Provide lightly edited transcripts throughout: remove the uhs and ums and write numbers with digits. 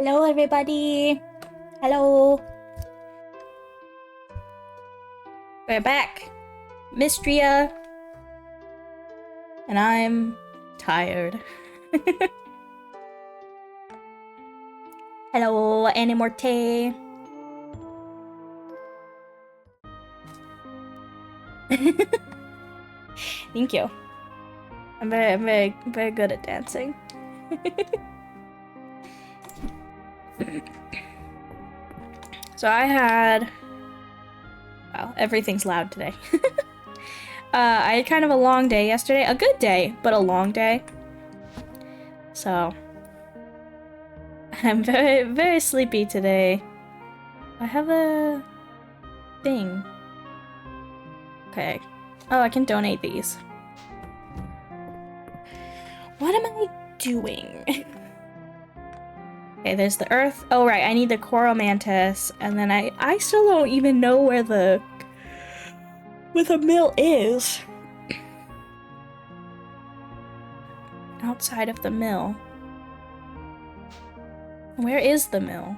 Hello, everybody. Hello. We're back. Mistria. And I'm tired. Hello, Animorte. Thank you. I'm very good at dancing. So I had... Wow, everything's loud today. I had kind of a long day yesterday. A good day, but a long day. So... I'm very sleepy today. I have a... thing. Okay. Oh, I can donate these. What am I doing? Okay, there's the earth. Oh, right, I need the coral mantis. And then I still don't even know where the mill is. Outside of the mill. Where is the mill?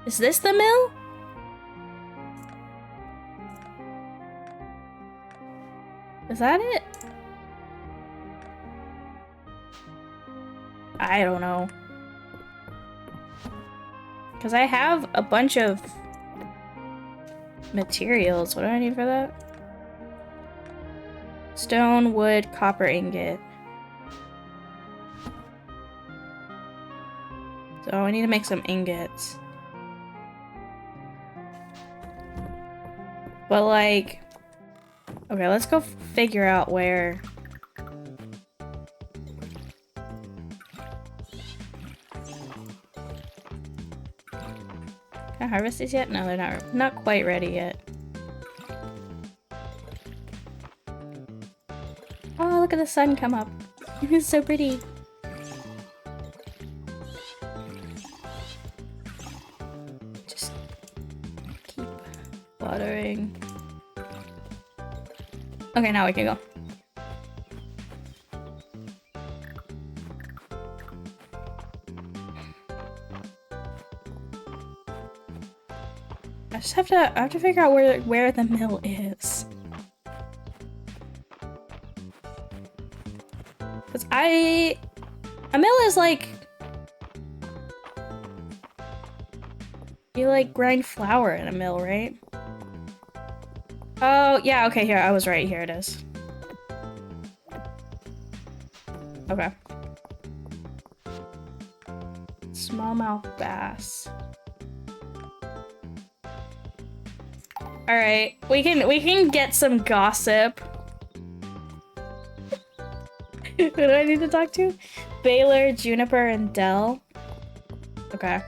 Is this the mill? Is that it? I don't know. Because I have a bunch of materials. What do I need for that? Stone, wood, copper ingot. So I need to make some ingots. But like... Okay, let's go figure out where... Can I harvest these yet? No, they're not quite ready yet. Oh, look at the sun come up. It's so pretty. Just keep watering. Okay, now we can go. I have to figure out where the mill is. Cause a mill is like, you like grind flour in a mill, right? Oh, yeah, okay, here, I was right, here it is. Okay. Smallmouth bass. Alright, we can get some gossip. Who do I need to talk to? Baylor, Juniper, and Dell. Okay.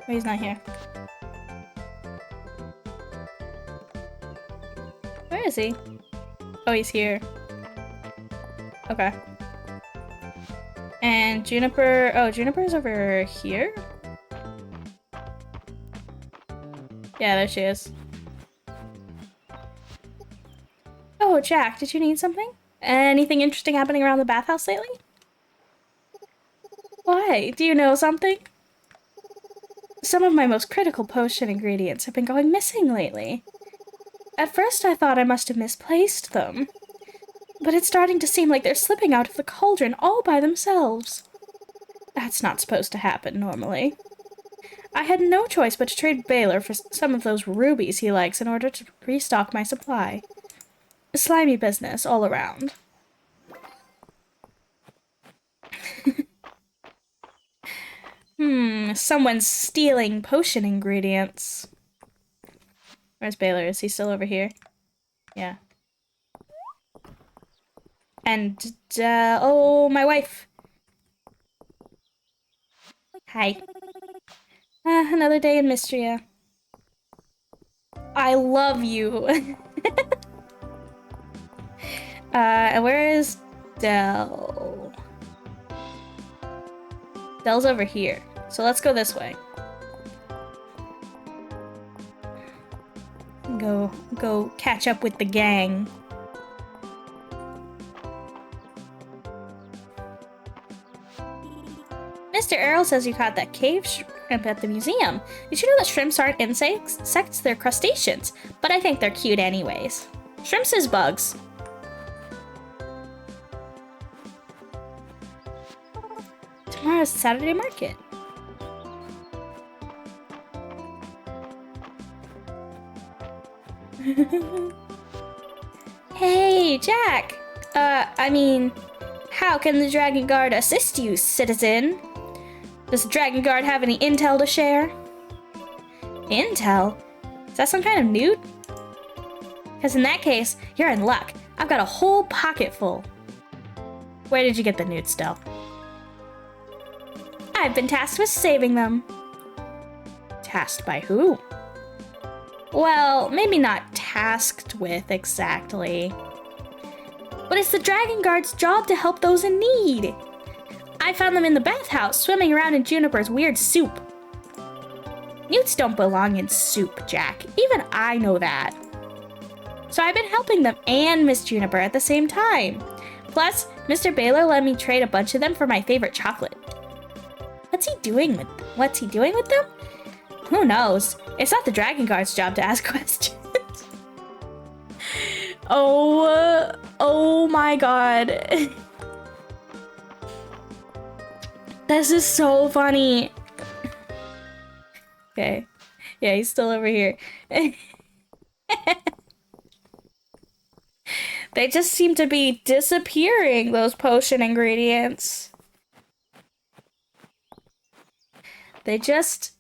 Oh, he's not here. Where is he? Oh, he's here. Okay. And Juniper... Oh, Juniper's over here? Yeah, there she is. Oh, Jack, did you need something? Anything interesting happening around the bathhouse lately? Why? Do you know something? Some of my most critical potion ingredients have been going missing lately. At first I thought I must have misplaced them. But it's starting to seem like they're slipping out of the cauldron all by themselves. That's not supposed to happen normally. I had no choice but to trade Baylor for some of those rubies he likes in order to restock my supply. Slimy business all around. Someone's stealing potion ingredients. Where's Baylor? Is he still over here? Yeah. And, oh, my wife. Hi. Another day in Mystria. I love you. And where is Dell? Dell's over here. So let's go this way. Go catch up with the gang. Mr. Earl says you caught that cave shrimp at the museum. Did you know that shrimps aren't insects? They're crustaceans. But I think they're cute anyways. Shrimps is bugs. Tomorrow's Saturday market. Hey, Jack! How can the Dragon Guard assist you, citizen? Does the Dragon Guard have any intel to share? Intel? Is that some kind of newt? Because in that case, you're in luck. I've got a whole pocket full. Where did you get the newt still? I've been tasked with saving them. Tasked by who? Well, maybe not tasked with exactly. But it's the Dragon Guard's job to help those in need. I found them in the bathhouse, swimming around in Juniper's weird soup. Newts don't belong in soup, Jack. Even I know that. So I've been helping them and Miss Juniper at the same time. Plus, Mr. Baylor let me trade a bunch of them for my favorite chocolate. What's he doing with them? Who knows? It's not the Dragon Guard's job to ask questions. Oh my god. This is so funny. Okay. Yeah, he's still over here. They just seem to be disappearing, those potion ingredients. They just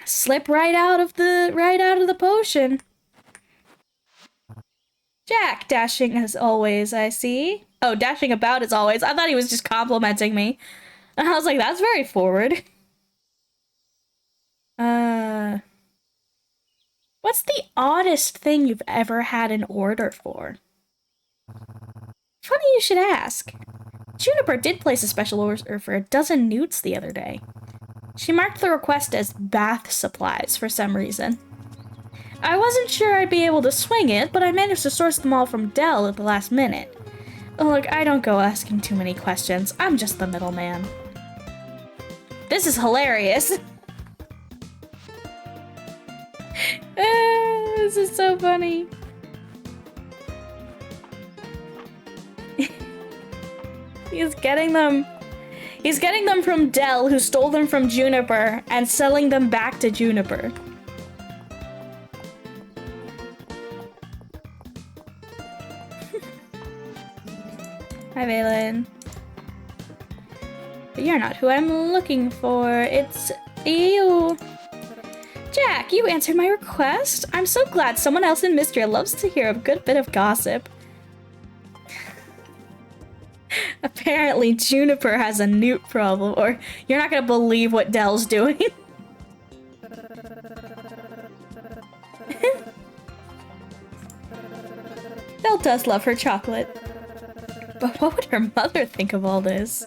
slip right out of the potion. Jack, dashing as always, I see. Oh, dashing about as always. I thought he was just complimenting me. And I was like, that's very forward. What's the oddest thing you've ever had an order for? Funny you should ask. Juniper did place a special order for a dozen newts the other day. She marked the request as bath supplies for some reason. I wasn't sure I'd be able to swing it, but I managed to source them all from Dell at the last minute. Look, I don't go asking too many questions. I'm just the middleman. This is hilarious. This is so funny. He's getting them from Dell, who stole them from Juniper, and selling them back to Juniper. Hi, Valen. But you're not who I'm looking for. It's you. Jack, you answered my request. I'm so glad someone else in Mystria loves to hear a good bit of gossip. Apparently, Juniper has a newt problem, or you're not gonna believe what Dell's doing. Dell does love her chocolate. But what would her mother think of all this?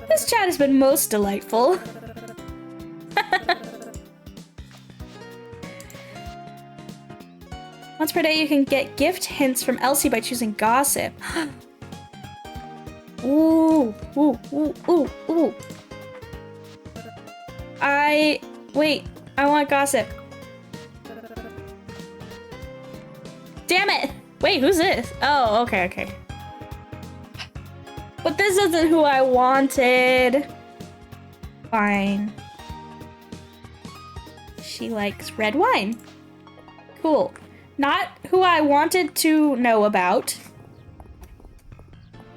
This chat has been most delightful. Once per day, you can get gift hints from Elsie by choosing gossip. Ooh, ooh, ooh, ooh, ooh. Wait, I want gossip. Damn it! Wait, who's this? Oh, okay. But this isn't who I wanted. Fine. She likes red wine. Cool. Not who I wanted to know about.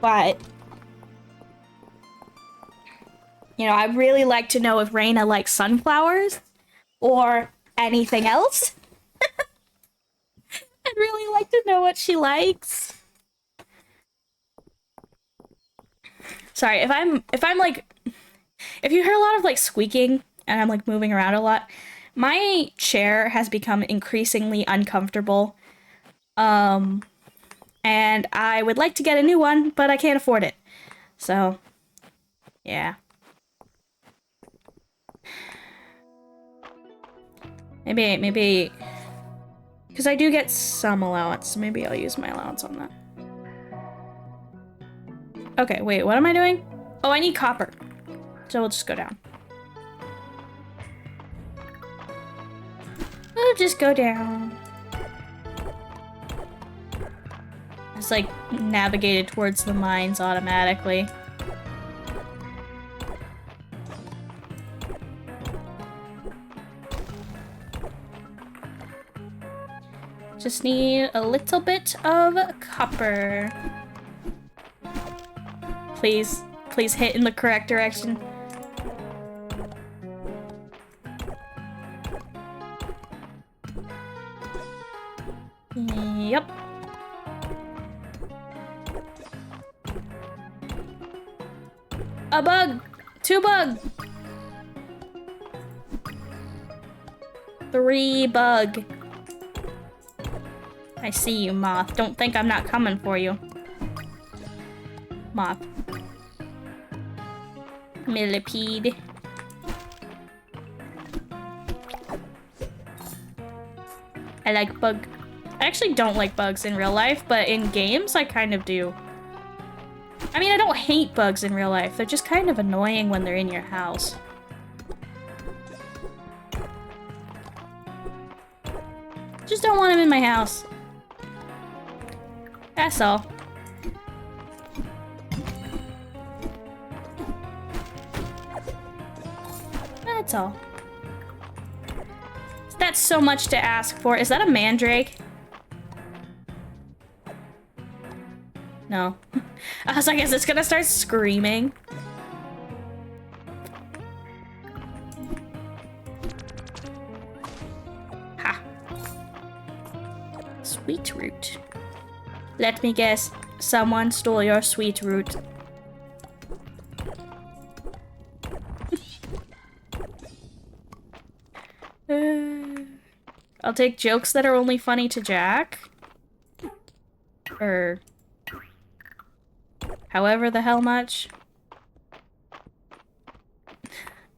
But, you know, I'd really like to know if Reina likes sunflowers or anything else. I'd really like to know what she likes. Sorry, if you hear a lot of like squeaking and I'm like moving around a lot, my chair has become increasingly uncomfortable. And I would like to get a new one, but I can't afford it. So, yeah. Maybe, because I do get some allowance, so maybe I'll use my allowance on that. Okay, wait, what am I doing? Oh, I need copper. So we'll just go down. We'll just go down. It's like navigated towards the mines automatically. Just need a little bit of copper. Please, please hit in the correct direction. Yep. A bug! 2 bug! 3 bug. I see you, moth. Don't think I'm not coming for you. Moth. Millipede. I like bug. I actually don't like bugs in real life, but in games, I kind of do. I mean, I don't hate bugs in real life. They're just kind of annoying when they're in your house. Just don't want them in my house. That's all. That's all. That's so much to ask for. Is that a mandrake? No. I was like, is this gonna start screaming? Ha. Sweet root. Let me guess. Someone stole your sweet root. I'll take jokes that are only funny to Jack. Or however the hell much.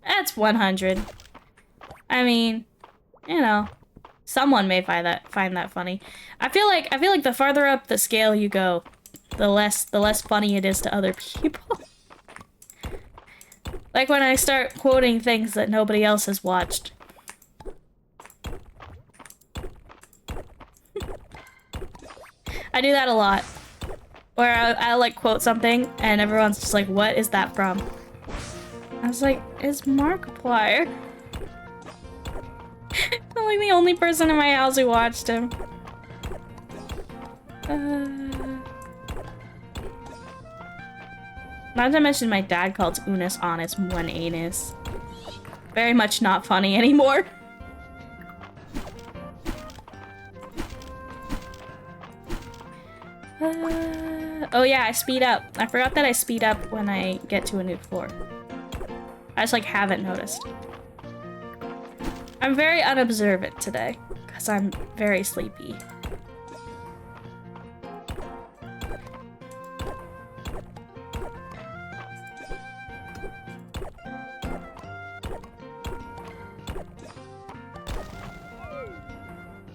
That's 100. I mean, you know, someone may find that funny. I feel like the farther up the scale you go, the less funny it is to other people. Like when I start quoting things that nobody else has watched. I do that a lot. Where I like quote something and everyone's just like, what is that from? I was like, it's Markiplier. I'm like the only person in my house who watched him. Not to mention my dad called Unis Honest one anus. Very much not funny anymore. Oh yeah, I speed up. I forgot that I speed up when I get to a new floor. I just like haven't noticed. I'm very unobservant today because I'm very sleepy.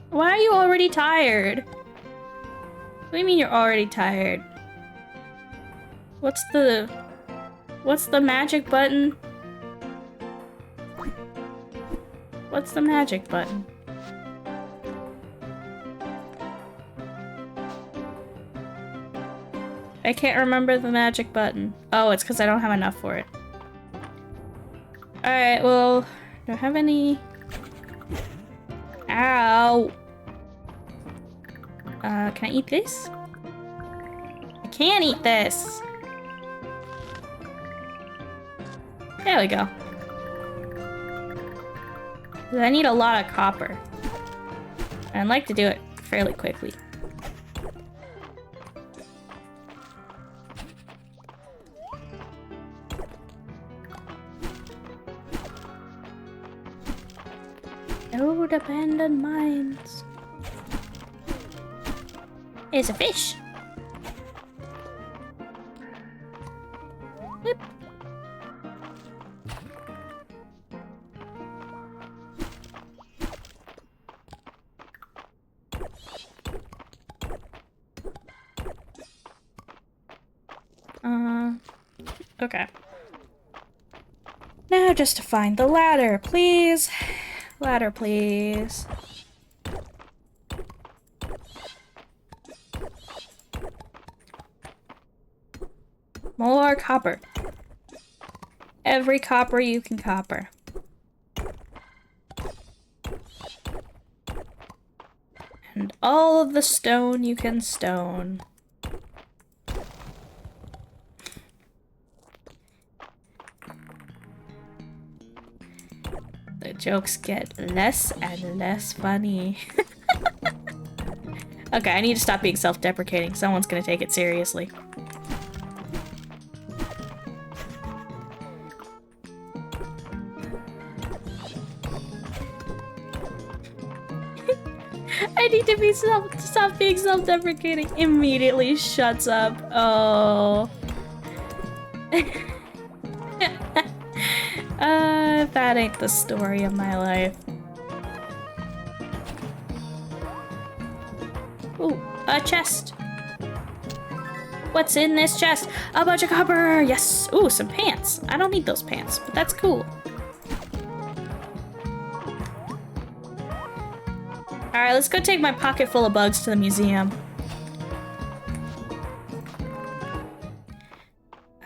Why are you already tired? What do you mean you're already tired? What's the magic button? What's the magic button? I can't remember the magic button. Oh, it's because I don't have enough for it. Alright, well, do I have any... Ow! Can I eat this? I can't eat this! There we go. I need a lot of copper. And I'd like to do it fairly quickly. Old abandoned mines. It's a fish. Whip. Okay. Now just to find the ladder, please. Ladder, please. More copper. Every copper you can copper. And all of the stone you can stone. The jokes get less and less funny. Okay, I need to stop being self-deprecating. Someone's gonna take it seriously. I need to be stop being self-deprecating. Immediately shuts up. Oh. That ain't the story of my life. Ooh, a chest. What's in this chest? A bunch of copper. Yes. Ooh, some pants. I don't need those pants, but that's cool. Alright, let's go take my pocket full of bugs to the museum.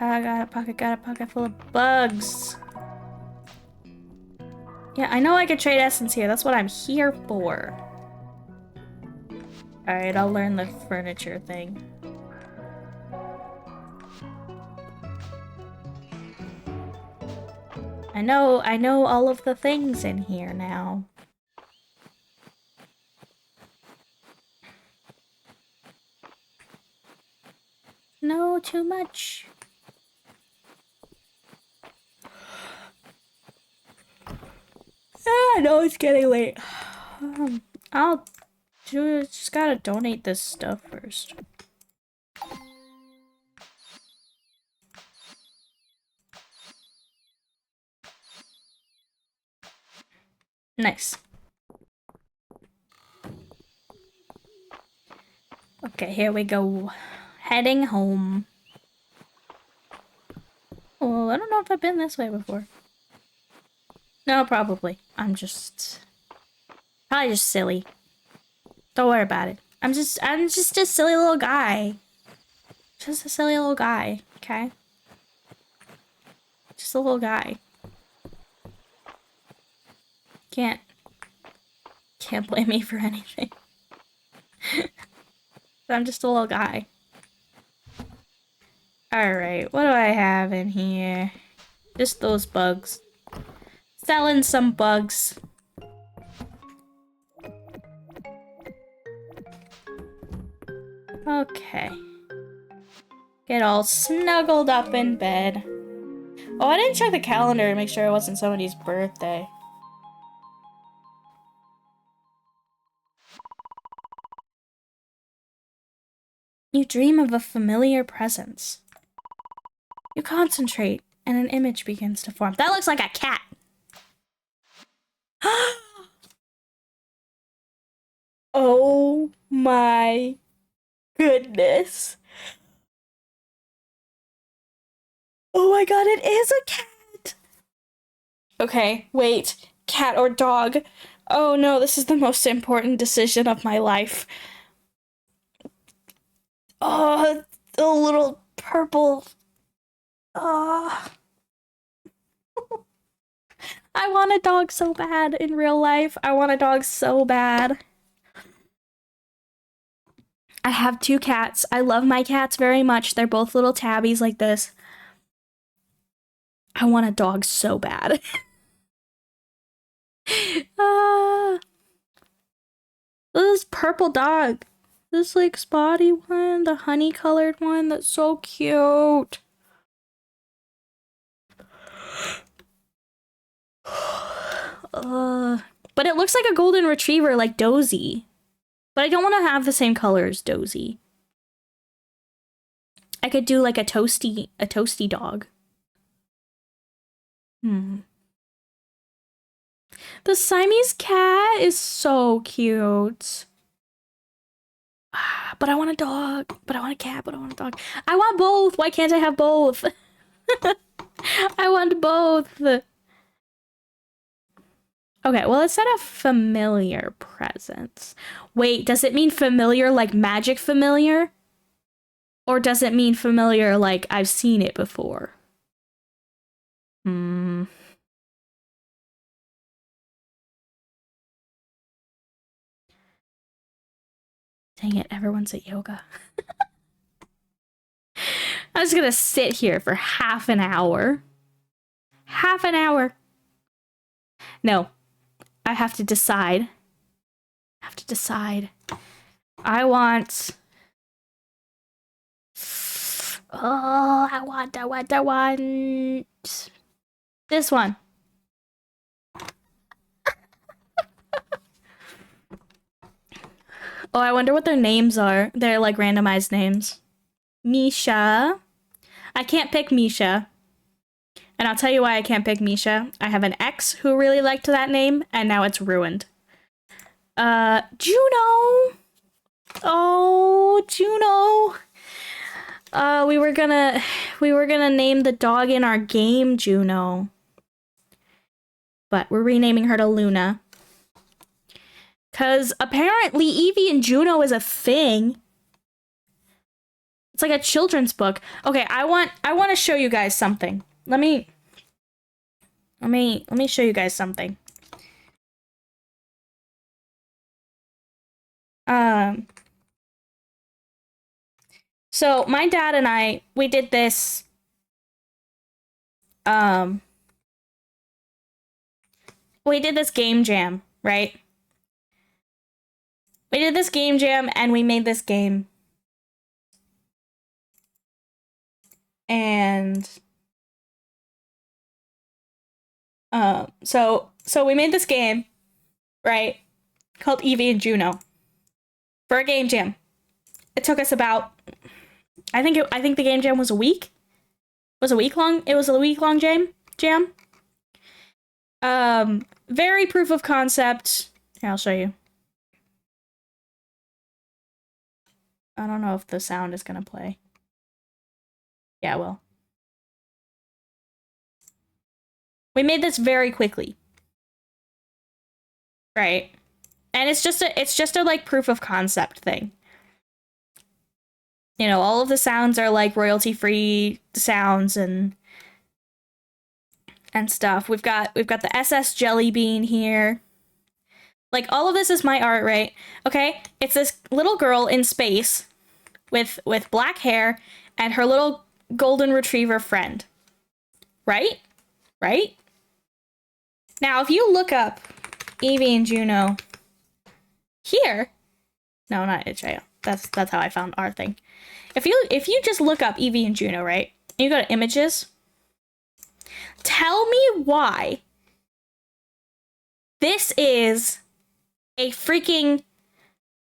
I got a pocket full of bugs. Yeah, I know I could trade essence here. That's what I'm here for. Alright, I'll learn the furniture thing. I know all of the things in here now. No, too much. I know it's getting late. I'll just gotta donate this stuff first. Nice. Okay, here we go. Heading home. Oh, I don't know if I've been this way before. No, probably. I'm just probably just silly. Don't worry about it. I'm just a silly little guy. Just a silly little guy, okay? Just a little guy. Can't blame me for anything. I'm just a little guy. Alright, what do I have in here? Just those bugs. Selling some bugs. Okay. Get all snuggled up in bed. Oh, I didn't check the calendar to make sure it wasn't somebody's birthday. You dream of a familiar presence. You concentrate, and an image begins to form. That looks like a cat. Oh my goodness. Oh my god, it is a cat! Okay, wait. Cat or dog? Oh no, this is the most important decision of my life. Oh, the little purple... Oh. I want a dog so bad in real life. I want a dog so bad. I have 2 cats. I love my cats very much. They're both little tabbies like this. I want a dog so bad. This purple dog. This like spotty one, the honey colored one, that's so cute. But it looks like a golden retriever like Dozy. But I don't want to have the same color as Dozy. I could do like a toasty dog. The Siamese cat is so cute. But I want a dog. But I want a cat, but I want a dog. I want both. Why can't I have both? I want both. Okay, well, it said a familiar presence. Wait, does it mean familiar like magic familiar? Or does it mean familiar like I've seen it before? Dang it, everyone's at yoga. I was gonna sit here for half an hour. Half an hour. No, I have to decide. I want... Oh, I want this one. Oh, I wonder what their names are. They're like randomized names. Misha. I can't pick Misha. And I'll tell you why I can't pick Misha. I have an ex who really liked that name, and now it's ruined. Juno. Oh, Juno. We were gonna name the dog in our game Juno. But we're renaming her to Luna. 'Cause apparently Evie and Juno is a thing. It's like a children's book. Okay, I want to show you guys something. Let me show you guys something. So my dad and I, we did this game jam, right? We did this game jam and we made this game. And so we made this game, right? Called Evie and Juno for a game jam. It took us about I think the game jam was a week. It was a week long jam. Very proof of concept. Here, I'll show you. I don't know if the sound is gonna play. Yeah, well. We made this very quickly. Right. And it's just a like proof of concept thing. You know, all of the sounds are like royalty-free sounds and stuff. We've got the SS Jelly Bean here. Like, all of this is my art, right? Okay? It's this little girl in space with black hair and her little golden retriever friend. Right? Right? Now, if you look up Evie and Juno here... No, not Itch.io. That's how I found our thing. If you just look up Evie and Juno, right? And you go to images. Tell me why this is a freaking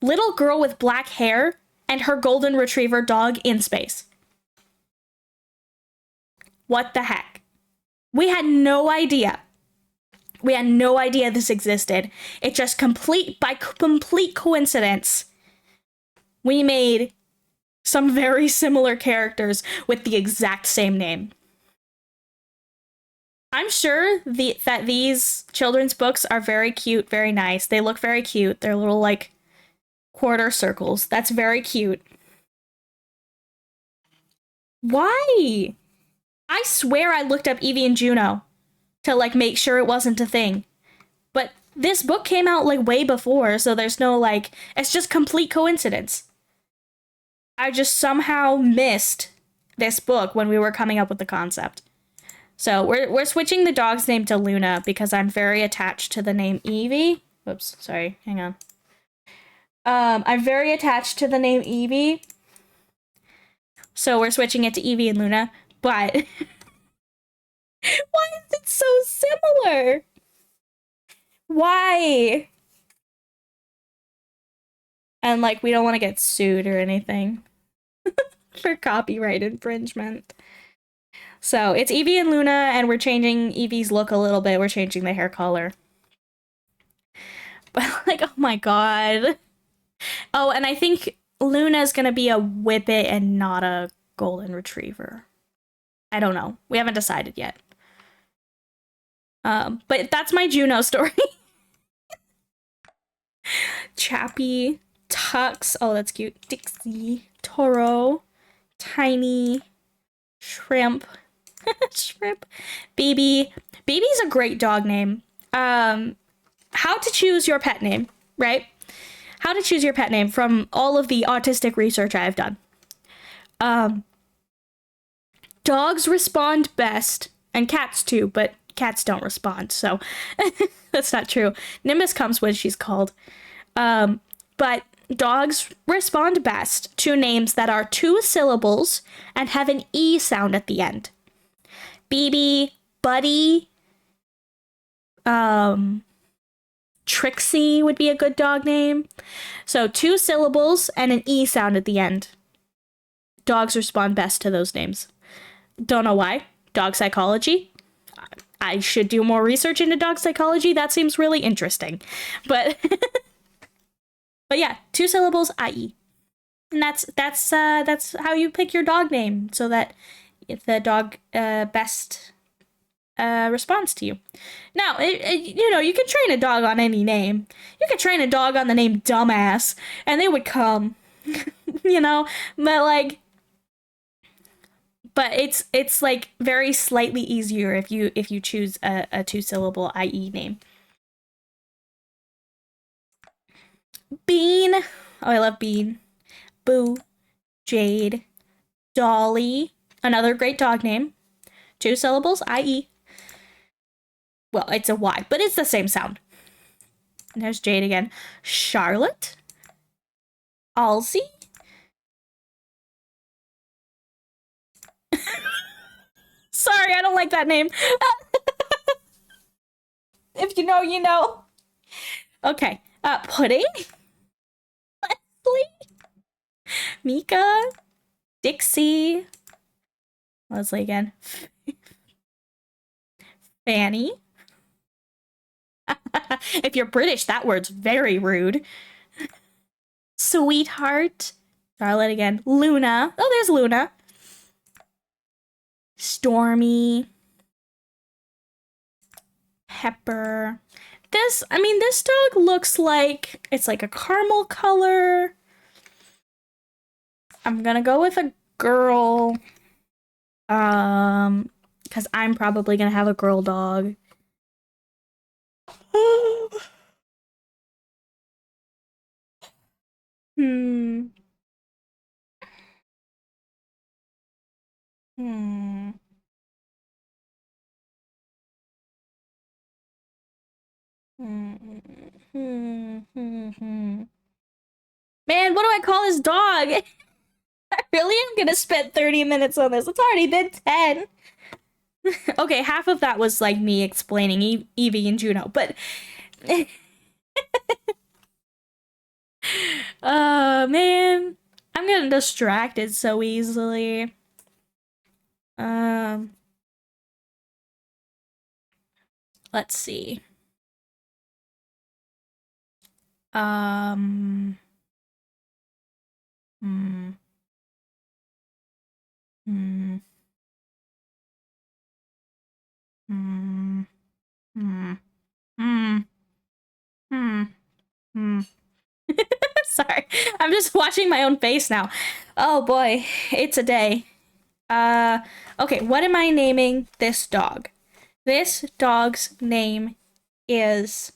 little girl with black hair and her golden retriever dog in space. What the heck? We had no idea. We had no idea this existed. It just by complete coincidence, we made some very similar characters with the exact same name. I'm sure that these children's books are very cute, very nice. They look very cute. They're little, like, quarter circles. That's very cute. Why? I swear I looked up Evie and Juno to, like, make sure it wasn't a thing. But this book came out, like, way before, so there's no, like... It's just complete coincidence. I just somehow missed this book when we were coming up with the concept. So we're switching the dog's name to Luna because I'm very attached to the name Evie. Whoops, sorry, hang on. I'm very attached to the name Evie. So we're switching it to Evie and Luna, but... Why is it so similar? Why? And, like, we don't want to get sued or anything for copyright infringement. So it's Evie and Luna, and we're changing Evie's look a little bit. We're changing the hair color. But, like, oh my god. Oh, and I think Luna's gonna be a Whippet and not a Golden Retriever. I don't know. We haven't decided yet. But that's my Juno story. Chappie, Tux, oh that's cute, Dixie, Toro, Tiny, Shrimp, Shrimp, Baby. Baby's a great dog name. How to choose your pet name, right? how to choose your pet name from all of the autistic research I have done. Dogs respond best, and cats too, but cats don't respond, so that's not true. Nimbus comes when she's called. But dogs respond best to names that are 2 syllables and have an E sound at the end. BB, Buddy, Trixie would be a good dog name. So 2 syllables and an E sound at the end. Dogs respond best to those names. Don't know why. Dog psychology. I should do more research into dog psychology. That seems really interesting. But but yeah, 2 syllables, IE. And that's how you pick your dog name so that the dog best responds to you. Now, you know, you can train a dog on any name. You can train a dog on the name Dumbass, and they would come. You know, but it's like very slightly easier if you choose a 2-syllable IE name. Bean. Oh, I love Bean. Boo. Jade. Dolly. Another great dog name. 2 syllables, IE. Well, it's a Y, but it's the same sound. And there's Jade again. Charlotte. Alzy. Sorry, I don't like that name. If you know, you know. Okay. Pudding. Leslie. Mika. Dixie. Leslie again. Fanny. If you're British, that word's very rude. Sweetheart. Charlotte again. Luna. Oh, there's Luna. Stormy. Pepper. This dog looks like it's like a caramel color. I'm gonna go with a girl. Because I'm probably gonna have a girl dog. Hmm. Hmm. Hmm. Hmm. Hmm. Man, what do I call this dog? I really am gonna spend 30 minutes on this. It's already been 10. Okay, half of that was like me explaining Evie and Juno, but man, I'm getting distracted so easily. Let's see. Hmm. Hmm. Hmm. Hmm. Hmm. Hmm. Hmm. Sorry, I'm just watching my own face now. Oh boy, it's a day. Okay, what am I naming this dog? This dog's name is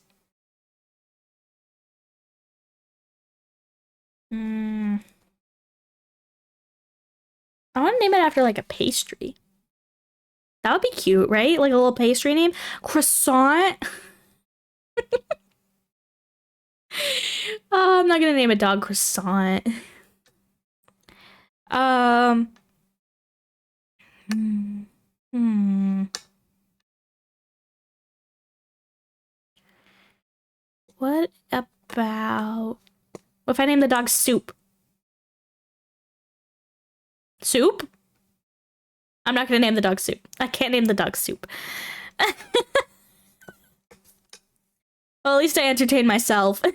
I want to name it after like a pastry. That would be cute, right? Like a little pastry name. Croissant. Oh, I'm not gonna name a dog Croissant. Um. Hmm. Hmm. What about what if I name the dog Soup? Soup? I'm not gonna name the dog Soup. I can't name the dog Soup. Well, at least I entertain myself. Man,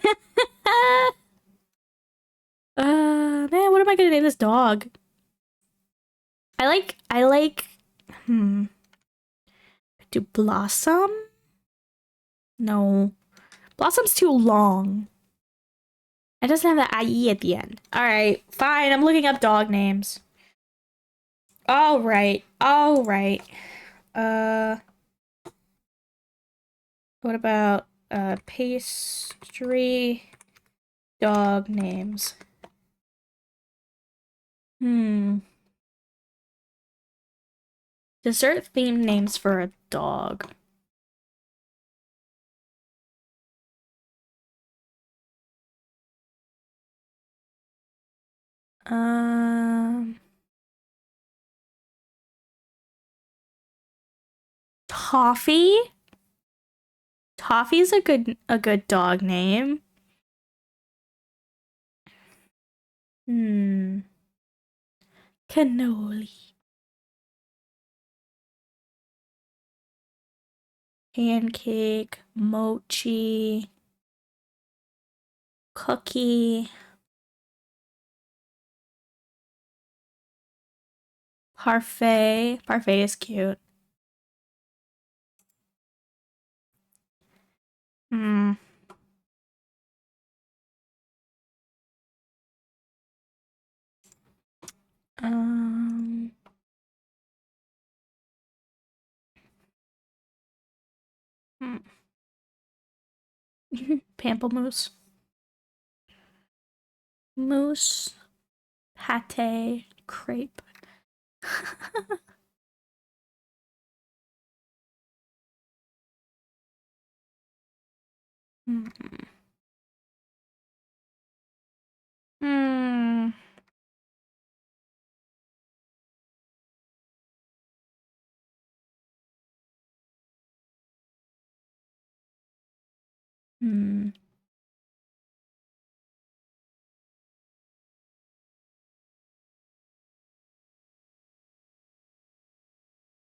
what am I gonna name this dog? I like, do Blossom? No. Blossom's too long. It doesn't have the IE at the end. Alright, fine, I'm looking up dog names. Alright. What about, pastry Dog names. Dessert themed names for a dog. Um, Toffee? Toffee's a good dog name. Cannoli. Pancake, mochi, cookie, parfait. Parfait is cute. Hmm. Um. hmm. Pamplemousse. Mousse. Pate. Crepe. Hmm. Hmm. Hmm.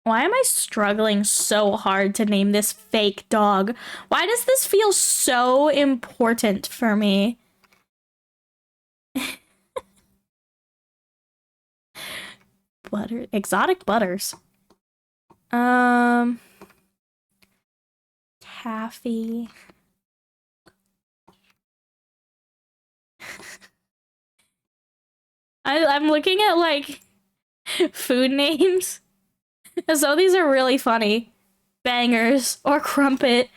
Why am I struggling so hard to name this fake dog? Why does this feel so important for me? Butter, exotic butters. Um, Taffy. I'm looking at like food names. So these are really funny. Bangers or crumpet.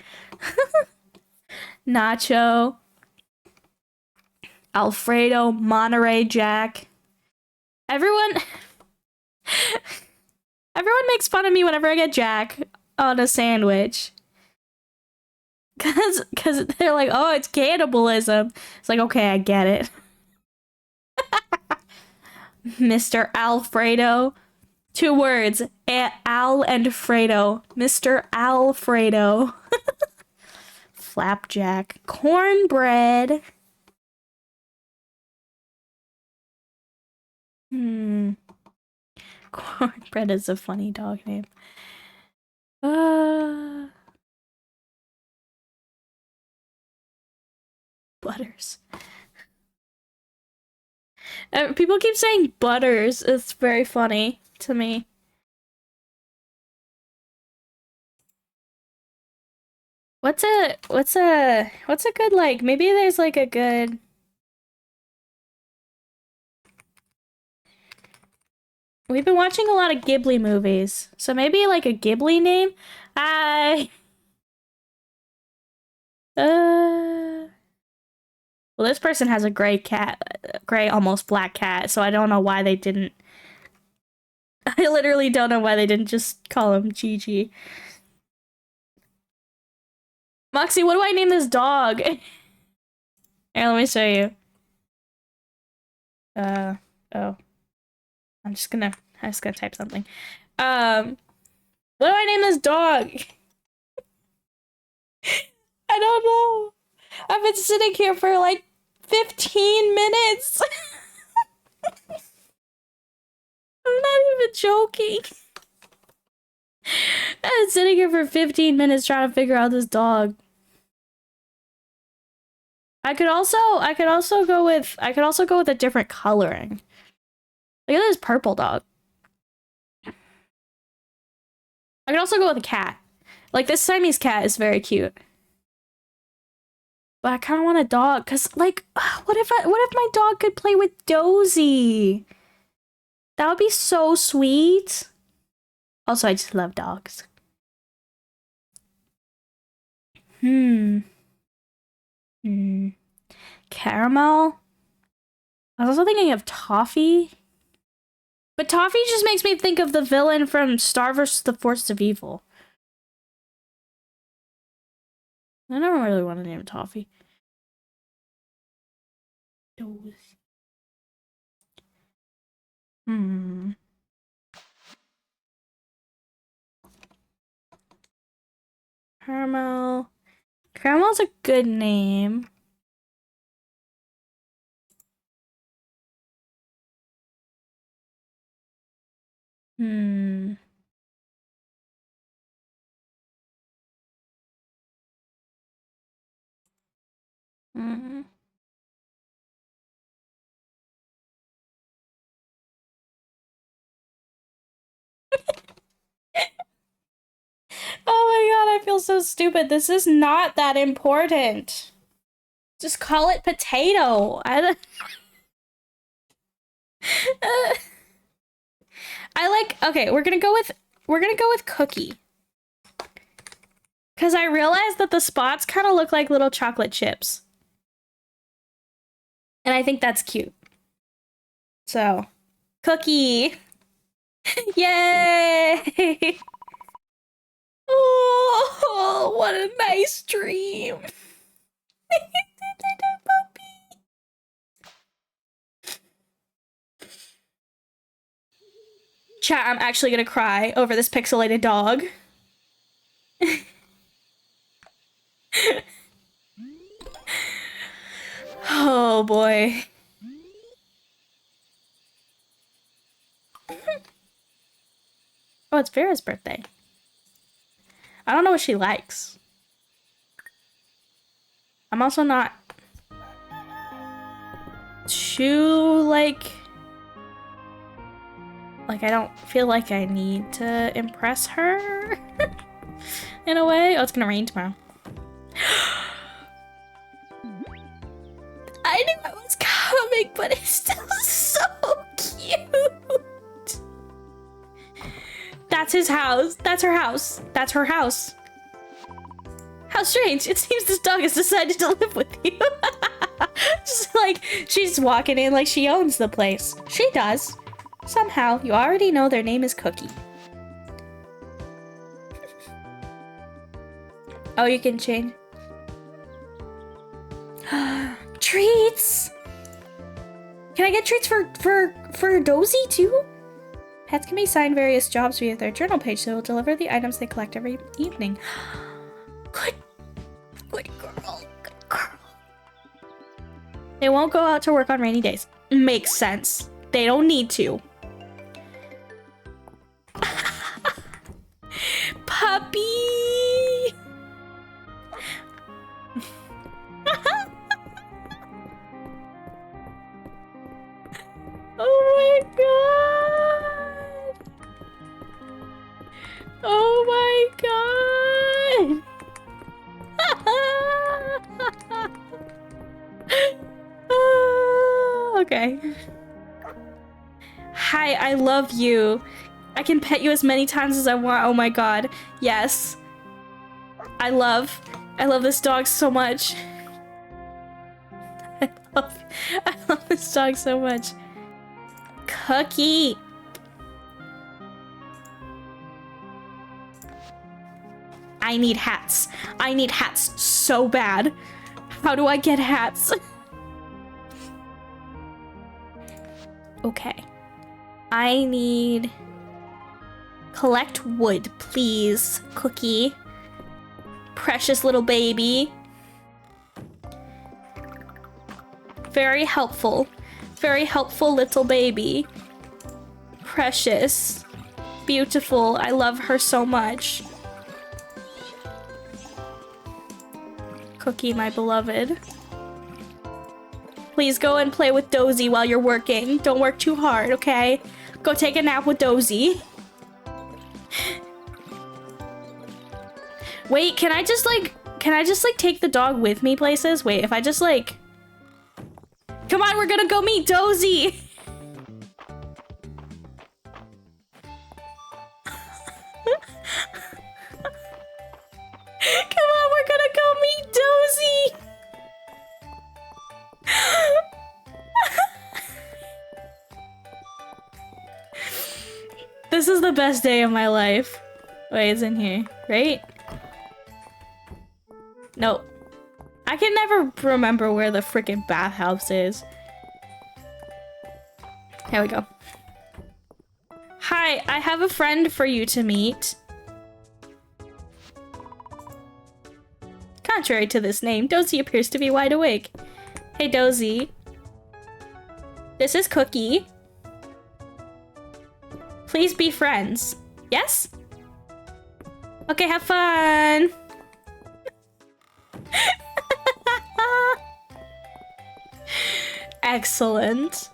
Nacho. Alfredo. Monterey Jack. Everyone everyone makes fun of me whenever I get Jack on a sandwich. Cause they're like, oh, it's cannibalism. It's like, okay, I get it. Mr. Alfredo. 2 words. Al and Fredo. Mr. Alfredo. Flapjack. Cornbread. Hmm. Cornbread is a funny dog name. Uh, Butters. People keep saying Butters. It's very funny to me. What's a good like maybe there's like a good we've been watching a lot of Ghibli movies. So maybe like a Ghibli name? I well this person has a gray cat, gray almost black cat, so I don't know why they didn't I literally don't know why they didn't just call him Gigi. Moxie, what do I name this dog? Here, let me show you. Oh. I'm just gonna type something. What do I name this dog? I don't know. I've been sitting here for like 15 minutes. I'm not even joking. I've been sitting here for 15 minutes trying to figure out this dog. I could also go with a different coloring. Look at this purple dog. I could also go with a cat. Like this Siamese cat is very cute. But I kind of want a dog cuz like what if my dog could play with Dozy? That would be so sweet. Also, I just love dogs. Hmm. caramel. I was also thinking of toffee. But toffee just makes me think of the villain from Star vs. the Force of Evil. I never really want to name toffee. Caramel. Caramel's a good name. Oh my god, I feel so stupid. This is not that important. Just call it potato. I like, okay, we're gonna go with cookie. Cause I realized that the spots kind of look like little chocolate chips. And I think that's cute. So, cookie. Yay! Oh, what a nice dream. Chat, I'm actually gonna cry over this pixelated dog. Oh boy. Oh, it's Vera's birthday. I don't know what she likes. I'm also not too, like I don't feel like I need to impress her in a way. Oh, it's gonna rain tomorrow. I knew it was coming, but it's still so cute. That's his house. That's her house. That's her house. How strange. It seems this dog has decided to live with you. Just like, she's walking in like she owns the place. She does. Somehow, you already know their name is Cookie. Oh, you can change. Treats! Can I get treats for Dozy too? Pets can be assigned various jobs via their journal page, so they'll deliver the items they collect every evening. Good girl. Good girl. They won't go out to work on rainy days. Makes sense. They don't need to. Puppy! Oh my god! Oh my god! Okay. Hi, I love you. I can pet you as many times as I want. Oh my god. Yes. I love this dog so much. I love this dog so much. Cookie. I need hats. I need hats so bad. How do I get hats? Okay. I need... Collect wood, please. Cookie. Precious little baby. Very helpful. Very helpful little baby. Precious. Beautiful. I love her so much. Cookie, my beloved. Please go and play with Dozy while you're working. Don't work too hard, okay? Go take a nap with Dozy. Wait, can I just take the dog with me places? Wait, if I just like... Come on, we're gonna go meet Dozy! Come on, we're gonna go meet Dozy! This is the best day of my life. Wait, it's in here, right? Nope. I can never remember where the freaking bathhouse is. Here we go. Hi, I have a friend for you to meet. Contrary to this name, Dozy appears to be wide awake. Hey, Dozy. This is Cookie. Please be friends. Yes? Okay, have fun. Excellent.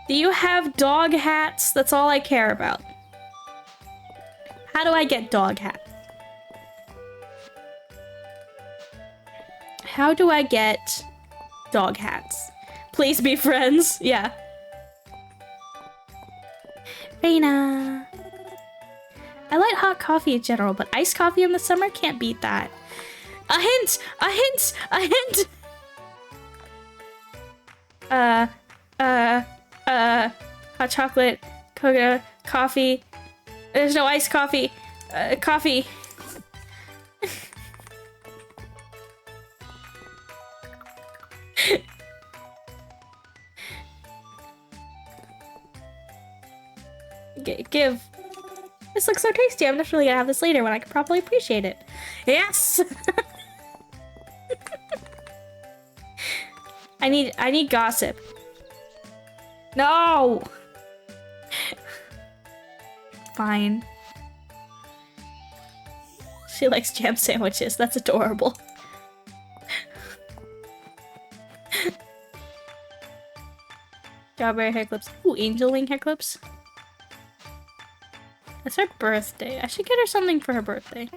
Do you have dog hats? That's all I care about. How do I get dog hats? How do I get dog hats? Please be friends. Yeah. Reina. I like hot coffee in general, but iced coffee in the summer can't beat that. A hint! A hint! A hint! Hot chocolate, coconut, coffee. There's no iced coffee. Coffee. Give. This looks so tasty. I'm definitely gonna have this later when I can properly appreciate it. Yes! I need gossip. No! Fine. She likes jam sandwiches. That's adorable. Strawberry hair clips. Ooh, angel wing hair clips. It's her birthday. I should get her something for her birthday.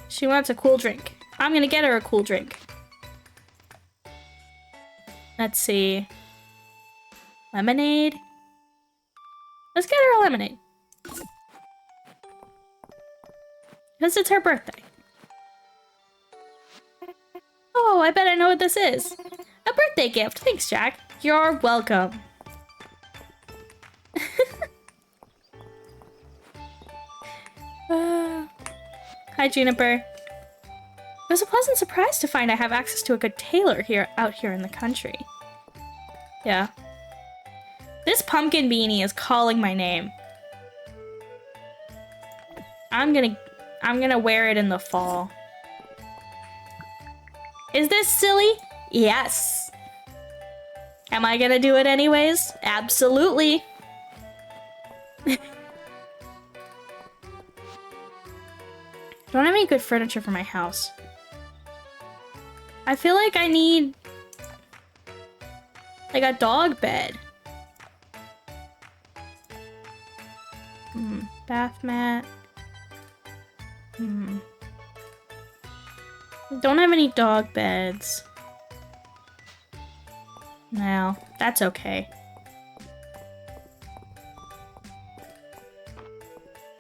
She wants a cool drink. I'm gonna get her a cool drink. Let's see. Lemonade. Let's get her a lemonade. Because it's her birthday. Oh, I bet I know what this is. A birthday gift. Thanks, Jack. You're welcome. Hi, Juniper. It was a pleasant surprise to find I have access to a good tailor out here in the country. Yeah. This pumpkin beanie is calling my name. I'm gonna wear it in the fall. Is this silly? Yes. Am I gonna do it anyways? Absolutely. I don't have any good furniture for my house. I feel like I need like a dog bed. Bath mat. Don't have any dog beds. No, that's okay.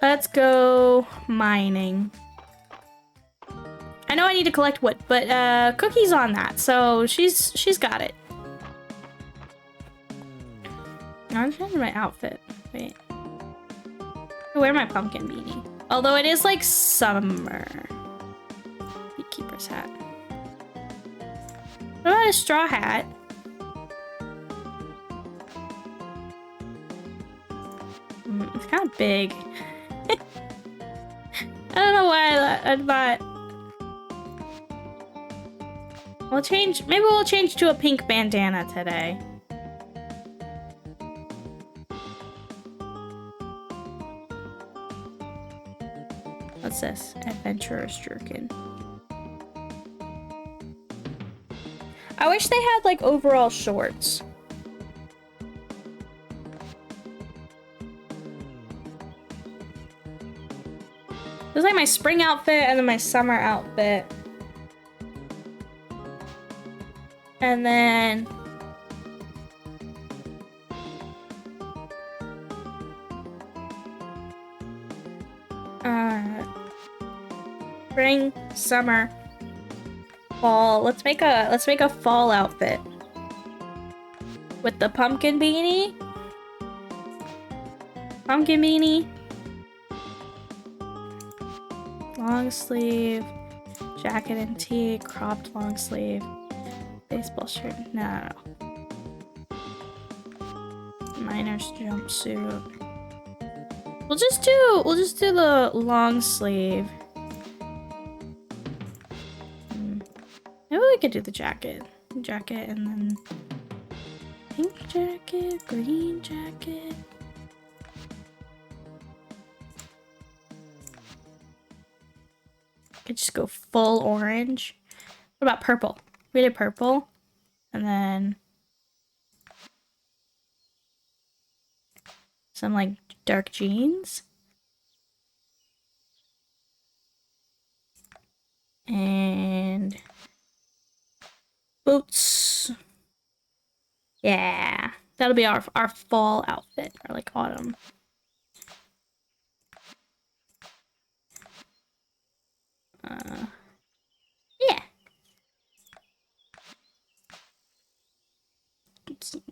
Let's go mining. I know I need to collect wood, but Cookie's on that, so she's got it. I'm changing my outfit. Wait. I wear my pumpkin beanie. Although it is like summer. Beekeeper's hat. What about a straw hat? It's kind of big. I don't know why I thought. We'll change. Maybe we'll change to a pink bandana today. What's this? Adventurer's jerkin. I wish they had like overall shorts. This is like my spring outfit and then my summer outfit. And then spring, summer, fall. Let's make a fall outfit. With the pumpkin beanie. Pumpkin beanie. Long sleeve. Jacket and tee. Cropped long sleeve. Baseball shirt. No. Miner's jumpsuit. We'll just do the long sleeve. Maybe we could do the jacket. Jacket and then pink jacket, green jacket. Could just go full orange. What about purple? We did purple. And then some like dark jeans. And boots. Yeah. That'll be our fall outfit, or like autumn. Yeah.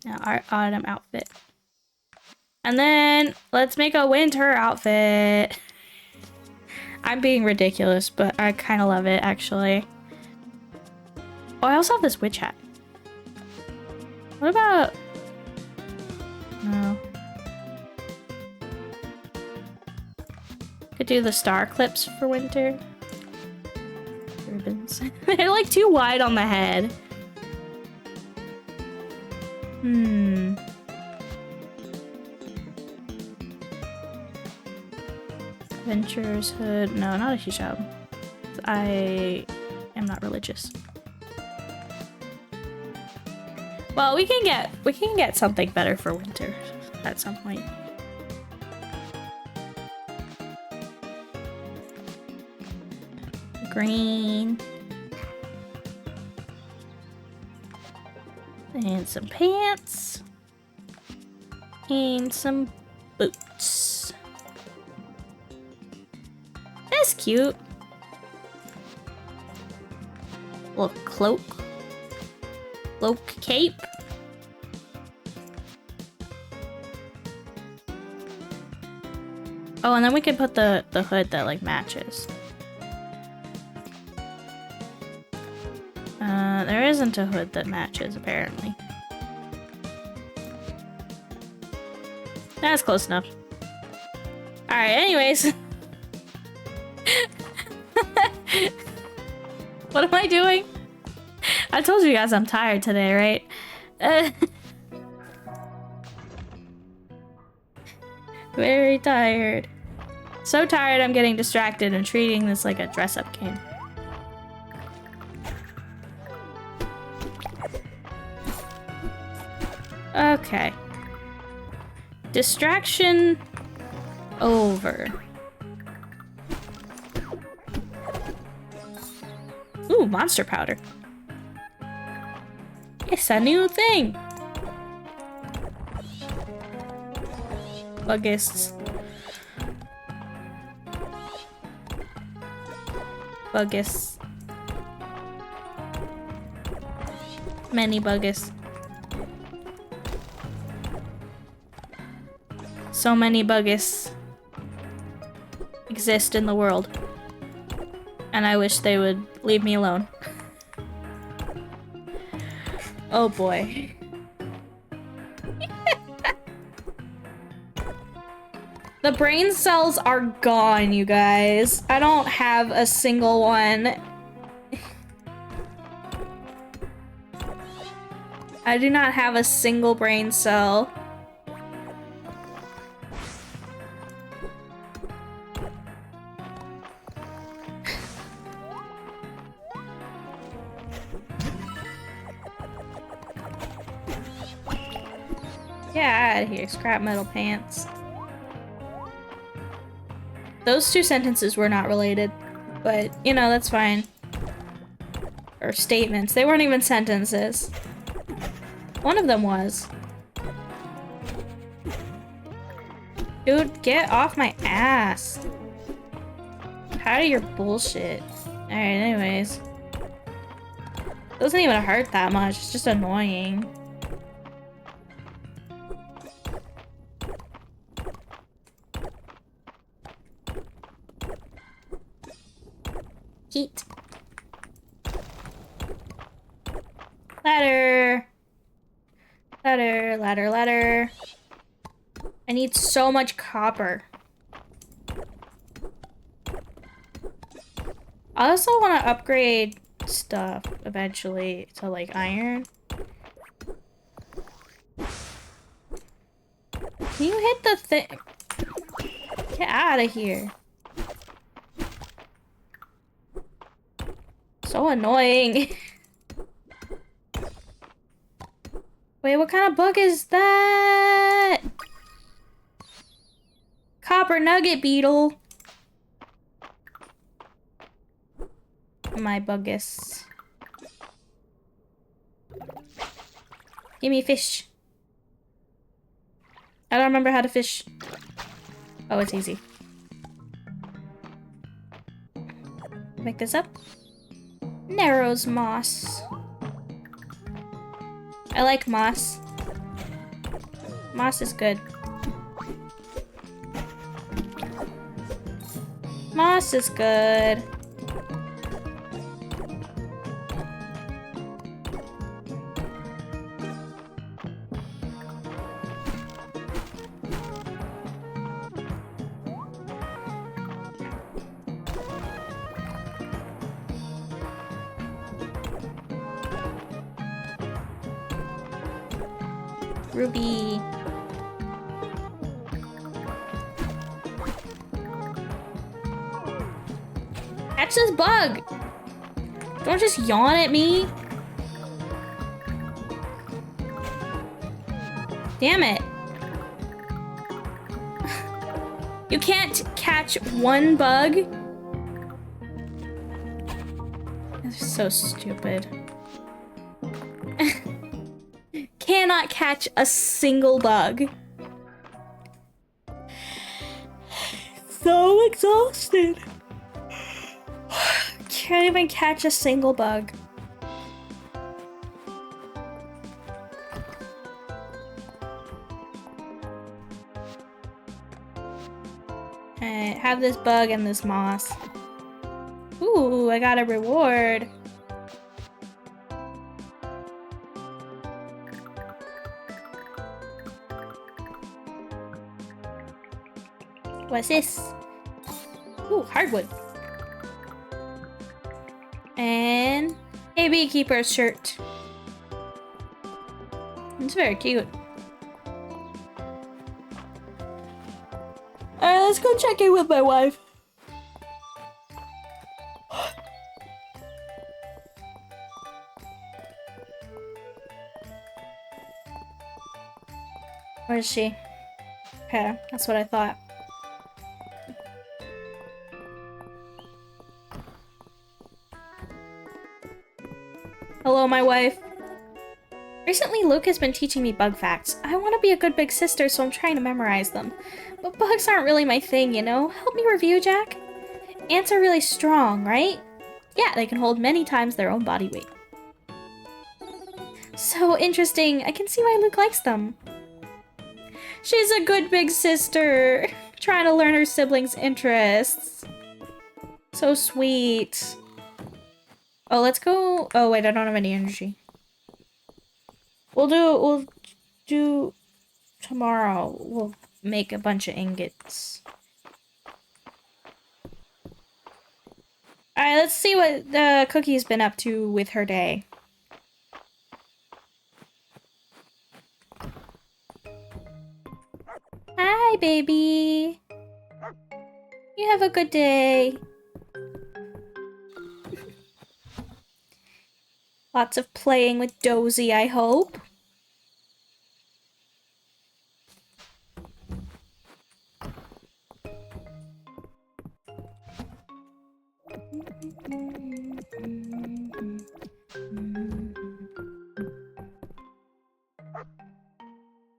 Now our autumn outfit. And then let's make a winter outfit. I'm being ridiculous, but I kind of love it, actually. Oh, I also have this witch hat. What about... No. Could do the star clips for winter. Ribbons. They're like too wide on the head. Adventures hood. No, not a hijab. I am not religious. Well, we can get something better for winter at some point. Green. And some pants. And some boots. That's cute. Little cloak. Cloak cape. Oh, and then we could put the hood that like matches. There isn't a hood that matches, apparently. That's close enough. Alright, anyways. What am I doing? I told you guys I'm tired today, right? Very tired. So tired I'm getting distracted and treating this like a dress-up game. Okay. Distraction over. Ooh, monster powder. It's a new thing. Buggists. Buggists. Many buggists. So many buggists exist in the world. And I wish they would leave me alone. Oh boy. The brain cells are gone, you guys. I don't have a single one. I do not have a single brain cell. Get out of here, scrap metal pants. Those two sentences were not related, but you know, that's fine. Or statements. They weren't even sentences. One of them was. Dude, get off my ass. Tired of your bullshit. Alright, anyways. Doesn't even hurt that much, it's just annoying. Heat. Ladder. Ladder, ladder, ladder. I need so much copper. I also want to upgrade stuff eventually to like iron. Can you hit the thing? Get out of here. So annoying. Wait, what kind of bug is that? Copper nugget beetle. My buggus. Give me fish. I don't remember how to fish. Oh, it's easy. Make this up. Narrows moss. I like moss. Moss is good. Moss is good. Ruby. Catch this bug! Don't just yawn at me. Damn it. You can't catch one bug? That's so stupid. Cannot catch a single bug. So exhausted. Can't even catch a single bug. Alright, have this bug and this moss. Ooh, I got a reward. What's this? Ooh, hardwood. And a beekeeper's shirt. It's very cute. Alright, let's go check in with my wife. Where is she? Okay, that's what I thought. Hello, my wife. Recently, Luke has been teaching me bug facts. I want to be a good big sister, so I'm trying to memorize them. But bugs aren't really my thing, you know? Help me review, Jack. Ants are really strong, right? Yeah, they can hold many times their own body weight. So interesting. I can see why Luke likes them. She's a good big sister. Trying to learn her siblings' interests. So sweet. Oh, let's go. Oh, wait, I don't have any energy. We'll do tomorrow. We'll make a bunch of ingots. Alright, let's see what Cookie's been up to with her day. Hi, baby. You have a good day. Lots of playing with Dozy, I hope.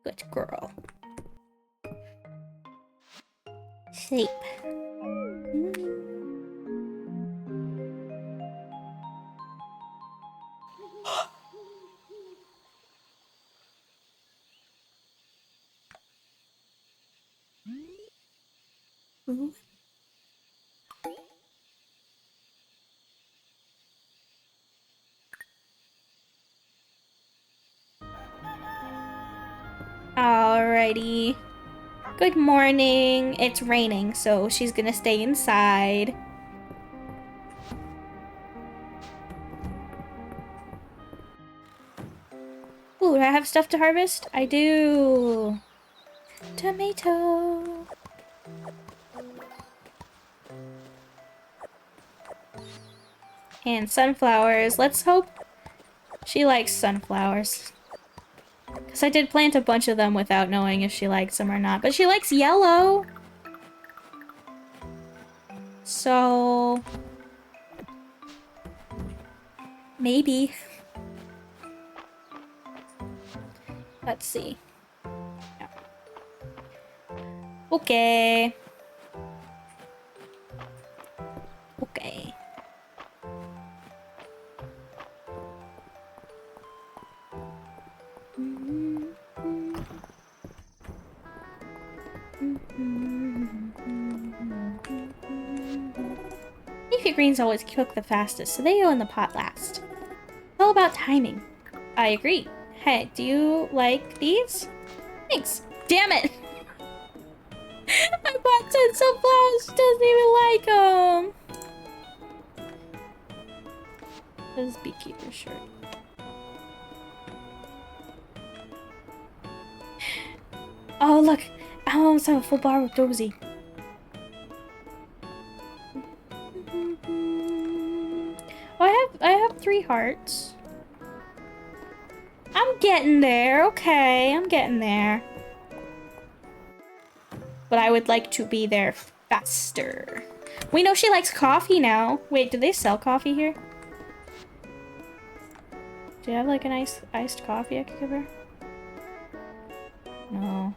Good girl. Sleep. Ooh. Alrighty. Good morning. It's raining, so she's gonna stay inside. Ooh, do I have stuff to harvest? I do. Tomato. And sunflowers. Let's hope she likes sunflowers. Because I did plant a bunch of them without knowing if she likes them or not. But she likes yellow. So... maybe. Let's see. Yeah. Okay. Okay. Leafy greens always cook the fastest, so they go in the pot last. It's all about timing. I agree. Hey, do you like these? Thanks. Damn it! I bought 10 sunflowers. She doesn't even like them. This is beekeeper shirt. Oh look! I almost have a full bar with Dozy. Oh, I have 3 hearts. I'm getting there. Okay, I'm getting there. But I would like to be there faster. We know she likes coffee now. Wait, do they sell coffee here? Do you have like an iced coffee I could give her? No.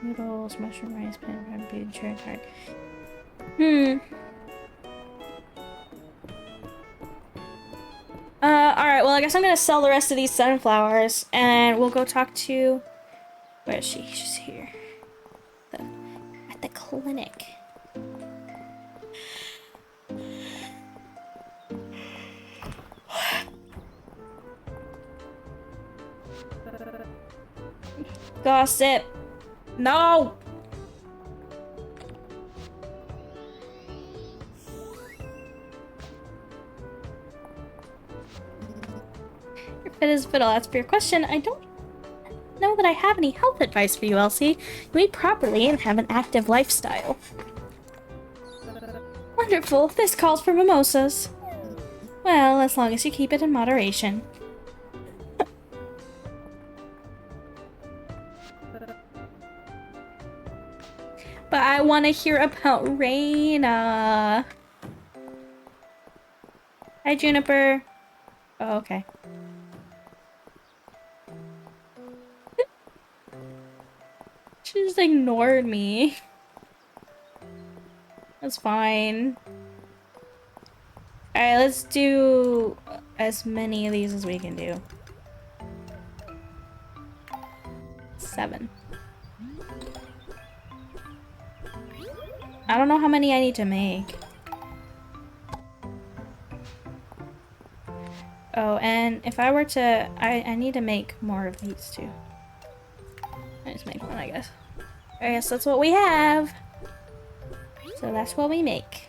Noodles, mushroom rice, pan fried bean, cherry tart. Alright, well I guess I'm gonna sell the rest of these sunflowers and we'll go talk to... Where is she? She's here. At the clinic. Gossip. No! You're fit as a fiddle. As for your question, I don't know that I have any health advice for you, Elsie. You eat properly and have an active lifestyle. Wonderful. This calls for mimosas. Well, as long as you keep it in moderation. But I want to hear about Raina. Hi, Juniper. Oh, okay. She just ignored me. That's fine. Alright, let's do as many of these as we can do. 7. I don't know how many I need to make. Oh, and if I were to... I need to make more of these too. I just make one, I guess. I guess that's what we have. So that's what we make.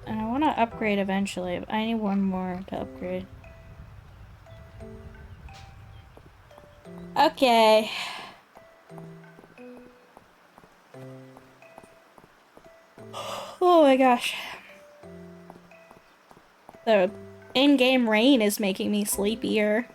And I want to upgrade eventually, but I need one more to upgrade. Okay. Oh my gosh. The in-game rain is making me sleepier.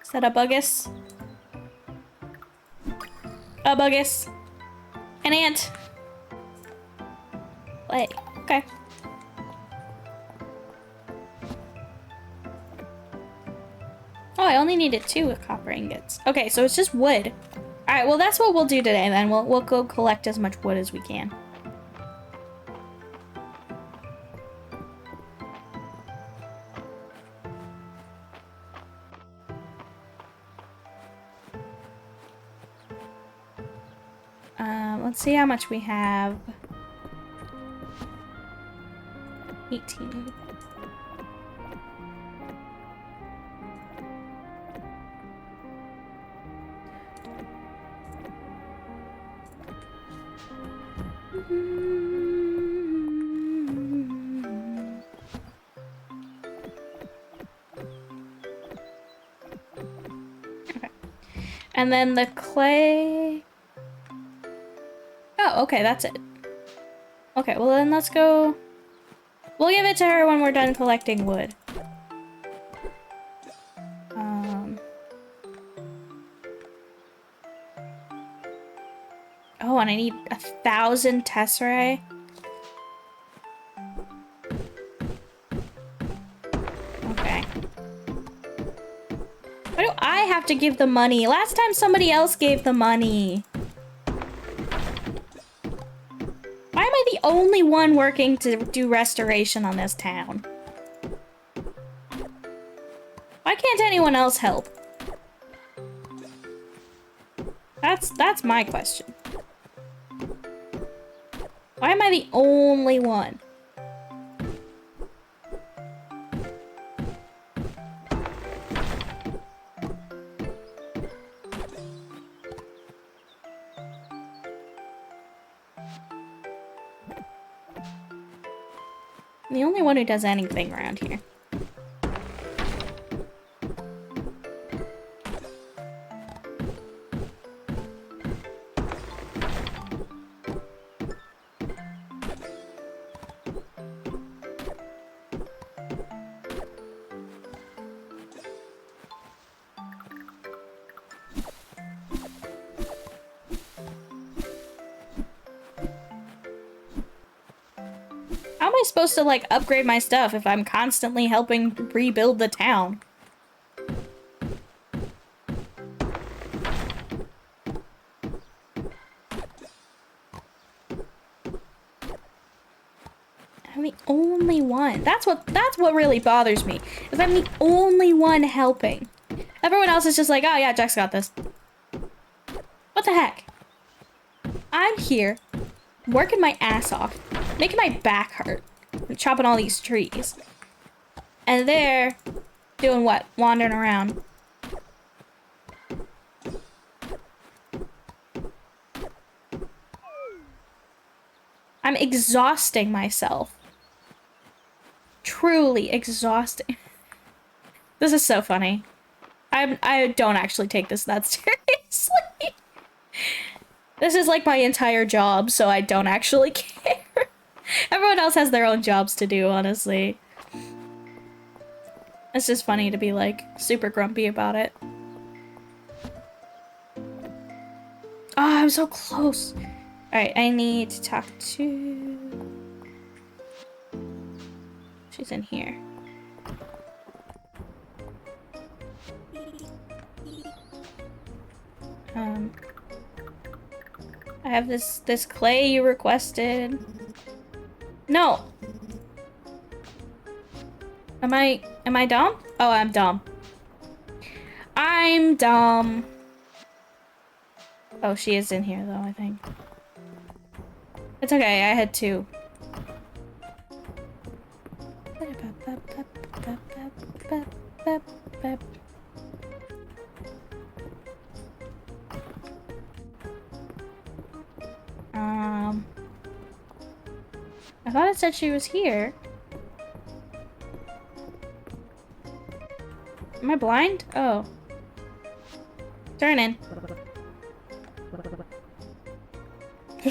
Is that a buggus? A buggus. An ant. Wait, okay. Oh, I only needed 2 copper ingots. Okay, so it's just wood. Alright, well that's what we'll do today then. We'll go collect as much wood as we can. Let's see how much we have. 18. Okay. And then the clay. Oh, okay, that's it. Okay, well then let's go. We'll give it to her when we're done collecting wood. Oh, and I need 1,000 tesserae. Okay. Why do I have to give the money? Last time somebody else gave the money. Why am I the only one working to do restoration on this town? Why can't anyone else help? That's my question. Why am I the only one? I'm the only one who does anything around here. How am I supposed to, like, upgrade my stuff if I'm constantly helping rebuild the town? I'm the only one. That's what really bothers me. Is I'm the only one helping. Everyone else is just like, oh yeah, Jack's got this. What the heck? I'm here, working my ass off, making my back hurt, chopping all these trees. And they're doing what? Wandering around. I'm exhausting myself. Truly exhausting. This is so funny. I don't actually take this that seriously. This is like my entire job, so I don't actually care. Everyone else has their own jobs to do, honestly. It's just funny to be like super grumpy about it. Oh, I'm so close. Alright, I need to talk to... She's in here. I have this clay you requested. No. Am I dumb? Oh, I'm dumb. I'm dumb. Oh, she is in here though, I think. It's okay, I had two. I thought it said she was here. Am I blind? Oh. Turn in.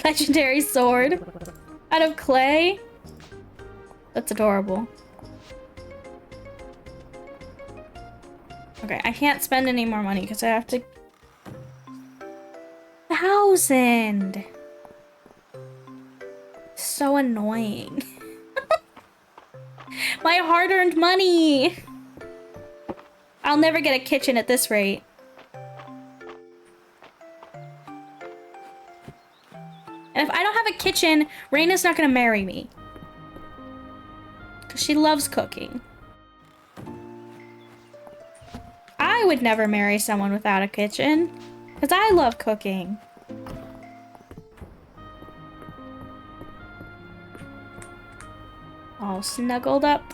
Legendary sword. Out of clay? That's adorable. Okay, I can't spend any more money because I have to... 1,000! So annoying. My hard-earned money! I'll never get a kitchen at this rate. And if I don't have a kitchen, Raina's not gonna marry me. Because she loves cooking. I would never marry someone without a kitchen. Because I love cooking. All snuggled up.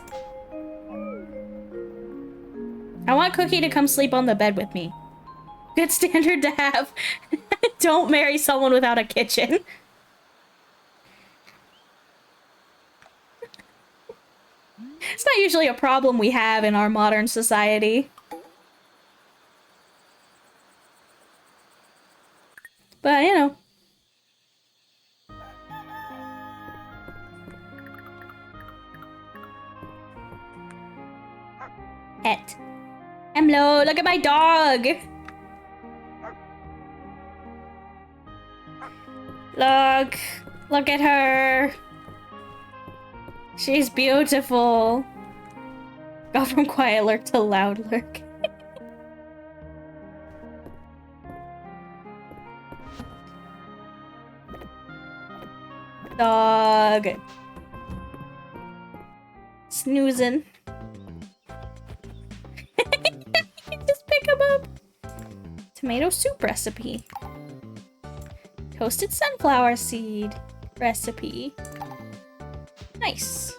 I want Cookie to come sleep on the bed with me. Good standard to have. Don't marry someone without a kitchen. It's not usually a problem we have in our modern society. But, you know. Pet. Hello, look at my dog! Look at her. She's beautiful. Got from quiet lurk to loud lurk. Dog. Snoozing. Just pick him up. Tomato soup recipe. Toasted sunflower seed recipe. Nice.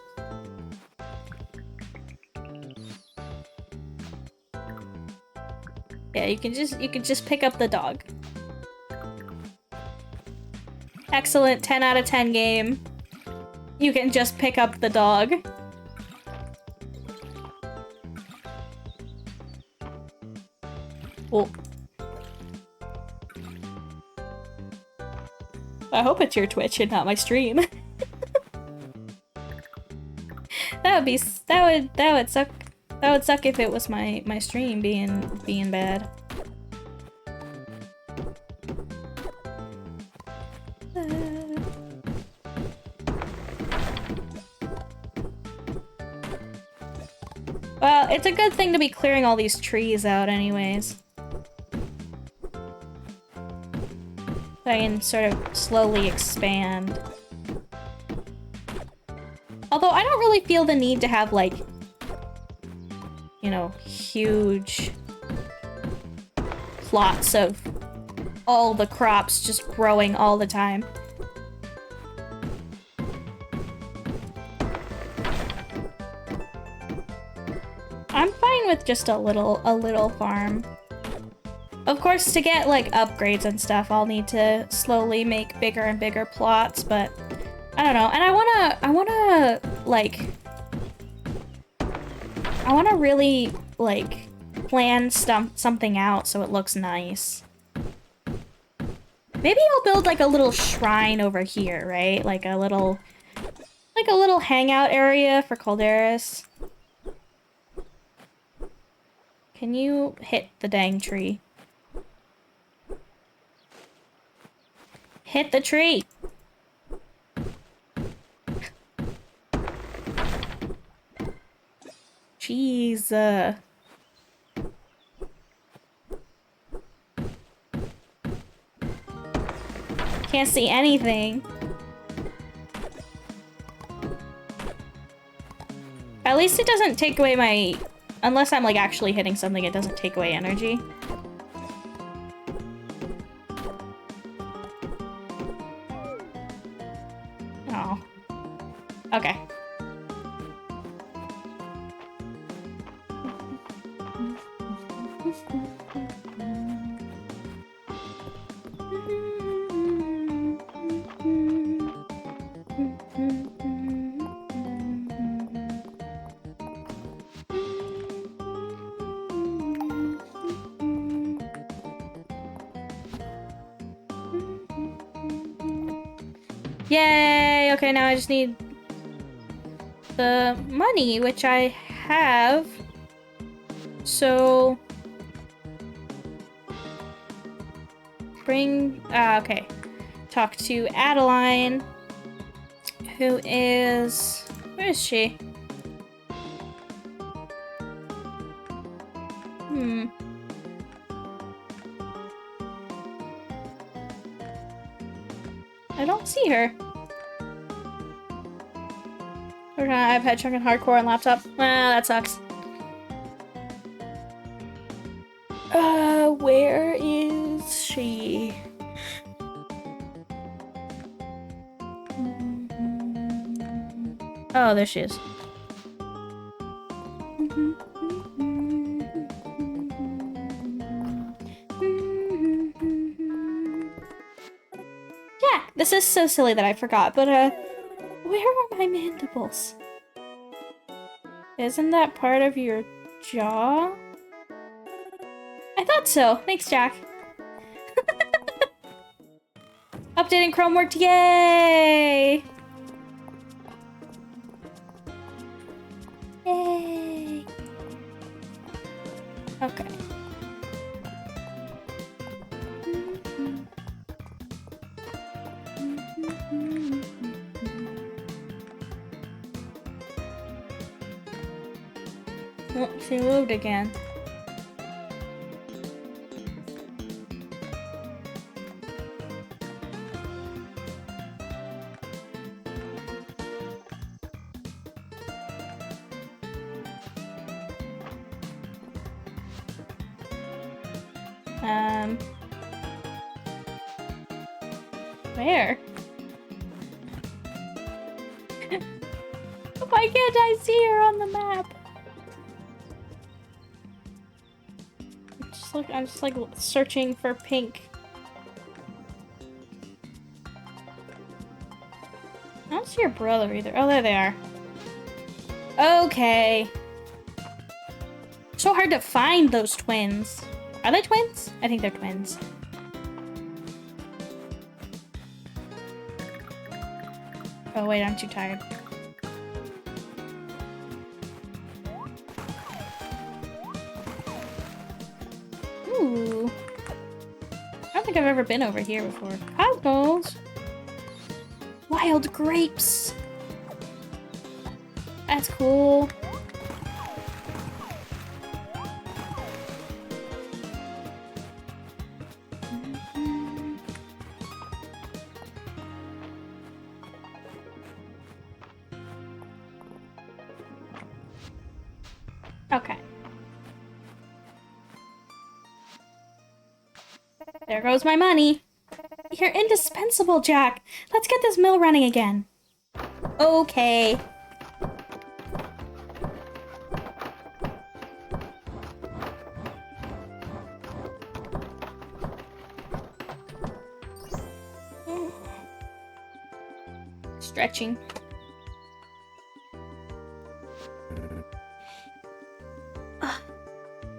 Yeah, you can just pick up the dog. Excellent 10 out of 10 game. You can just pick up the dog. Oh. I hope it's your Twitch and not my stream. That would suck. That would suck if it was my stream being bad. Well, it's a good thing to be clearing all these trees out anyways. So I can sort of slowly expand. Although I don't really feel the need to have, like, you know, huge plots of all the crops just growing all the time. I'm fine with just a little farm. Of course, to get, like, upgrades and stuff, I'll need to slowly make bigger and bigger plots, but I don't know. And I wanna really, like, plan something out so it looks nice. Maybe I'll build, like, a little shrine over here, right? Like a little hangout area for Calderas. Can you hit the dang tree? Hit the tree! Jeez. Can't see anything. At least it doesn't take away my... Unless I'm, like, actually hitting something, it doesn't take away energy. Oh. Okay. Yay! Okay, now I just need the money, which I have. So... Bring... okay. Talk to Adeline, who is... Where is she? I don't see her. We're gonna iPad chunk and hardcore and laptop. That sucks. Where is she? Oh, there she is. Yeah, this is so silly that I forgot, but, where are my mandibles? Isn't that part of your jaw? I thought so. Thanks, Jack. Updating Chrome worked, yay! Yay! Okay. Oh, she moved again. Where? Why can't I see her on the map? I'm just like searching for pink. I don't see your brother either. Oh, there they are. Okay. So hard to find those twins. Are they twins? I think they're twins. Oh wait, I'm too tired. Ooh. I don't think I've ever been over here before. Cosmos! Wild grapes! That's cool. Okay. There goes my money. You're indispensable, Jack. Let's get this mill running again. Okay. Stretching.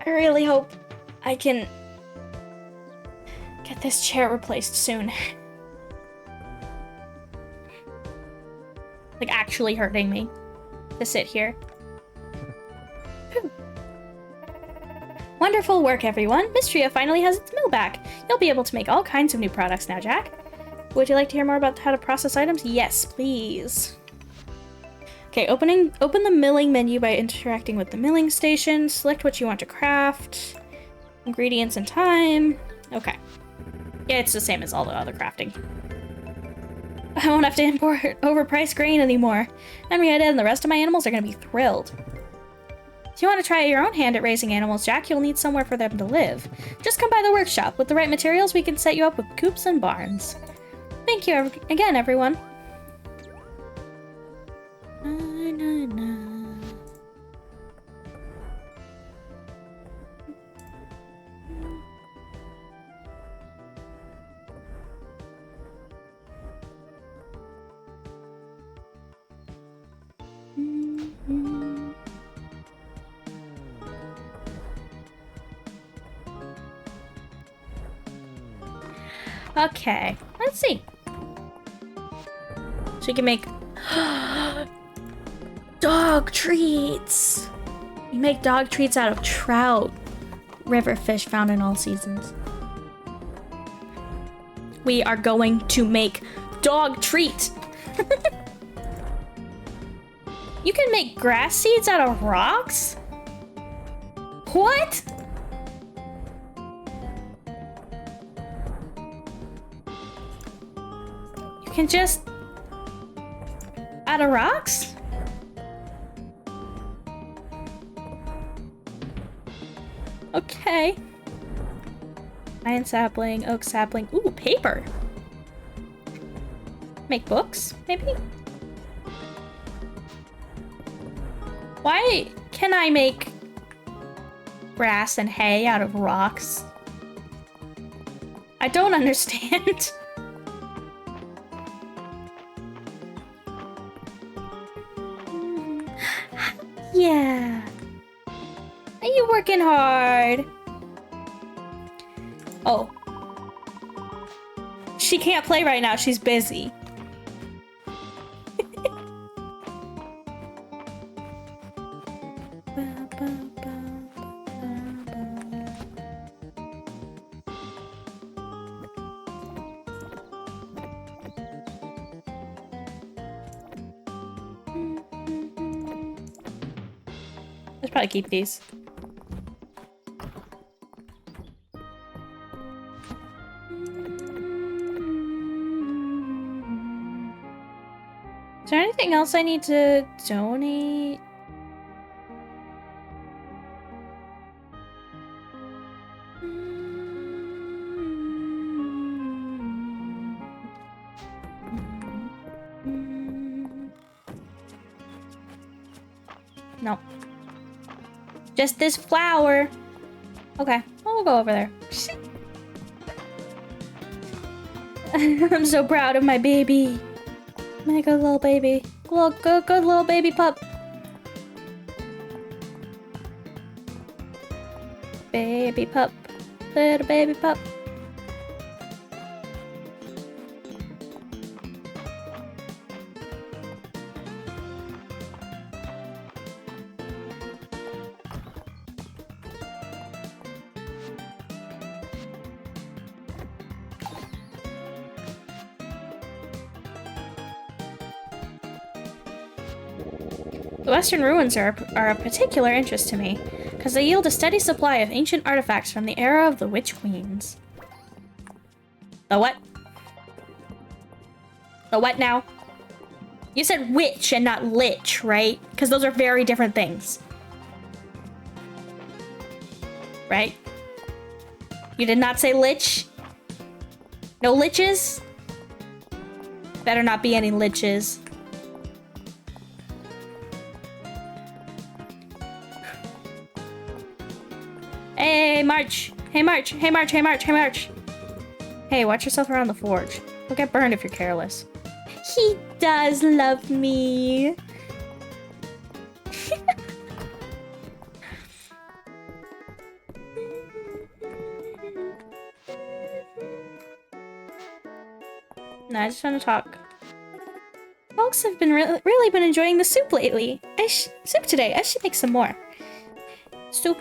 I really hope I can get this chair replaced soon. Like, actually hurting me to sit here. Whew. Wonderful work, everyone. Mistria finally has its mill back. You'll be able to make all kinds of new products now, Jack. Would you like to hear more about how to process items? Yes, please. Okay, open the milling menu by interacting with the milling station. Select what you want to craft. Ingredients and time. Okay. Yeah, it's the same as all the other crafting. I won't have to import overpriced grain anymore. Henrietta and the rest of my animals are gonna be thrilled. If you want to try your own hand at raising animals, Jack, you'll need somewhere for them to live. Just come by the workshop. With the right materials, we can set you up with coops and barns. Thank you again, everyone. Okay, let's see. So you can make dog treats. You make dog treats out of trout, river fish found in all seasons. We are going to make dog treat. You can make grass seeds out of rocks? What? You can just... out of rocks? Okay. Iron sapling, oak sapling. Ooh, paper. Make books, maybe? Why can I make grass and hay out of rocks? I don't understand. Yeah. Are you working hard? Oh. She can't play right now, she's busy. Let's probably keep these. Is there anything else I need to donate? No. Just this flower. Okay, we'll go over there. I'm so proud of my baby. My good little baby. Look, good little baby pup. Baby pup. Little baby pup. The Western ruins are of particular interest to me, because they yield a steady supply of ancient artifacts from the era of the Witch Queens. The what? The what now? You said witch and not lich, right? Because those are very different things. Right? You did not say lich? No liches? Better not be any liches. Hey, March! Hey, March! Hey, March! Hey, March! Hey, March! Hey, watch yourself around the forge. You'll get burned if you're careless. He does love me. No, I just want to talk. Folks have been really been enjoying the soup lately. Soup today. I should make some more. Soup.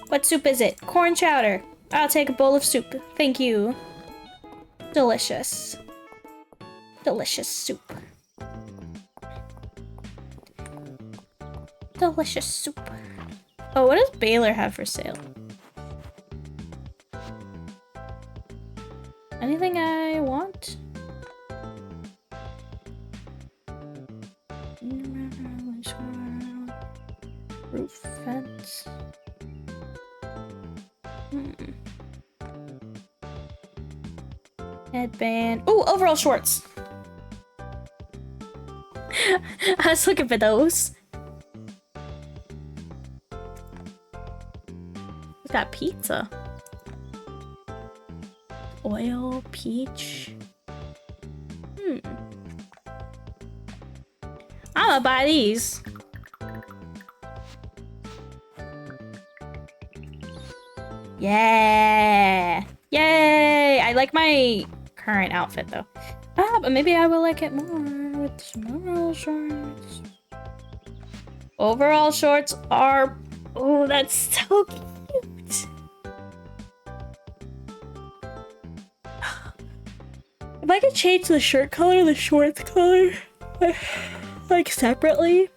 What soup is it? Corn chowder. I'll take a bowl of soup. Thank you. Delicious. Delicious soup. Delicious soup. Oh, what does Baylor have for sale? Anything I want? Roof fence. Headband. Ooh, overall shorts. I was looking for those. We've got pizza. Oil, peach. I'm gonna buy these. Yeah! Yay! I like my current outfit though. But maybe I will like it more with some overall shorts. Overall shorts are... Oh, that's so cute! If I could change the shirt color and the shorts color, like separately.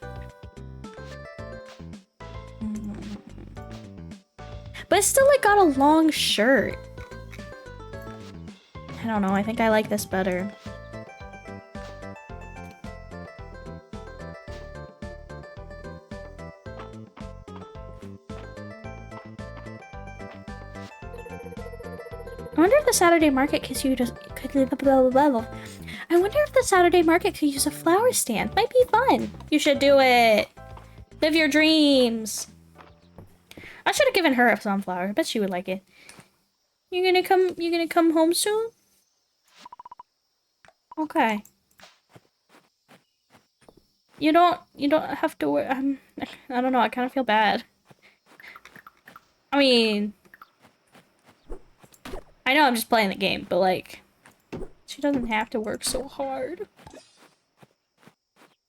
But it's still like got a long shirt. I don't know, I think I like this better. I wonder if the Saturday market could use I wonder if the Saturday market could use a flower stand. Might be fun. You should do it. Live your dreams. I should have given her a sunflower. I bet she would like it. You gonna come home soon? Okay. You don't have to worry. I don't know, I kind of feel bad. I mean, I know I'm just playing the game, but like, she doesn't have to work so hard.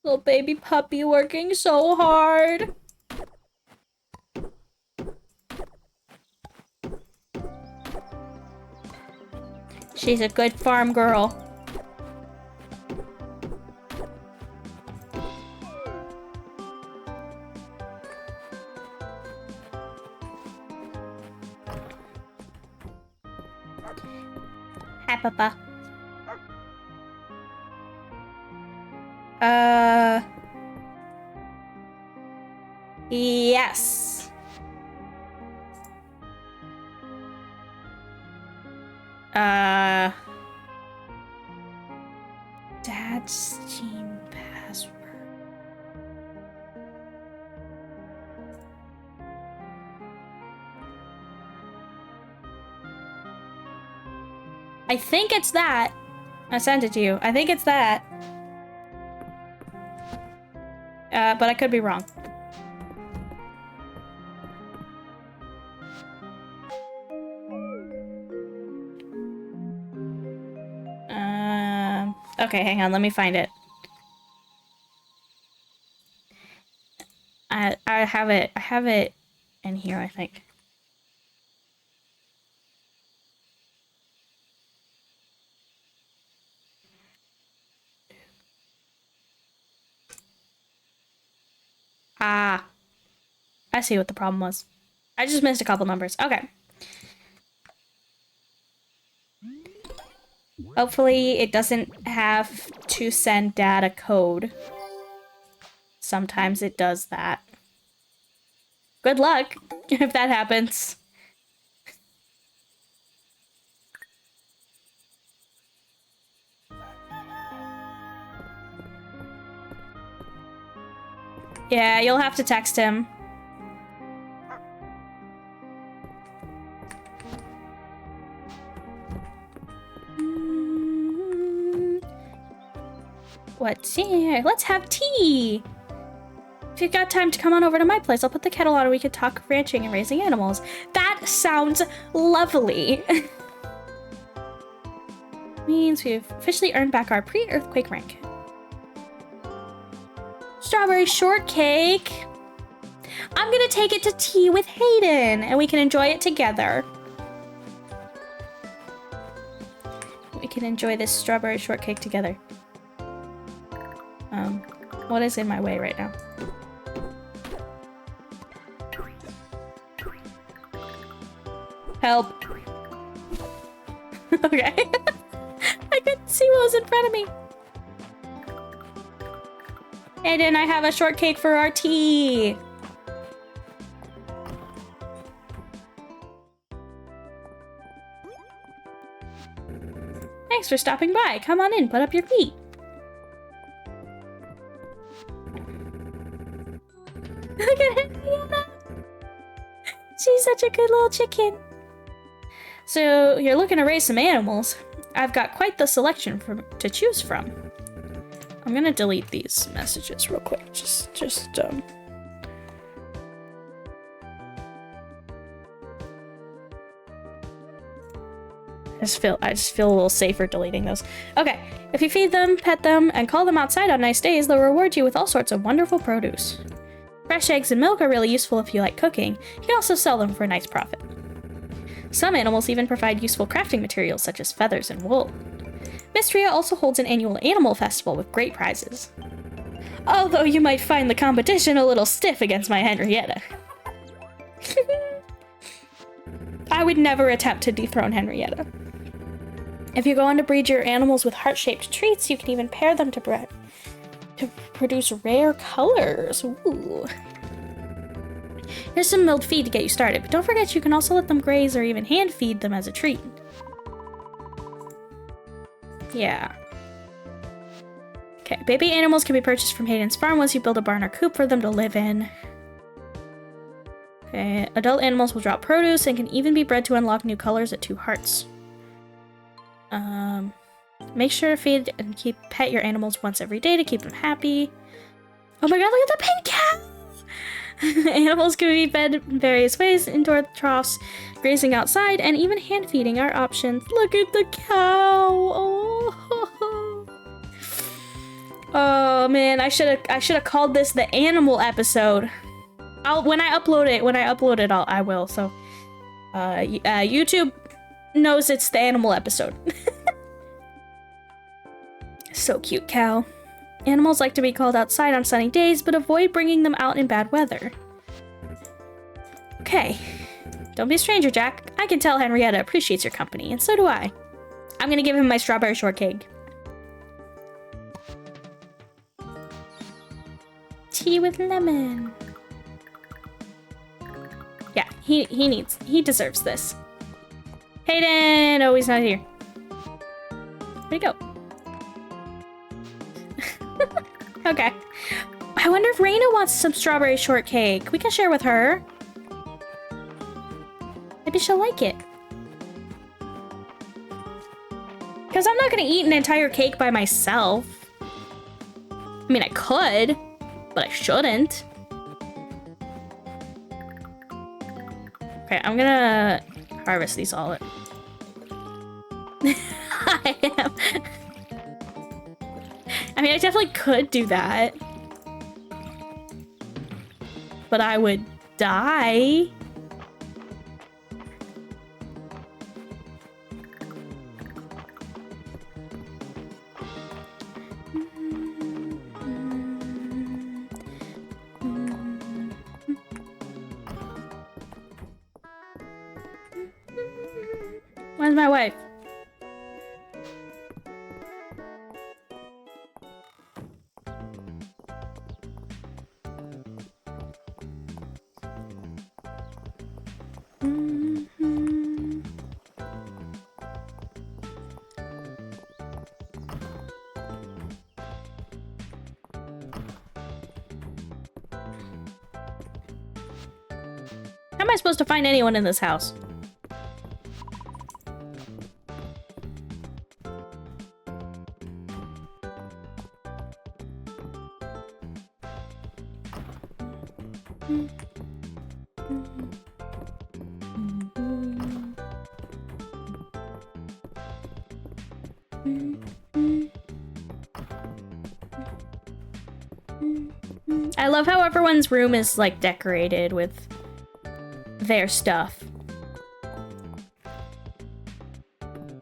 Little baby puppy working so hard. She's a good farm girl. Hi, Papa. Yes. Dad's Steam password. I think it's that. I sent it to you. I think it's that. But I could be wrong. Okay, hang on, let me find it. I have it in here, I think. Ah. I see what the problem was. I just missed a couple numbers. Okay. Hopefully it doesn't have to send Dad a code. Sometimes it does that. Good luck if that happens. Yeah, you'll have to text him. What's here? Let's have tea! If you've got time to come on over to my place, I'll put the kettle on and we could talk ranching and raising animals. That sounds lovely! Means we've officially earned back our pre-earthquake rank. Strawberry shortcake! I'm gonna take it to tea with Hayden, and we can enjoy it together. We can enjoy this strawberry shortcake together. What is in my way right now? Help. Okay. I couldn't see what was in front of me. Aiden, I have a shortcake for our tea. Thanks for stopping by. Come on in, put up your feet. Look at Henrietta. She's such a good little chicken. So, you're looking to raise some animals. I've got quite the selection to choose from. I'm gonna delete these messages real quick. I just feel a little safer deleting those. Okay, if you feed them, pet them, and call them outside on nice days, they'll reward you with all sorts of wonderful produce. Fresh eggs and milk are really useful if you like cooking. You can also sell them for a nice profit. Some animals even provide useful crafting materials such as feathers and wool. Mistria also holds an annual animal festival with great prizes. Although you might find the competition a little stiff against my Henrietta. I would never attempt to dethrone Henrietta. If you go on to breed your animals with heart-shaped treats, you can even pair them to produce rare colors. Ooh. Here's some milled feed to get you started, but don't forget you can also let them graze or even hand feed them as a treat. Yeah. Okay, baby animals can be purchased from Hayden's farm once you build a barn or coop for them to live in. Okay, adult animals will drop produce and can even be bred to unlock new colors at 2 hearts. Make sure to feed and pet your animals once every day to keep them happy. Oh my god, look at the pink cow! Animals can be fed in various ways. Indoor troughs, grazing outside, and even hand feeding are options. Look at the cow! Oh, oh man, I should have called this the animal episode. When I upload it, I will. So, YouTube knows it's the animal episode. So cute, cow. Animals like to be called outside on sunny days, but avoid bringing them out in bad weather. Okay. Don't be a stranger, Jack. I can tell Henrietta appreciates your company, and so do I. I'm gonna give him my strawberry shortcake. Tea with lemon. Yeah, he deserves this. Hayden! Oh, he's not here. Where'd he go? Okay. I wonder if Raina wants some strawberry shortcake. We can share with her. Maybe she'll like it. Because I'm not going to eat an entire cake by myself. I mean, I could, but I shouldn't. Okay, I'm going to harvest these all. I am. I mean, I definitely could do that. But I would die. Where's my wife? How am I supposed to find anyone in this house? I love how everyone's room is like decorated with their stuff.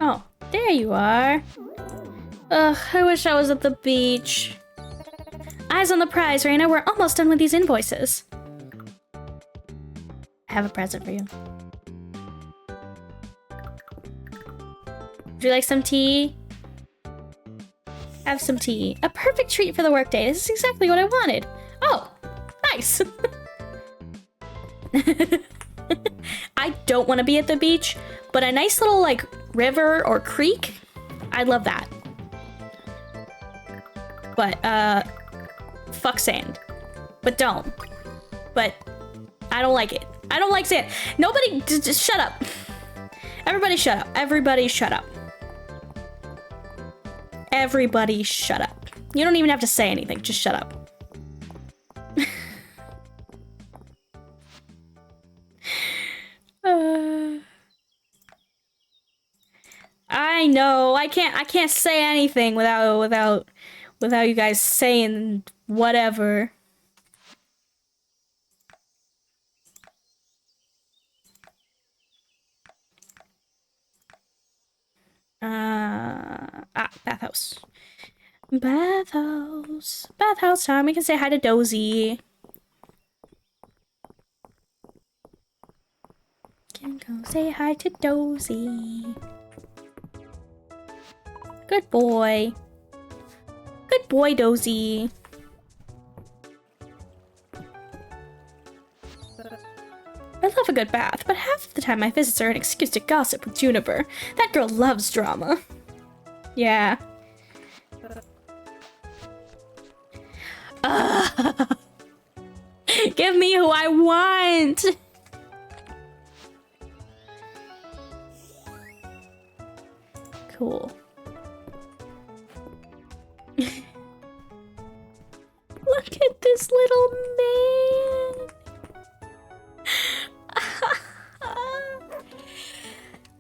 Oh, there you are. Ugh, I wish I was at the beach. Eyes on the prize, Raina. We're almost done with these invoices. I have a present for you. Would you like some tea? Have some tea. A perfect treat for the workday. This is exactly what I wanted. Oh, nice. I don't want to be at the beach, but a nice little like river or creek, I love that. But fuck sand. But don't. But I don't like it. I don't like sand. Nobody, just shut up. Everybody shut up. Everybody shut up. Everybody shut up. You don't even have to say anything. Just shut up. I know. I can't say anything without you guys saying whatever. Bathhouse. Bathhouse time. We can say hi to Dozy. Can go say hi to Dozy. Good boy. Good boy, Dozy. I love a good bath, but half the time my visits are an excuse to gossip with Juniper. That girl loves drama. Yeah. Give me who I want! Cool. Look at this little man!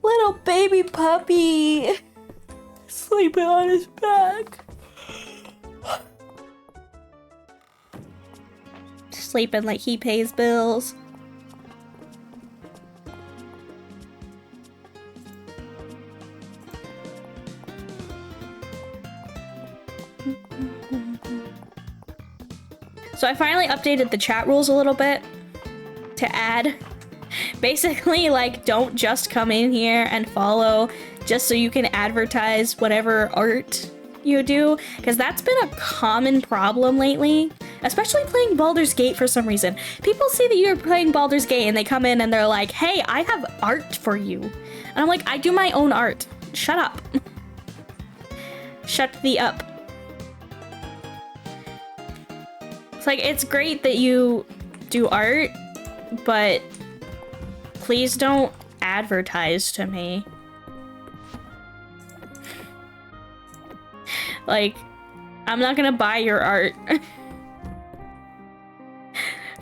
Little baby puppy! Sleeping on his back. Sleeping like he pays bills. So I finally updated the chat rules a little bit to add basically like don't just come in here and follow just so you can advertise whatever art you do, because that's been a common problem lately, especially playing Baldur's Gate for some reason. People see that you're playing Baldur's Gate and they come in and they're like, hey, I have art for you. And I'm like, I do my own art. Shut up. Shut the up. It's like, it's great that you do art, but please don't advertise to me. Like, I'm not gonna buy your art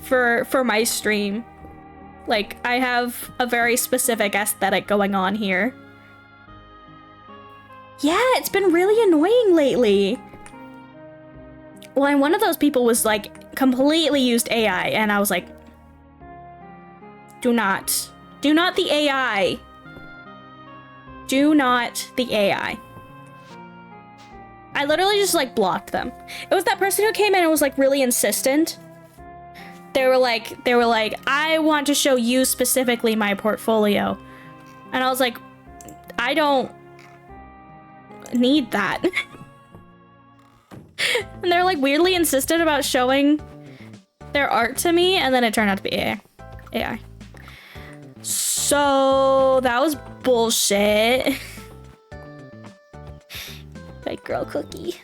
for my stream. Like, I have a very specific aesthetic going on here. Yeah, it's been really annoying lately. Well, and one of those people was like completely used AI, and I was like, do not the AI. Do not the AI. I literally just like blocked them. It was that person who came in and was like really insistent. They were like, I want to show you specifically my portfolio. And I was like, I don't need that. And they're like weirdly insistent about showing their art to me, and then it turned out to be AI. So that was bullshit. White girl cookie.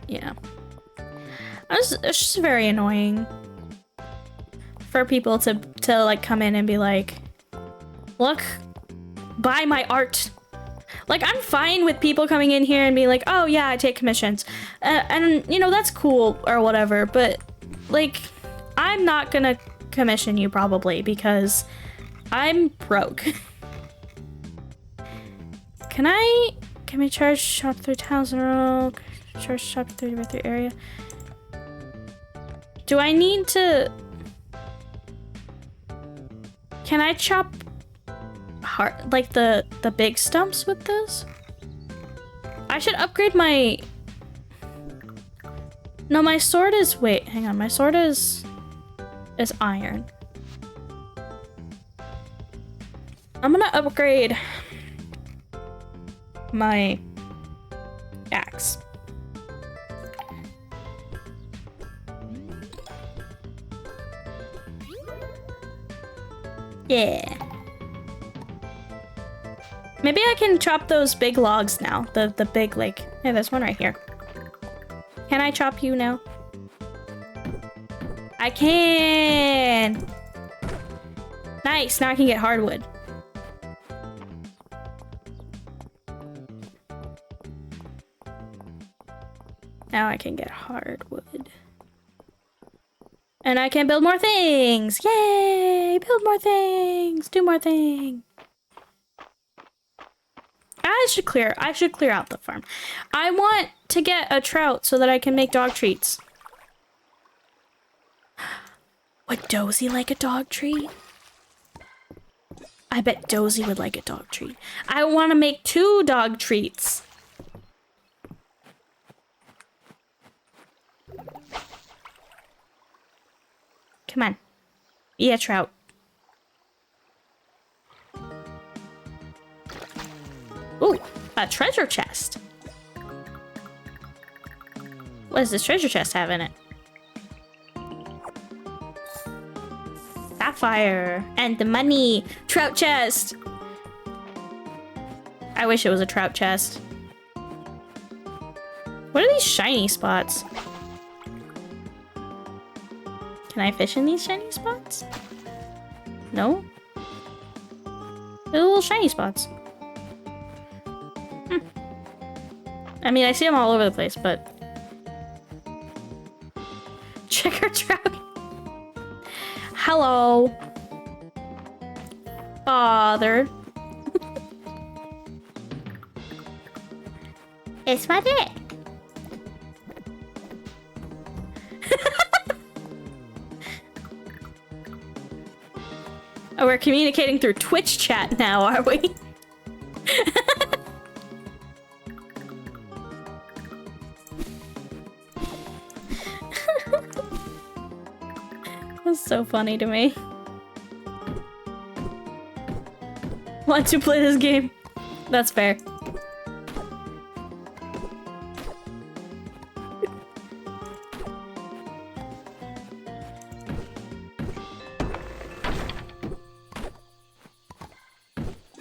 Yeah. It's just very annoying for people to like come in and be like, look, buy my art. Like, I'm fine with people coming in here and being like, oh yeah, I take commissions. And, you know, that's cool or whatever, but, like, I'm not gonna commission you probably because I'm broke. Can we charge shop 3 tiles in a row? Charge shop 30 by 3 area? Do I need to... Can I chop hard, like the big stumps with this? I should upgrade my... No, my sword is... Wait, hang on. My sword is iron. I'm gonna upgrade my axe. Yeah. Maybe I can chop those big logs now. The big, like... Yeah, there's one right here. Can I chop you now? I can! Nice, now I can get hardwood. Now I can get hardwood. And I can build more things! Yay! Build more things! Do more things! I should clear out the farm. I want to get a trout so that I can make dog treats. Would Dozy like a dog treat? I bet Dozy would like a dog treat. I want to make 2 dog treats. Come on. Be a trout. Ooh, a treasure chest. What does this treasure chest have in it? Sapphire and the money. Trout chest. I wish it was a trout chest. What are these shiny spots? Can I fish in these shiny spots? No? They're little shiny spots. I mean, I see them all over the place, but... Checker trout. Hello. Father. It's my dick. Oh, we're communicating through Twitch chat now, are we? That's so funny to me. Want to play this game? That's fair.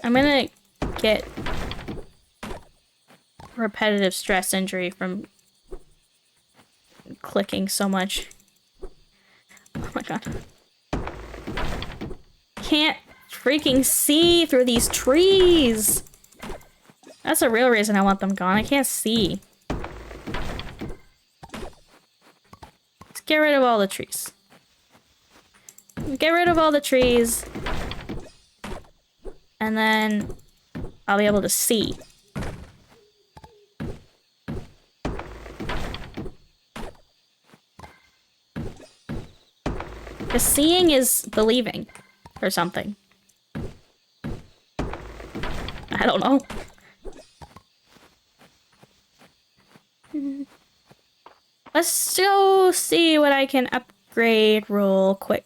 I'm gonna get repetitive stress injury from clicking so much. Oh my god. Can't freaking see through these trees! That's the real reason I want them gone. I can't see. Let's get rid of all the trees. Get rid of all the trees. And then I'll be able to see. Because seeing is believing. Or something. I don't know. Let's go see what I can upgrade real quick.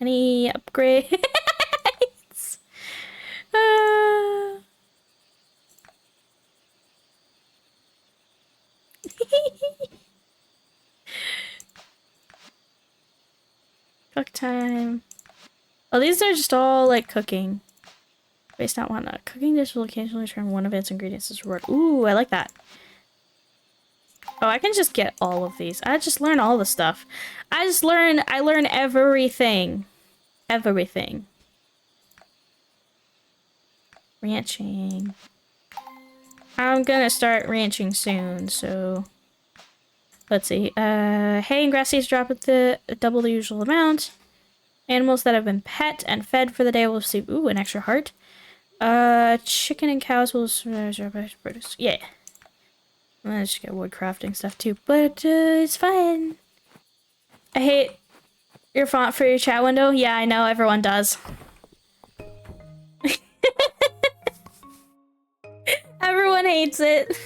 Any upgrades? Cook time. Oh, these are just all like cooking. Based on one. Cooking dish will occasionally turn one of its ingredients as reward. Ooh, I like that. Oh, I can just get all of these. I just learn all the stuff. I learn everything. Everything. Ranching. I'm gonna start ranching soon, so... Let's see. Hay and grass seeds drop at double the usual amount. Animals that have been pet and fed for the day will receive, ooh, an extra heart. Chicken and cows will produce, yeah. I'm gonna just get wood crafting stuff too, but it's fine. I hate your font for your chat window. Yeah, I know, everyone does. Everyone hates it.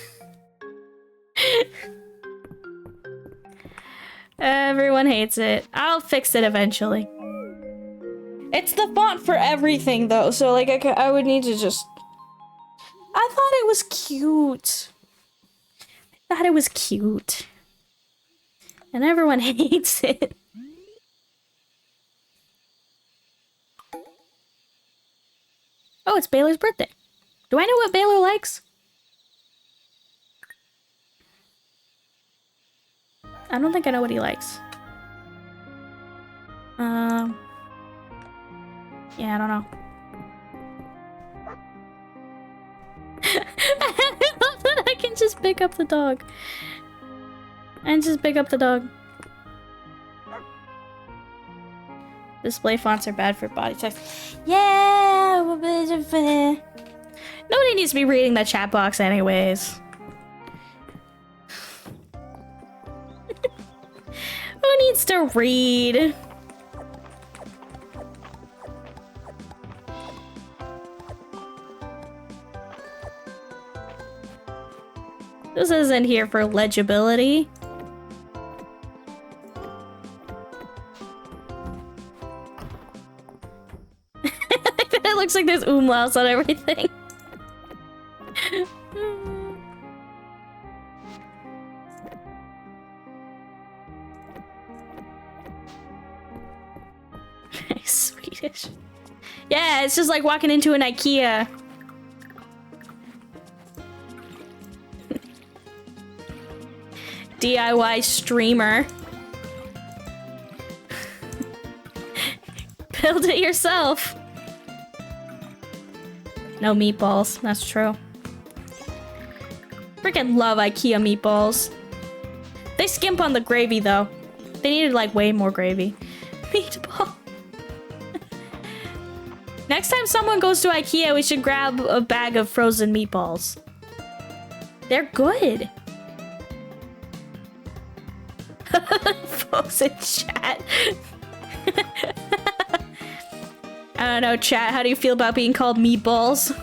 Everyone hates it. I'll fix it eventually. It's the font for everything, though, so, like, I would need to just... I thought it was cute. I thought it was cute. And everyone hates it. Oh, it's Baylor's birthday. Do I know what Baylor likes? I don't think I know what he likes. Yeah, I don't know. I love that I can just pick up the dog. And just pick up the dog. Display fonts are bad for body text. Yeah! Nobody needs to be reading the chat box anyways. Who needs to read? This isn't here for legibility. It looks like there's umlauts on everything. Swedish. Yeah, it's just like walking into an IKEA. DIY streamer. Build it yourself. No meatballs, that's true. Freaking love IKEA meatballs. They skimp on the gravy though. They needed like way more gravy. Meatball. Next time someone goes to IKEA, we should grab a bag of frozen meatballs. They're good. Folks in chat. I don't know, chat. How do you feel about being called meatballs?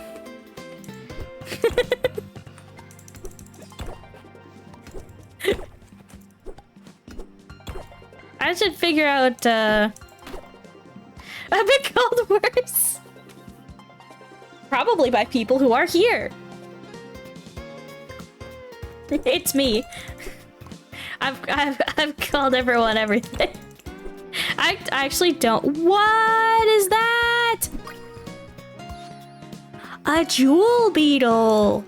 I should figure out, I've been called worse. Probably by people who are here. It's me. I've called everyone everything. I actually don't. What is that? A jewel beetle.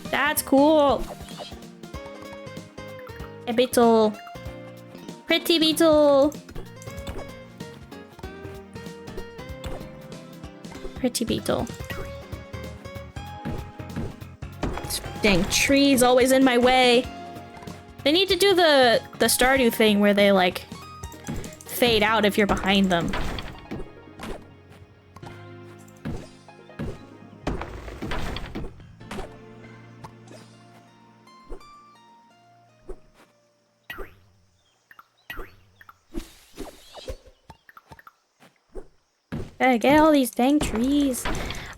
That's cool. A beetle. Pretty beetle. Pretty beetle. Dang, trees always in my way. They need to do the Stardew thing where they like fade out if you're behind them. Gotta get all these dang trees.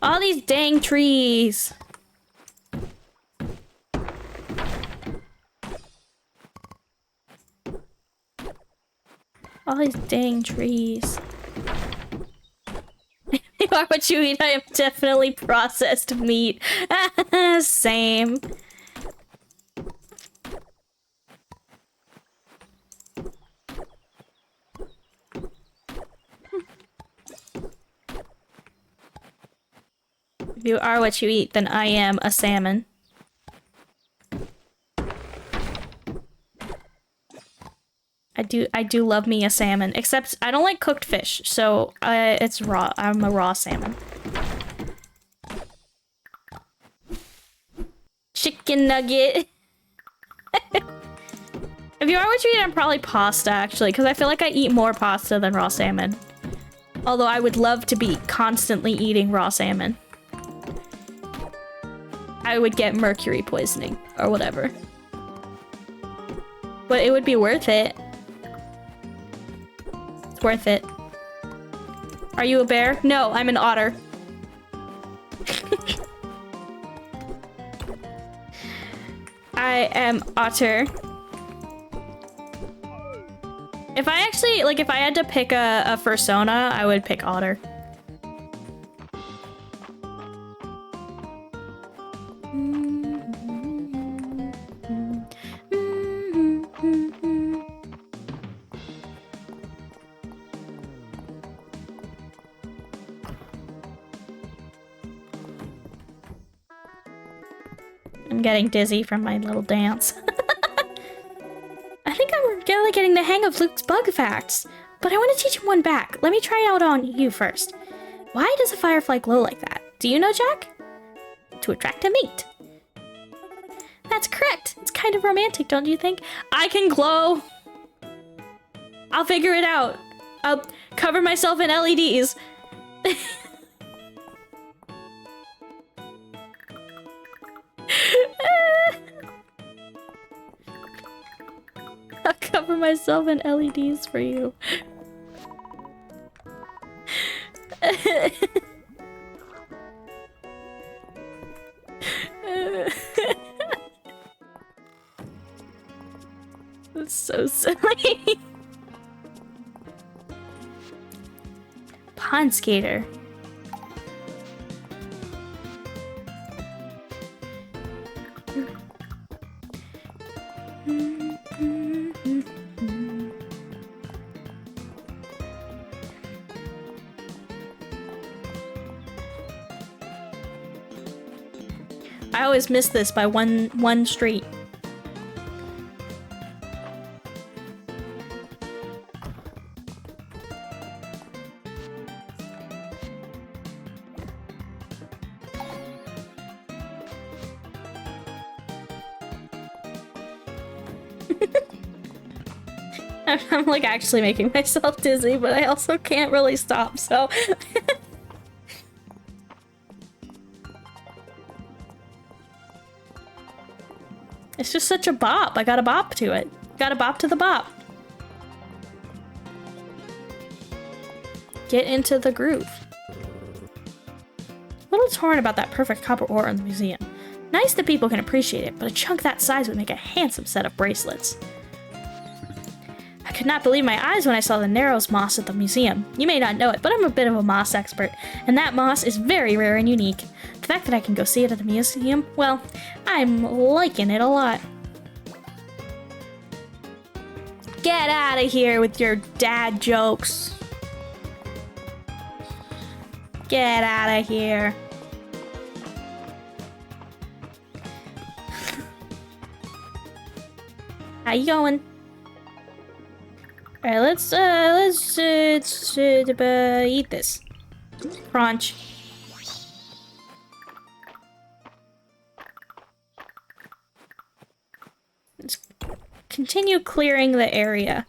All these dang trees. All these dang trees. You are what you eat. I am definitely processed meat. Same. If you are what you eat, then I am a salmon. I do love me a salmon, except I don't like cooked fish, so it's raw. I'm a raw salmon. Chicken nugget. If you are what you eat, I'm probably pasta, actually, because I feel like I eat more pasta than raw salmon. Although I would love to be constantly eating raw salmon. I would get mercury poisoning, or whatever. But it would be worth it. It's worth it. Are you a bear? No, I'm an otter. I am otter. If I actually, like, if I had to pick a fursona, I would pick otter. I'm getting dizzy from my little dance. I think I'm really getting the hang of Luke's bug facts, but I want to teach him one back. Let me try it out on you first. Why does a firefly glow like that? Do you know, Jack? To attract a mate. That's correct. It's kind of romantic, don't you think? I can glow. I'll figure it out. I'll cover myself in LEDs. I'll cover myself in LEDs for you. That's so silly. Pond skater. I always miss this by one street. I'm like actually making myself dizzy, but I also can't really stop, so. It's just such a bop. I gotta bop to it. Gotta bop to the bop. Get into the groove. A little torn about that perfect copper ore in the museum. Nice that people can appreciate it, but a chunk that size would make a handsome set of bracelets. I could not believe my eyes when I saw the Narrows moss at the museum. You may not know it, but I'm a bit of a moss expert, and that moss is very rare and unique. The fact that I can go see it at the museum, well, I'm liking it a lot. Get out of here with your dad jokes. Get out of here. How you going? Alright, let's eat this. Crunch. Let's continue clearing the area.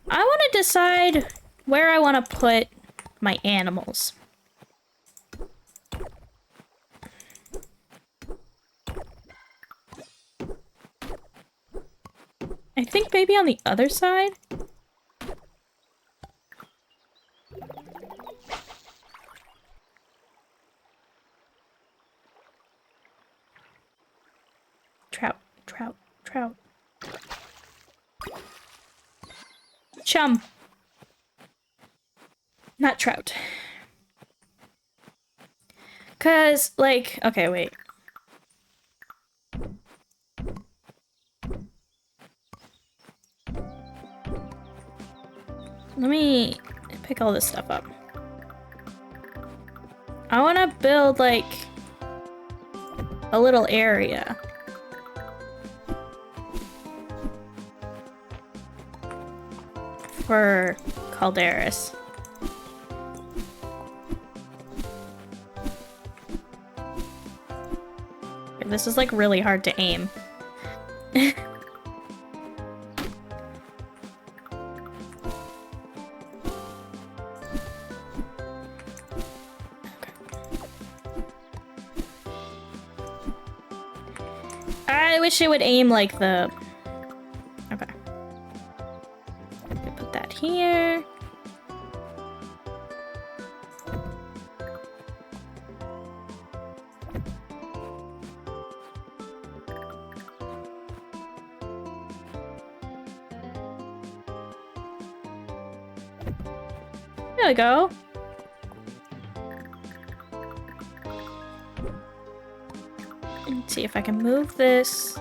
I want to decide where I want to put my animals. I think maybe on the other side? Trout, trout, trout. Chum. Not trout. 'Cause, like, okay, wait. Let me pick all this stuff up. I want to build, like, a little area. For Calderis. This is, like, really hard to aim. I wish it would aim like the... Okay. Put that here. There we go. Let's see if I can move this.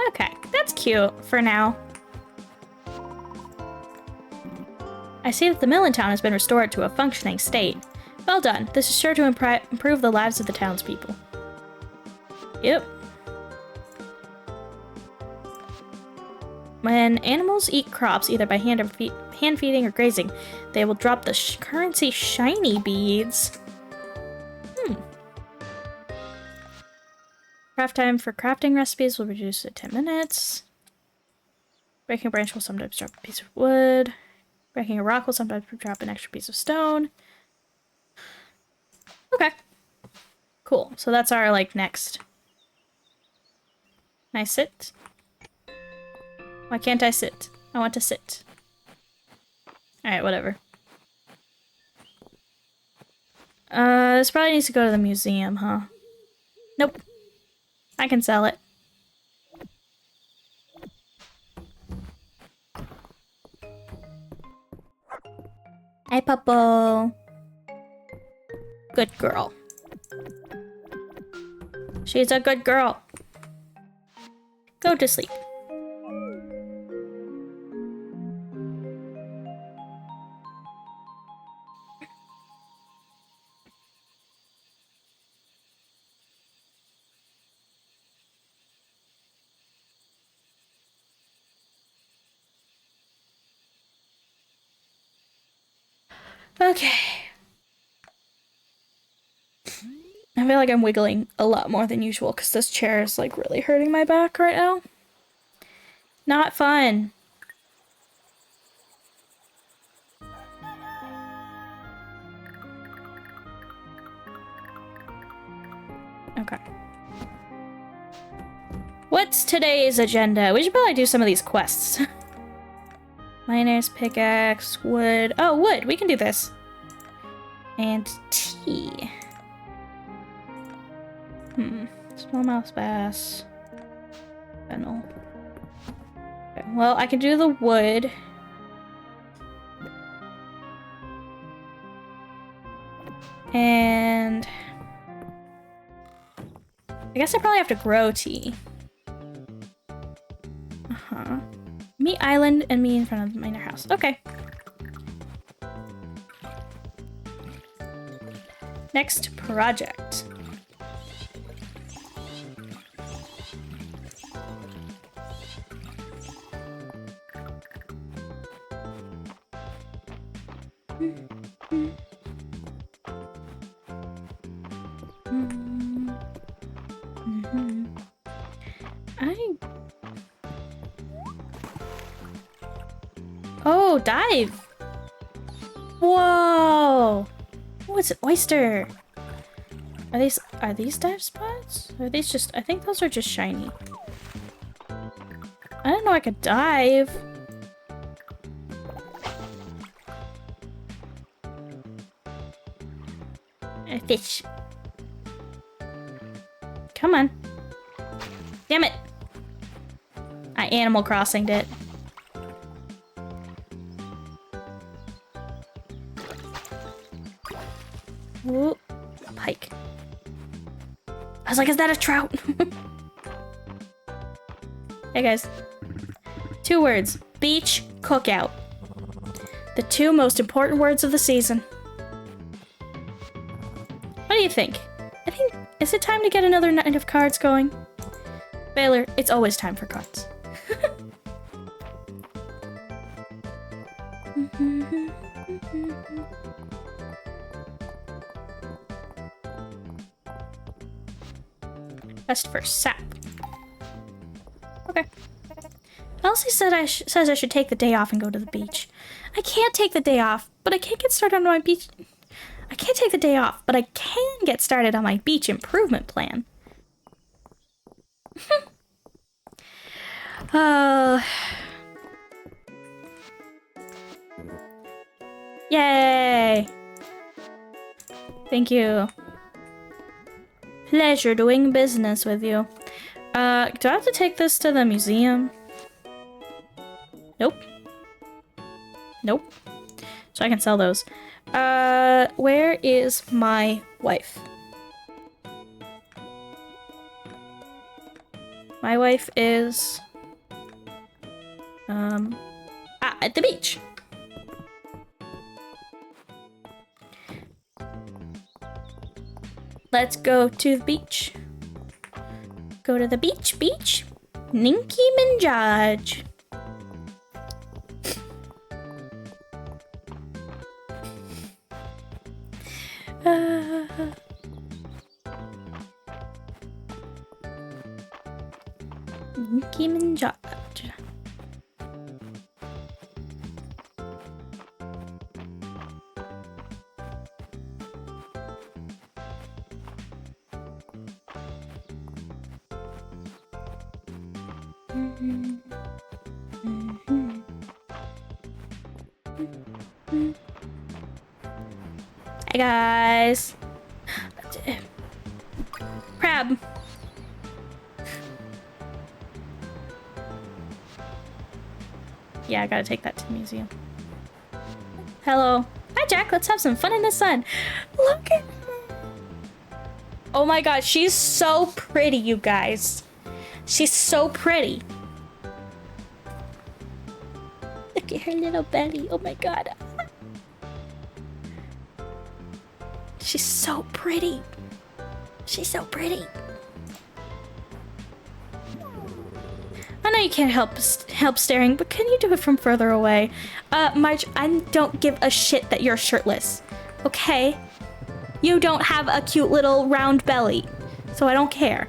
Okay, that's cute for now. I see that the mill in town has been restored to a functioning state. Well done. This is sure to improve the lives of the townspeople. Yep. When animals eat crops, either by hand feeding or grazing, they will drop the currency shiny beads. Craft time for crafting recipes will reduce to 10 minutes. Breaking a branch will sometimes drop a piece of wood. Breaking a rock will sometimes drop an extra piece of stone. Okay. Cool. So that's our, like, next. Can I sit? Why can't I sit? I want to sit. Alright, whatever. This probably needs to go to the museum, huh? Nope. I can sell it. Hi, Puppo. Good girl. She's a good girl. Go to sleep. Okay. I feel like I'm wiggling a lot more than usual because this chair is like really hurting my back right now. Not fun. Okay. What's today's agenda? We should probably do some of these quests. Miner's pickaxe, wood. Oh, wood. We can do this. And tea. Smallmouth bass. Fennel. Okay, well, I can do the wood. And I guess I probably have to grow tea. Me island and me in front of the miner house. Okay. Next project. Oh, dive! Whoa! Oh, it's an oyster! Are these dive spots? Or are these just, I think those are just shiny. I didn't know I could dive. A fish. Come on. Damn it! I Animal Crossing'd it. Ooh, pike. I was like, is that a trout? Hey guys. 2 words. Beach cookout. The 2 most important words of the season. What do you think? Is it time to get another night of cards going? Baylor, it's always time for cards. Best for sap. Okay. Elsie said says I should take the day off and go to the beach. I can't take the day off, but I can't get started on my beach. I can't take the day off, but I can get started on my beach improvement plan. Yay! Thank you. Pleasure doing business with you. Do I have to take this to the museum? Nope. Nope. So I can sell those. Where is my wife? My wife is... at the beach. Let's go to the beach. Go to the beach, beach. Ninky Minjaj. Ninky Minjaj. Hey guys. Crab. Yeah, I gotta take that to the museum. Hello. Hi Jack, let's have some fun in the sun. Look at Oh my god, she's so pretty, you guys. She's so pretty. Look at her little belly. Oh my god. She's so pretty. She's so pretty. I know you can't help staring, but can you do it from further away? March, I don't give a shit that you're shirtless. Okay? You don't have a cute little round belly, so I don't care.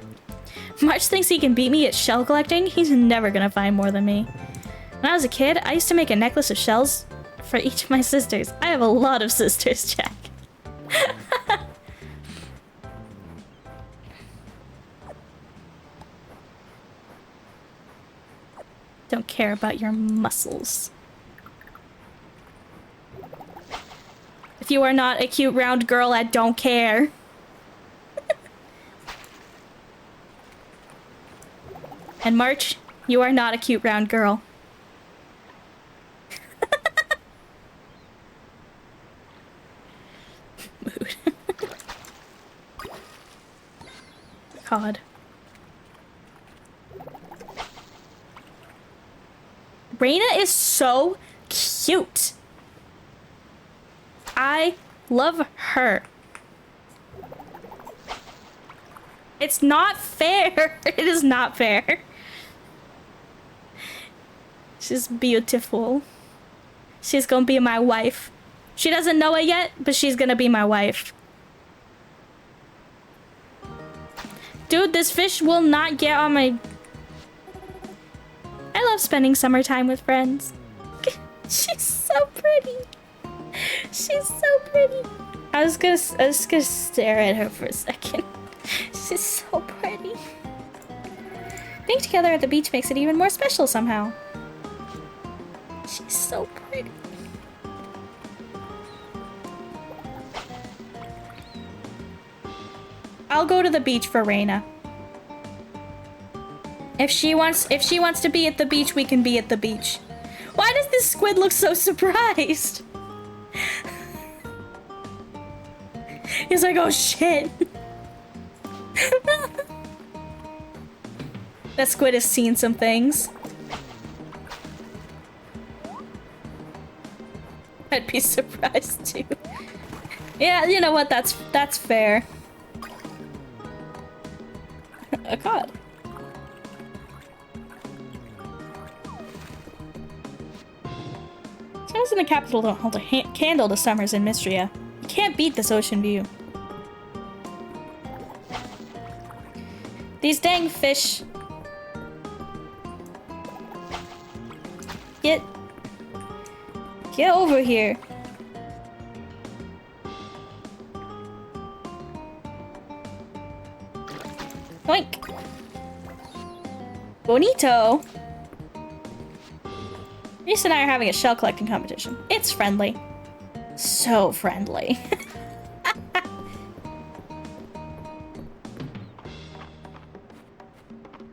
March thinks he can beat me at shell collecting. He's never gonna find more than me. When I was a kid, I used to make a necklace of shells for each of my sisters. I have a lot of sisters, Jack. Don't care about your muscles. If you are not a cute round girl, I don't care. And March, you are not a cute round girl. Mood. God. Reina is so cute. I love her. It's not fair. It is not fair. She's beautiful. She's gonna be my wife. She doesn't know it yet, but she's gonna be my wife. Dude, this fish will not get on my... I love spending summertime with friends. She's so pretty. She's so pretty. I was gonna stare at her for a second. She's so pretty. Being together at the beach makes it even more special somehow. She's so pretty. I'll go to the beach for Reina. If she wants to be at the beach, we can be at the beach. Why does this squid look so surprised? He's like, oh shit. That squid has seen some things. I'd be surprised too. Yeah, you know what? That's fair. A cod. Summers in the capital don't hold a candle to summers in Mystria. You can't beat this ocean view. These dang fish. Get over here. Oink. Bonito. Reese and I are having a shell collecting competition. It's friendly. So friendly.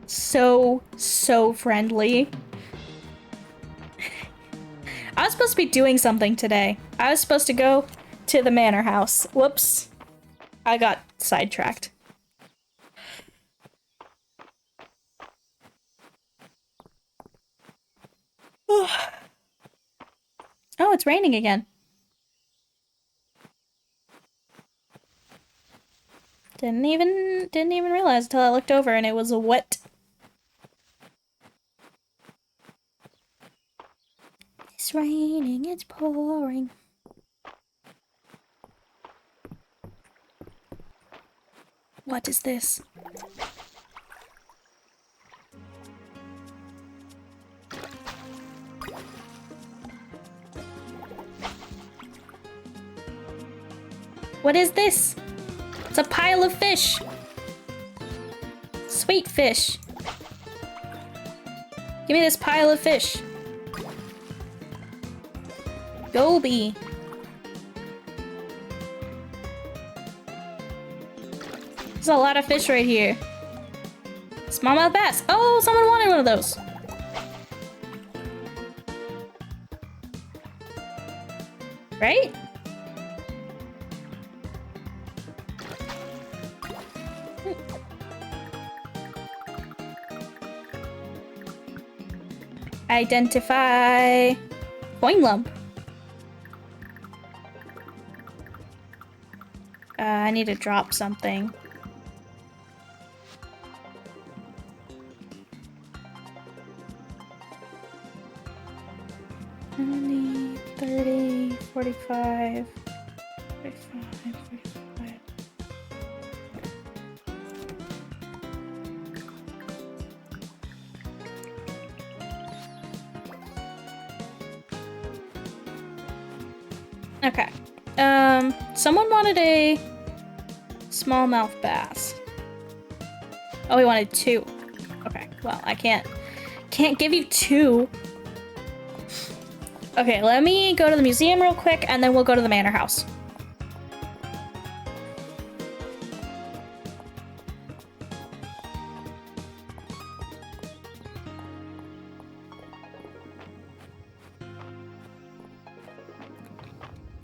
So friendly. I was supposed to be doing something today. I was supposed to go to the manor house. Whoops. I got sidetracked. Oh, it's raining again. Didn't even realize until I looked over and it was wet. It's raining, it's pouring. What is this? What is this? It's a pile of fish. Sweet fish. Give me this pile of fish. Goby. There's a lot of fish right here. Smallmouth bass. Oh, someone wanted one of those. Right? Identify coin lump. I need to drop something. 20, 30, 45, 45, 45. Okay. Someone wanted a smallmouth bass. Oh, we wanted 2. Okay, well, I can't give you 2. Okay, let me go to the museum real quick, and then we'll go to the manor house.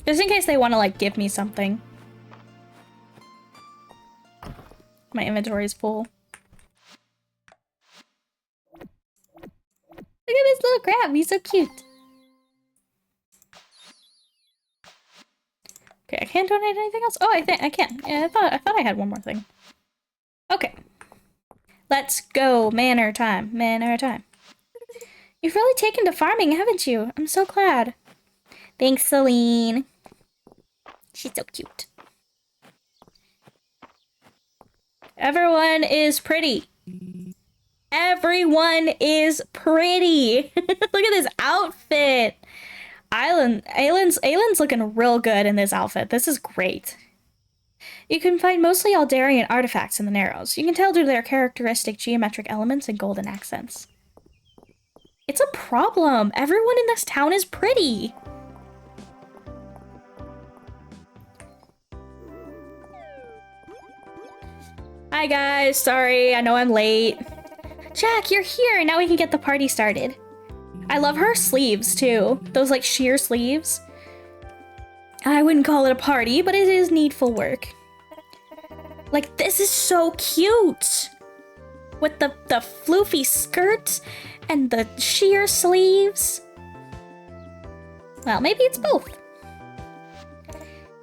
Just in case they want to, like, give me something. My inventory is full. Look at this little crab, he's so cute. Okay, I can't donate anything else? Oh, I think I can. Yeah, I thought I had one more thing. Okay. Let's go. Manor time. Manor time. You've really taken to farming, haven't you? I'm so glad. Thanks, Celine. She's so cute. Everyone is pretty. Everyone is pretty. Look at this outfit. Aylin's looking real good in this outfit. This is great. You can find mostly Aldarian artifacts in the Narrows. You can tell due to their characteristic geometric elements and golden accents. It's a problem. Everyone in this town is pretty. Hi guys, sorry, I know I'm late. Jack, you're here. Now we can get the party started. I love her sleeves too. Those like sheer sleeves. I wouldn't call it a party, but it is needful work. Like, this is so cute. With the floofy skirt and the sheer sleeves. Well, maybe it's both.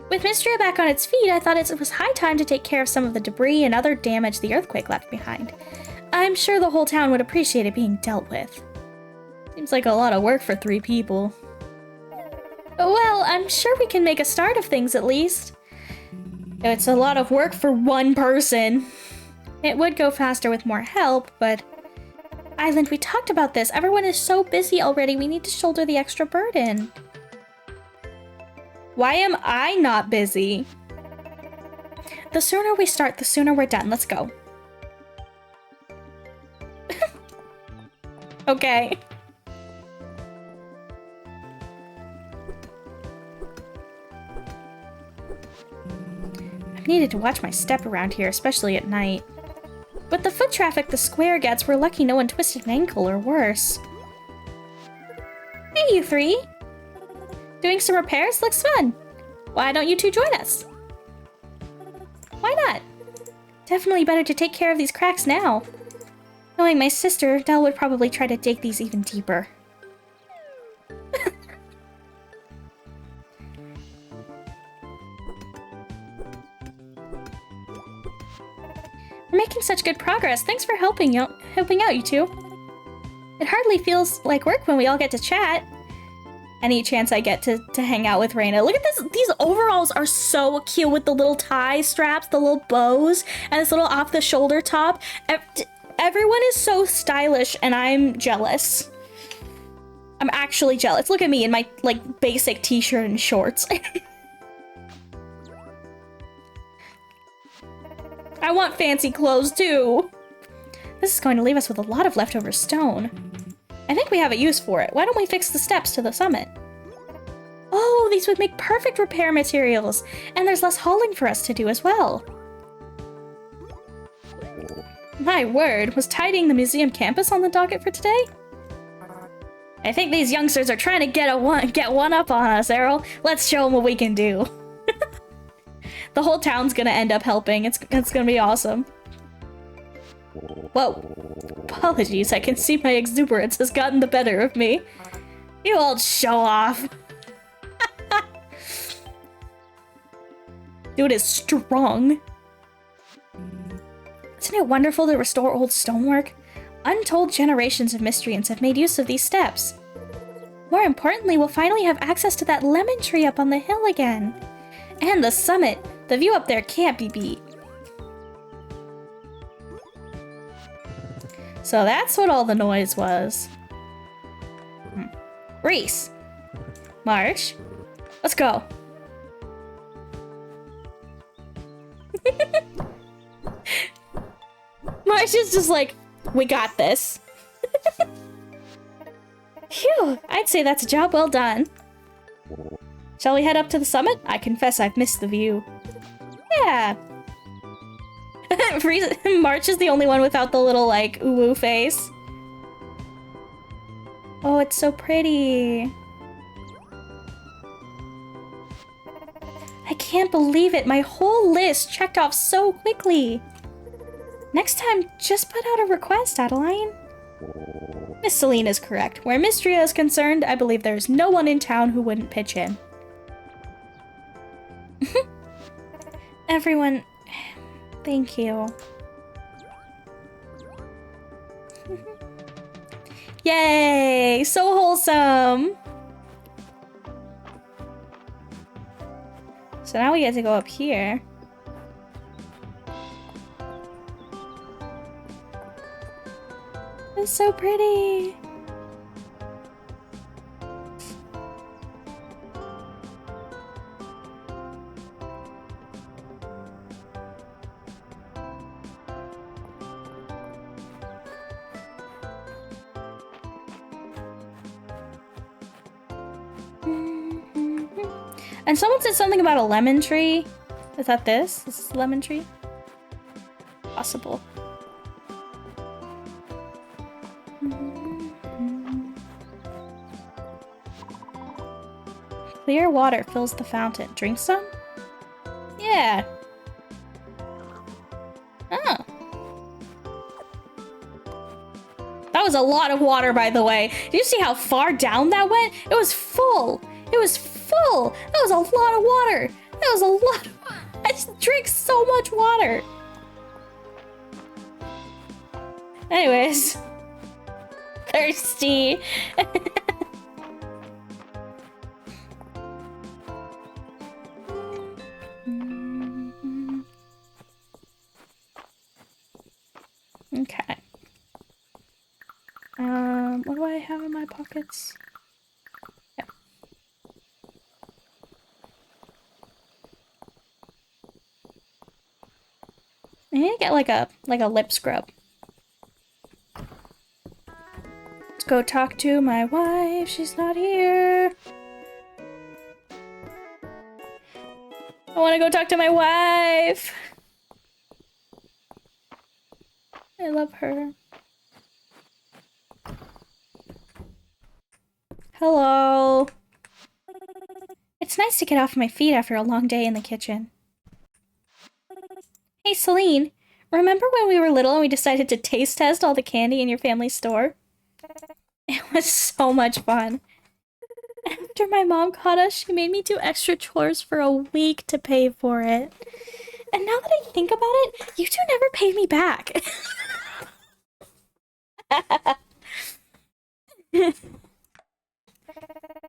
With Mystria back on its feet, I thought it was high time to take care of some of the debris and other damage the earthquake left behind. I'm sure the whole town would appreciate it being dealt with. Seems like a lot of work for 3 people. Well, I'm sure we can make a start of things at least. It's a lot of work for 1 person. It would go faster with more help, but... Island, we talked about this. Everyone is so busy already. We need to shoulder the extra burden. Why am I not busy? The sooner we start, the sooner we're done. Let's go. Okay. I've needed to watch my step around here, especially at night. With the foot traffic the square gets, we're lucky no one twisted an ankle or worse. Hey, you 3! Doing some repairs? Looks fun! Why don't you 2 join us? Why not? Definitely better to take care of these cracks now. Knowing my sister, Del would probably try to dig these even deeper. We're making such good progress. Thanks for helping out, you 2. It hardly feels like work when we all get to chat. Any chance I get to hang out with Reina. Look at this. These overalls are so cute with the little tie straps, the little bows, and this little off-the-shoulder top. Everyone is so stylish, and I'm jealous. I'm actually jealous. Look at me in my, like, basic t-shirt and shorts. I want fancy clothes, too. This is going to leave us with a lot of leftover stone. I think we have a use for it. Why don't we fix the steps to the summit? Oh, these would make perfect repair materials. And there's less hauling for us to do as well. My word, was tidying the museum campus on the docket for today? I think these youngsters are trying to get one up on us, Errol. Let's show them what we can do. The whole town's gonna end up helping. It's gonna be awesome. Whoa. Apologies, I can see my exuberance has gotten the better of me. You old show-off. Dude is strong. Isn't it wonderful to restore old stonework? Untold generations of miscreants have made use of these steps. More importantly, we'll finally have access to that lemon tree up on the hill again. And the summit. The view up there can't be beat. So that's what all the noise was. Reese. March. Let's go. March is just like, we got this. Phew, I'd say that's a job well done. Shall we head up to the summit? I confess I've missed the view. Yeah. March is the only one without the little, like, ooh-woo face. Oh, it's so pretty. I can't believe it. My whole list checked off so quickly. Next time, just put out a request, Adeline. Miss Celine is correct. Where Mystria is concerned, I believe there's no one in town who wouldn't pitch in. Everyone, thank you. Yay! So wholesome! So now we get to go up here. It's so pretty! And someone said something about a lemon tree. Is that this? Is this a lemon tree? Possible. Clear water fills the fountain. Drink some? Yeah. Oh. That was a lot of water, by the way. Did you see how far down that went? It was full. It was full. That was a lot of water. That was a lot of... I just drank so much water. Anyways. Thirsty. Okay. What do I have in my pockets? Yeah. I need to get like a lip scrub. Let's go talk to my wife. She's not here. I want to go talk to my wife. I love her. Hello. It's nice to get off my feet after a long day in the kitchen. Hey, Celine. Remember when we were little and we decided to taste test all the candy in your family's store? It was so much fun. After my mom caught us, she made me do extra chores for a week to pay for it. And now that I think about it, you two never paid me back.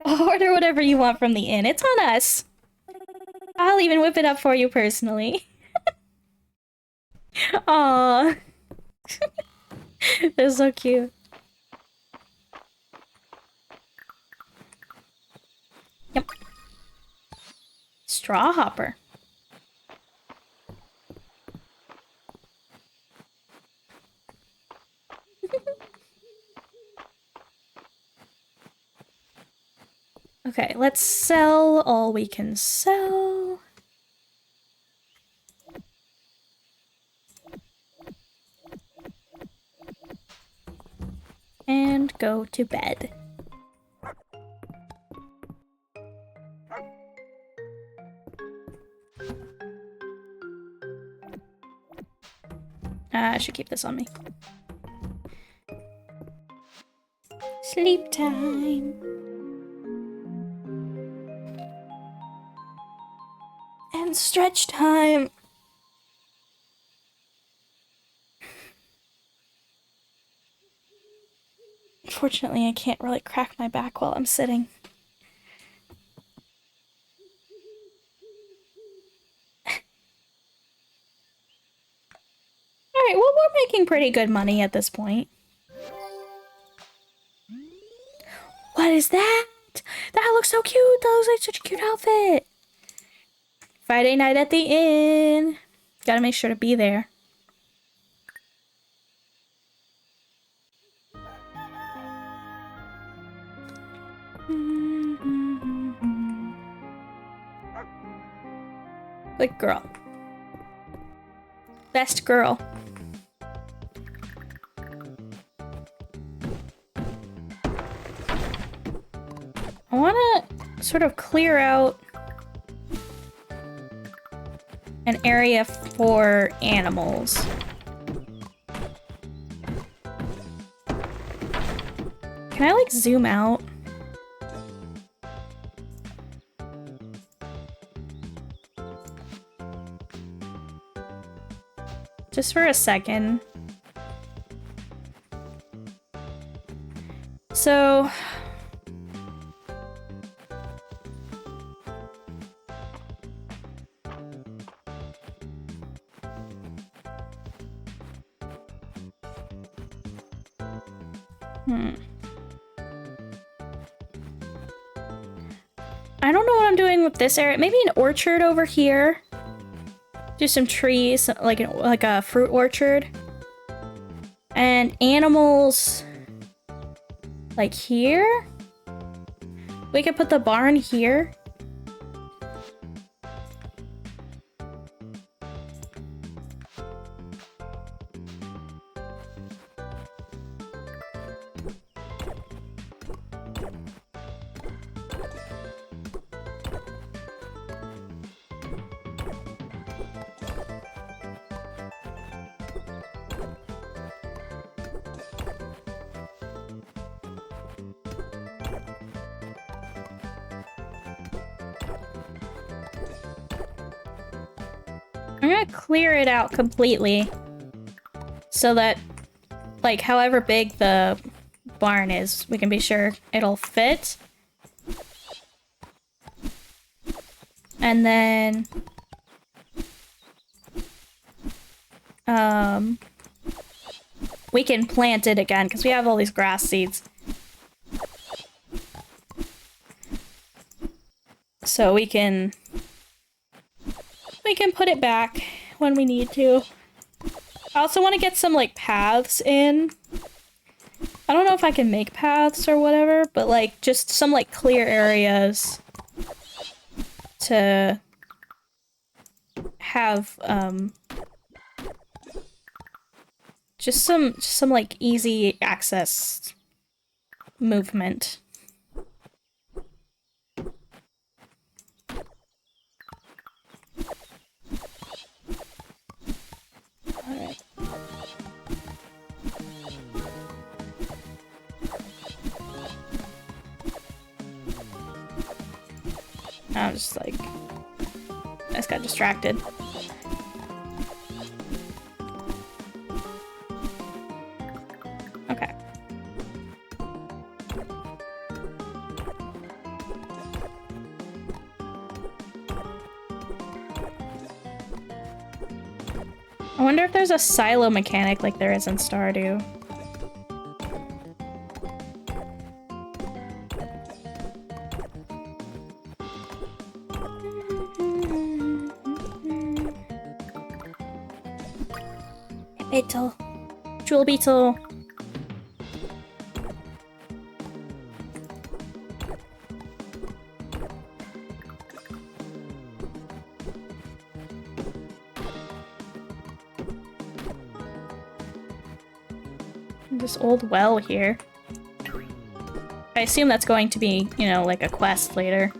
Order whatever you want from the inn. It's on us. I'll even whip it up for you personally. Aww. They're so cute. Yep. Straw hopper. Okay, let's sell all we can sell. And go to bed. I should keep this on me. Sleep time. And stretch time. Unfortunately, I can't really crack my back while I'm sitting. Alright, well, we're making pretty good money at this point. What is that? That looks so cute! That looks like such a cute outfit! Friday night at the inn. Gotta make sure to be there. Good girl. Best girl. I wanna sort of clear out an area for animals. Can I, like, zoom out? Just for a second. So... I don't know what I'm doing with this area. Maybe an orchard over here. Do some trees, like a fruit orchard. And animals like here. We could put the barn here. I'm gonna clear it out completely so that, like, however big the barn is, we can be sure it'll fit. And then we can plant it again because we have all these grass seeds. So we can put it back when we need to. I also want to get some, like, paths in. I don't know if I can make paths or whatever, but, like, just some, like, clear areas to have, just some, like, easy access movement. Alright. I was just like... I just got distracted. Okay. I wonder if there's a silo mechanic like there is in Stardew. Beetle. Jewel beetle. This old well here. I assume that's going to be, you know, like a quest later.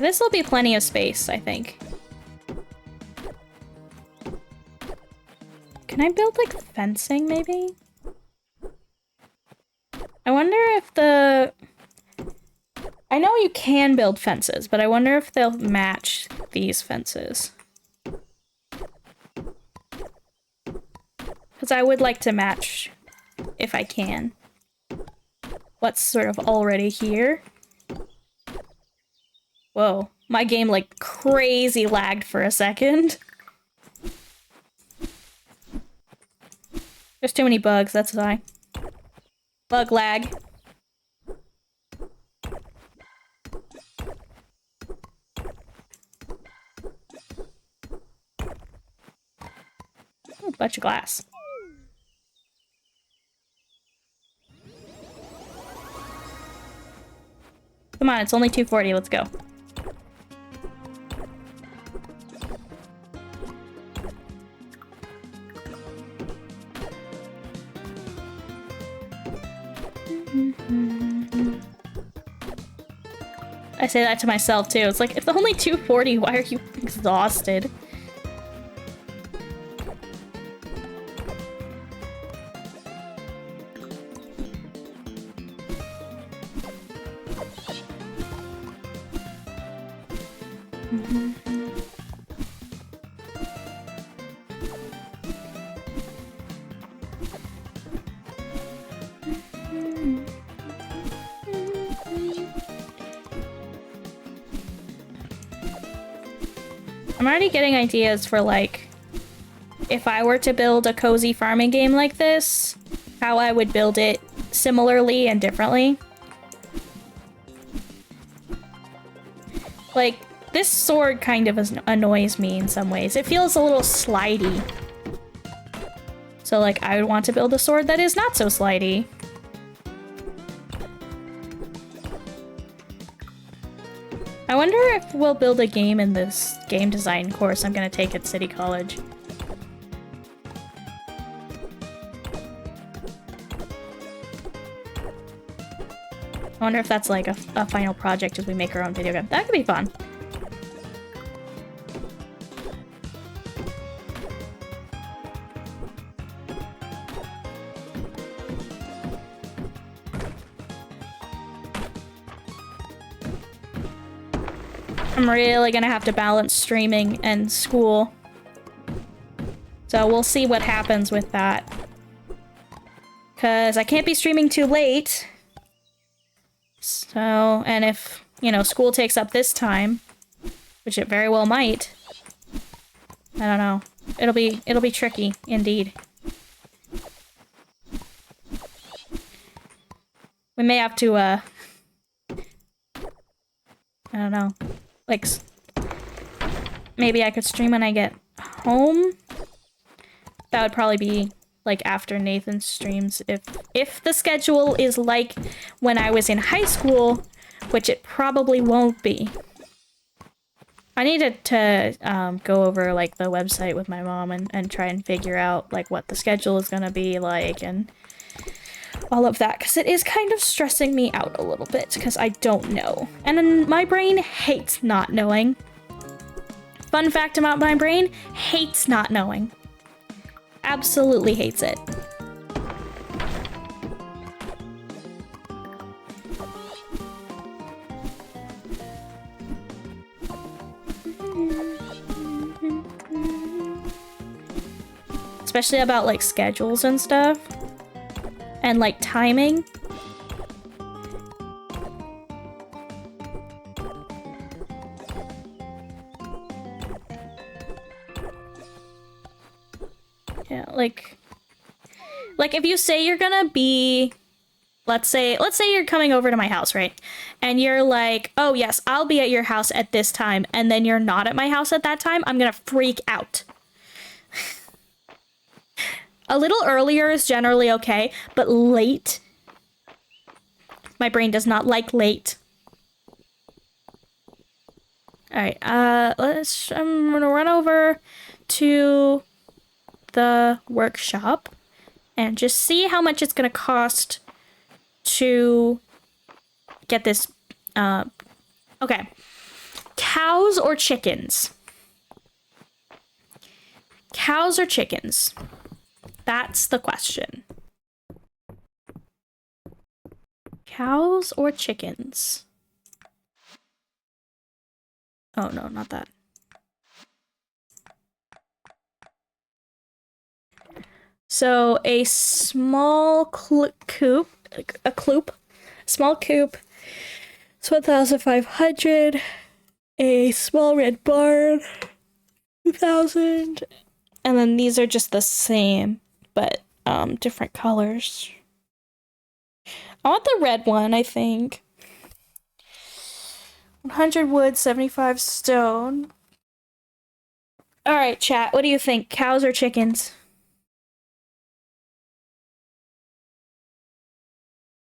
this will be plenty of space, I think. Can I build, like, fencing, maybe? I wonder if the... I know you can build fences, but I wonder if they'll match these fences. Because I would like to match, if I can, what's sort of already here. Whoa, my game, like, crazy lagged for a second. There's too many bugs, that's why. Bug lag. Ooh, bunch of glass. Come on, it's only 2:40, let's go. I say that to myself too. It's like, it's only 2:40, why are you exhausted? I'm already getting ideas for, like, if I were to build a cozy farming game like this, how I would build it similarly and differently. Like, this sword kind of annoys me in some ways. It feels a little slidey. So, like, I would want to build a sword that is not so slidey. I wonder if we'll build a game in this game design course I'm gonna take at City College. I wonder if that's like a final project as we make our own video game. That could be fun. I'm really gonna have to balance streaming and school. So we'll see what happens with that. Because I can't be streaming too late. So, and if, you know, school takes up this time, which it very well might, I don't know. It'll be tricky, indeed. We may have to, I don't know. Like, maybe I could stream when I get home. That would probably be, like, after Nathan's streams. If the schedule is like when I was in high school, which it probably won't be. I needed to go over, like, the website with my mom and try and figure out, like, what the schedule is gonna be like and all of that, because it is kind of stressing me out a little bit, because I don't know. And then my brain hates not knowing. Fun fact about my brain, hates not knowing. Absolutely hates it. Especially about, like, schedules and stuff. And, like, timing. Yeah, like if you say you're gonna be, let's say you're coming over to my house, right? And you're like, oh yes, I'll be at your house at this time, and then you're not at my house at that time, I'm gonna freak out. A little earlier is generally okay, but late, my brain does not like late. Alright, I'm gonna run over to the workshop and just see how much it's gonna cost to get this, okay. Cows or chickens? Cows or chickens? That's the question. Cows or chickens? Oh, no, not that. So a small coop, small coop, it's 1,500. A small red barn, 2,000. And then these are just the same, but different colors. I want the red one, I think. 100 wood, 75 stone. All right, chat. What do you think? Cows or chickens?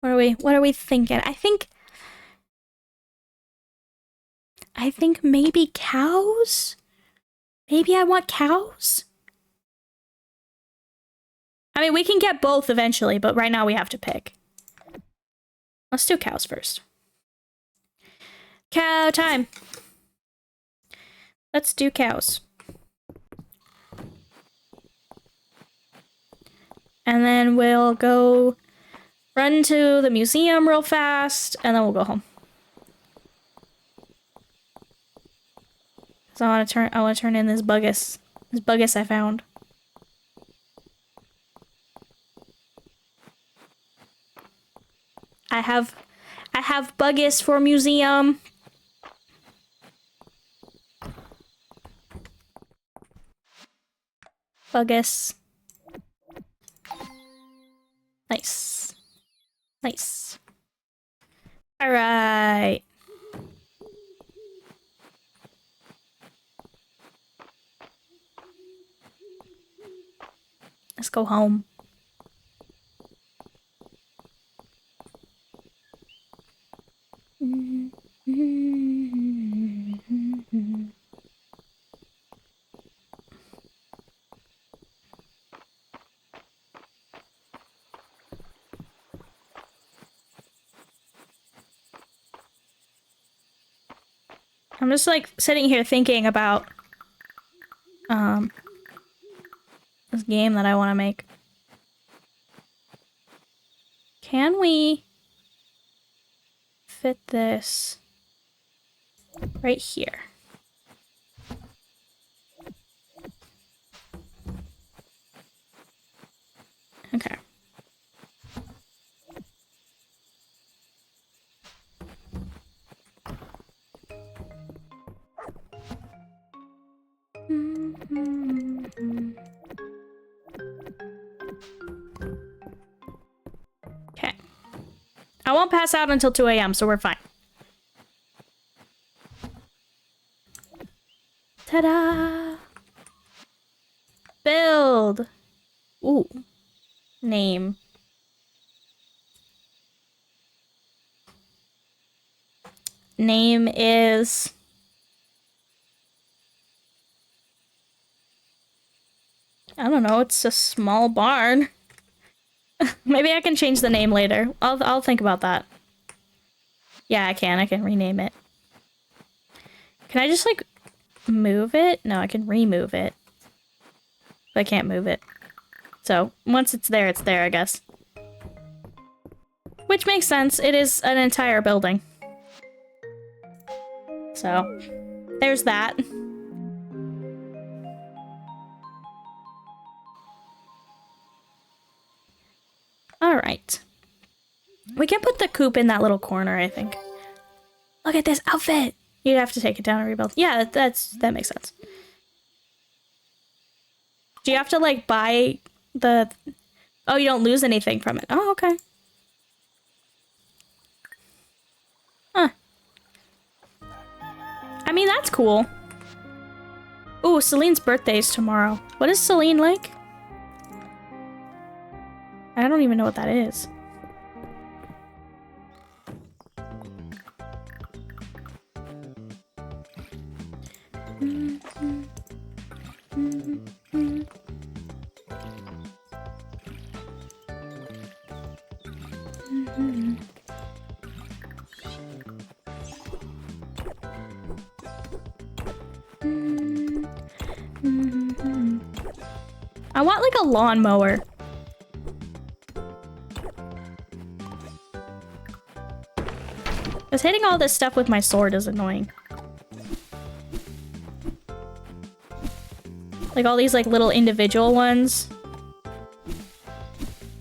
What are we thinking? I think maybe cows? Maybe I want cows? I mean, we can get both eventually, but right now we have to pick. Let's do cows first. Cow time. Let's do cows. And then we'll go run to the museum real fast, and then we'll go home. So I want to turn in this buggus I found. I have buggus for museum. Buggus. Nice. Nice. All right. Let's go home. I'm just like sitting here thinking about this game that I want to make. Can we fit this right here? Okay. Okay. I won't pass out until 2 a.m., so we're fine. Ta-da! Build! Ooh. Name. Name is... I don't know, it's a small barn. Maybe I can change the name later. I'll think about that. Yeah, I can rename it. Can I just like move it? No, I can remove it. But I can't move it. So once it's there, I guess. Which makes sense. It is an entire building. So there's that. All right. We can put the coop in that little corner, I think. Look at this outfit. You'd have to take it down and rebuild. Yeah, that makes sense. Do you have to like buy the... Oh, you don't lose anything from it. Oh, okay. Huh. I mean, that's cool. Ooh, Celine's birthday is tomorrow. What is Celine like? I don't even know what that is. I want like a lawnmower. Because hitting all this stuff with my sword is annoying. Like all these like little individual ones.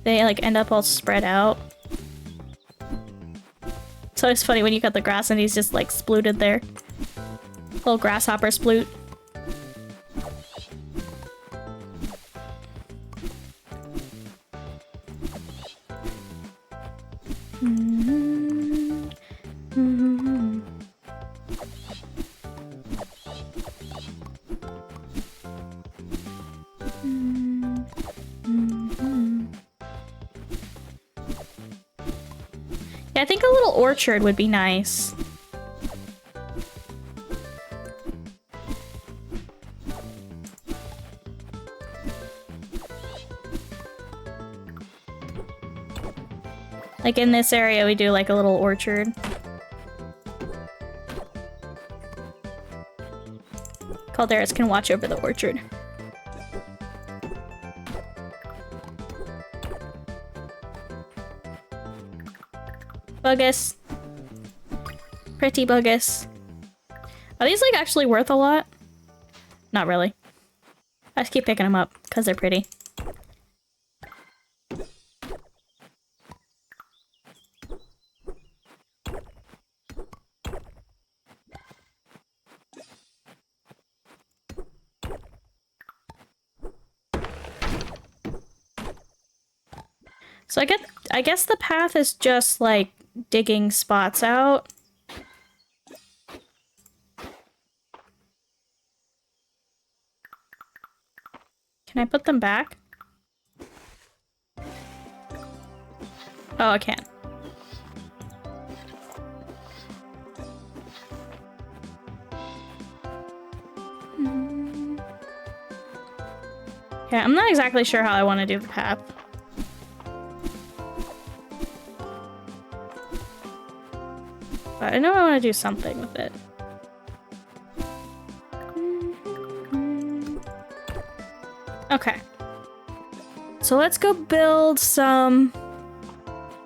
They like end up all spread out. So it's funny when you cut the grass and he's just like splooted there. Little grasshopper sploot. Yeah, I think a little orchard would be nice. Like in this area, we do like a little orchard. Calderas can watch over the orchard. Buggus. Pretty buggus. Are these like actually worth a lot? Not really. I just keep picking them up because they're pretty. So I guess the path is just like digging spots out. Can I put them back? Oh, I can. Okay, I'm not exactly sure how I want to do the path. But I know I want to do something with it. Okay. So let's go build some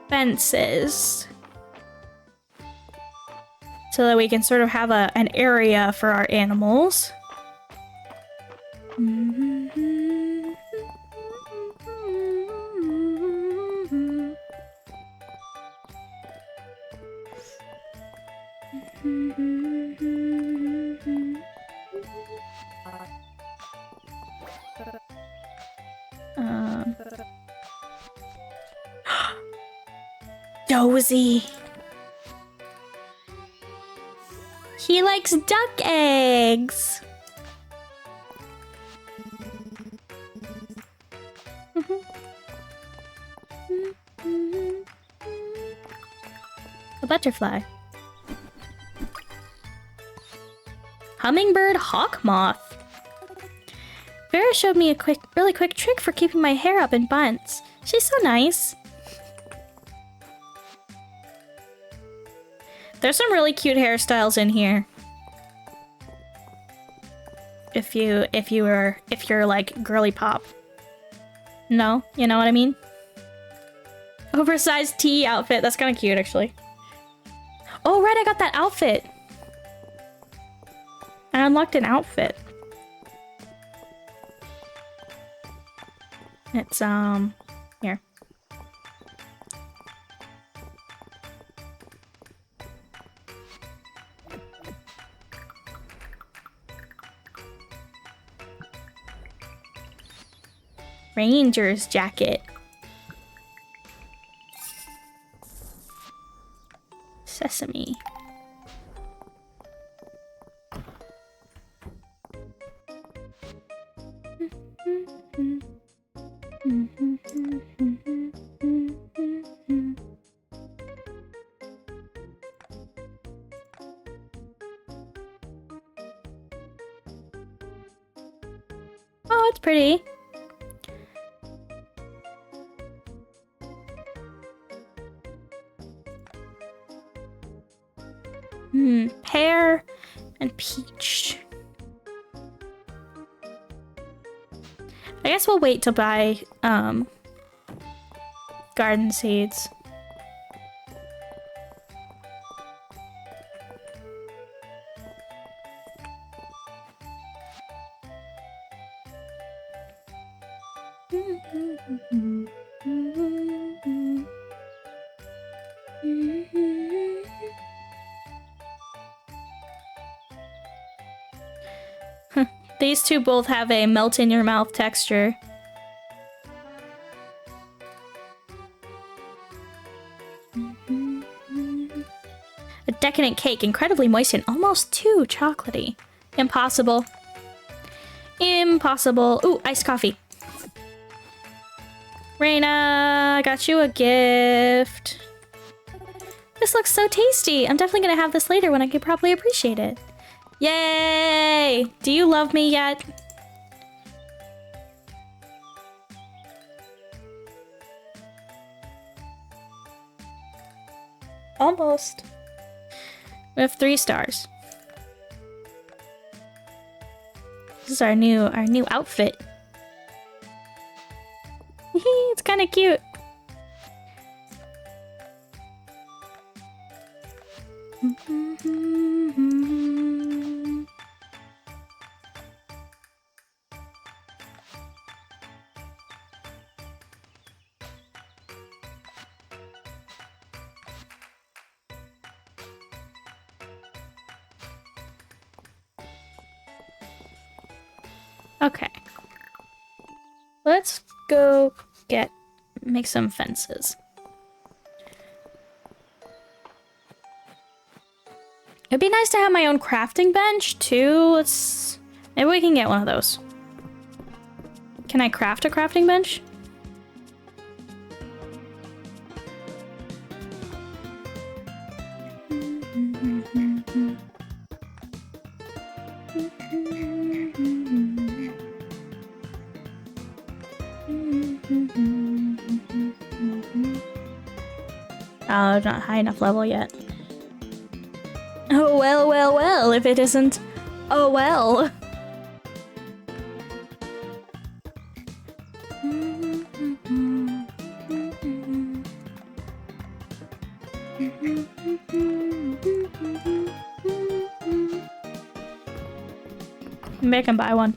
fences. So that we can sort of have an area for our animals. Dozy. He likes duck eggs. A butterfly. Hummingbird hawk moth. Vera showed me a really quick trick for keeping my hair up in buns. She's so nice. There's some really cute hairstyles in here. If you're like girly pop. No, you know what I mean? Oversized tee outfit. That's kind of cute, actually. Oh, right, I got that outfit. I unlocked an outfit. It's, here. Ranger's jacket. Sesame. Oh, it's pretty. Pear and peach. I guess we'll wait to buy, garden seeds. These two both have a melt-in-your-mouth texture. A decadent cake, incredibly moist and almost too chocolatey. Impossible. Impossible. Ooh, iced coffee. Reina, I got you a gift. This looks so tasty. I'm definitely gonna have this later when I can properly appreciate it. Yay! Do you love me yet? Almost. We have 3 stars. This is our new outfit. It's kind of cute. Okay. Let's go make some fences. It'd be nice to have my own crafting bench too. Maybe we can get one of those. Can I craft a crafting bench? Oh, not high enough level yet. Oh, well, well, well, if it isn't, oh, well. Maybe I can buy one.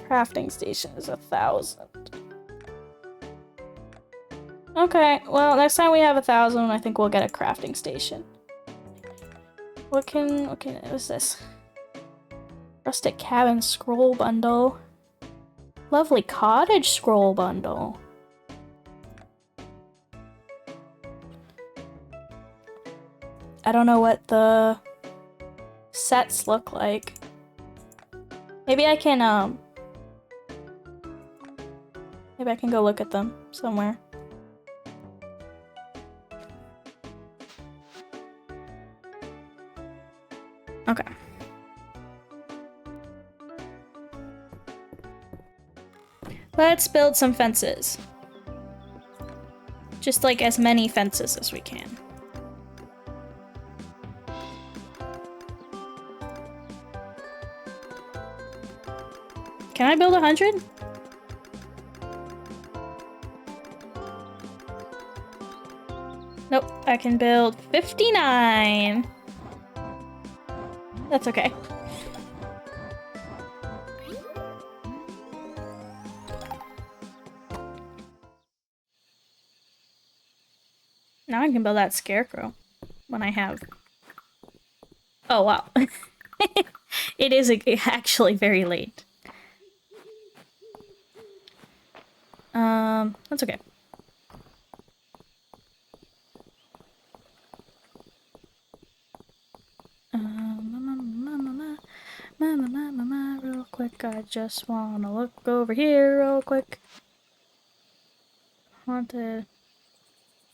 Crafting station is 1,000. Okay, well, next time we have 1,000, I think we'll get a crafting station. What's this? Rustic cabin scroll bundle. Lovely cottage scroll bundle. I don't know what the sets look like. Maybe I can go look at them somewhere. Okay. Let's build some fences. Just like as many fences as we can. Can I build 100? Nope, I can build 59. That's okay. Now I can build that scarecrow when I have... Oh, wow. It is actually very late. That's okay. Real quick, I just wanna look over here real quick. Haunted.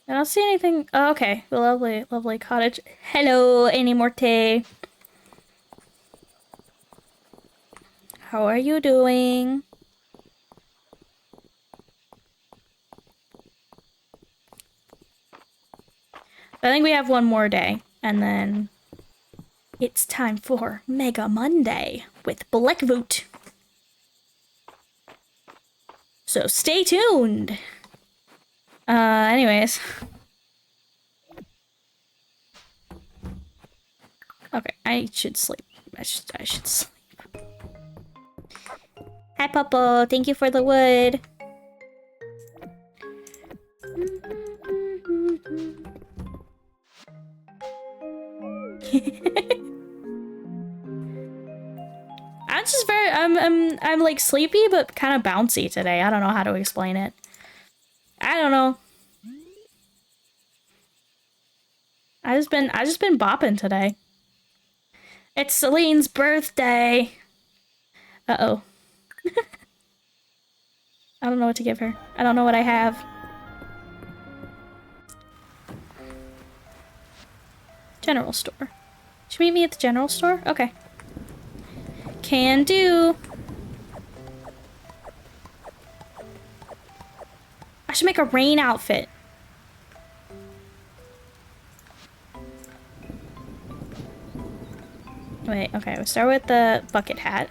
I don't see anything. Oh, okay, the lovely, lovely cottage. Hello, Annie Morte. How are you doing? I think we have one more day, and then it's time for Mega Monday with Blackvoot. So stay tuned. Anyways. Okay, I should sleep. I should sleep. Hi, Puppo. Thank you for the wood. I'm like sleepy but kind of bouncy today. I don't know how to explain it. I don't know. I just been bopping today. It's Celine's birthday. Uh-oh. I don't know what to give her. I don't know what I have. General store. Should you meet me at the general store? Okay. Can do. I should make a rain outfit. Wait, okay, we'll start with the bucket hat.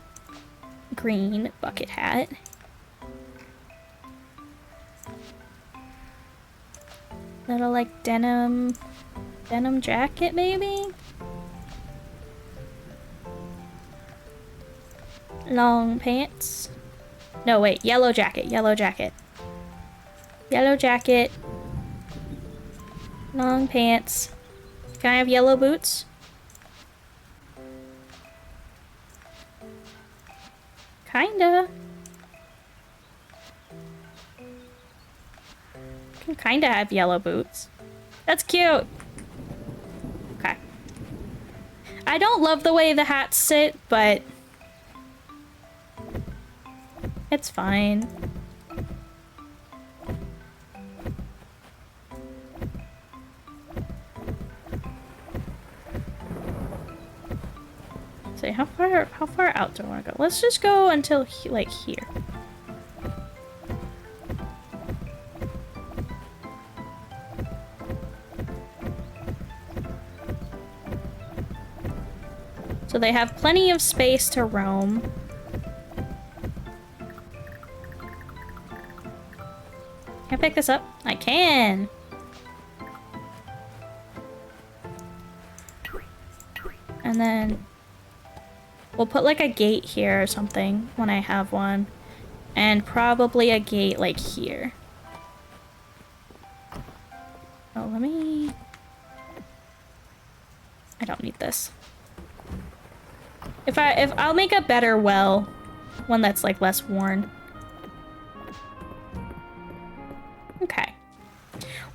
Green bucket hat. Little like denim jacket maybe? Long pants. No, wait, yellow jacket. Yellow jacket. Long pants. Can I have yellow boots? Kinda. Can kinda have yellow boots. That's cute. Okay. I don't love the way the hats sit, but it's fine. So how far out do I want to go? Let's just go until like here. So they have plenty of space to roam. Can I pick this up? I can! And then we'll put like a gate here or something when I have one. And probably a gate like here. Oh, let me... I don't need this. If I'll make a better well, one that's like less worn. Okay.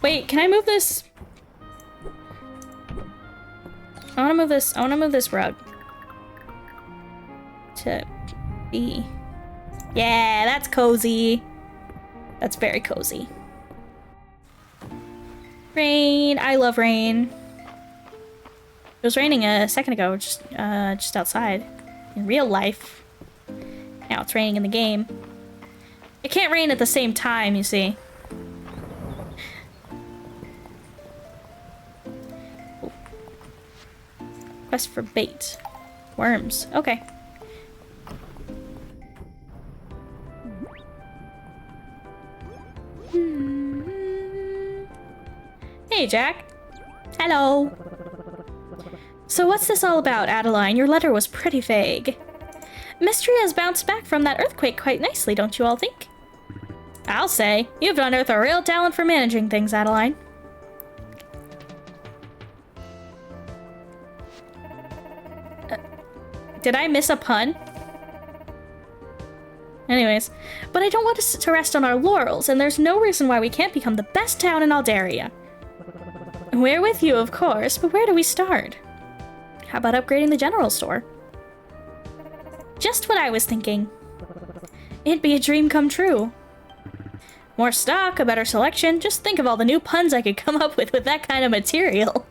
Wait, can I move this? I wanna move this rug. To B. Yeah, that's cozy. That's very cozy. Rain. I love rain. It was raining a second ago, just outside. In real life. Now it's raining in the game. It can't rain at the same time, you see. Ooh. Quest for bait. Worms. Okay. Hey, Jack. Hello. So what's this all about, Adeline? Your letter was pretty vague. Mystery has bounced back from that earthquake quite nicely, don't you all think? I'll say. You've unearthed a real talent for managing things, Adeline. Did I miss a pun? Anyways, but I don't want us to rest on our laurels, and there's no reason why we can't become the best town in Aldaria. We're with you, of course, but where do we start? How about upgrading the general store? Just what I was thinking. It'd be a dream come true. More stock, a better selection. Just think of all the new puns I could come up with that kind of material.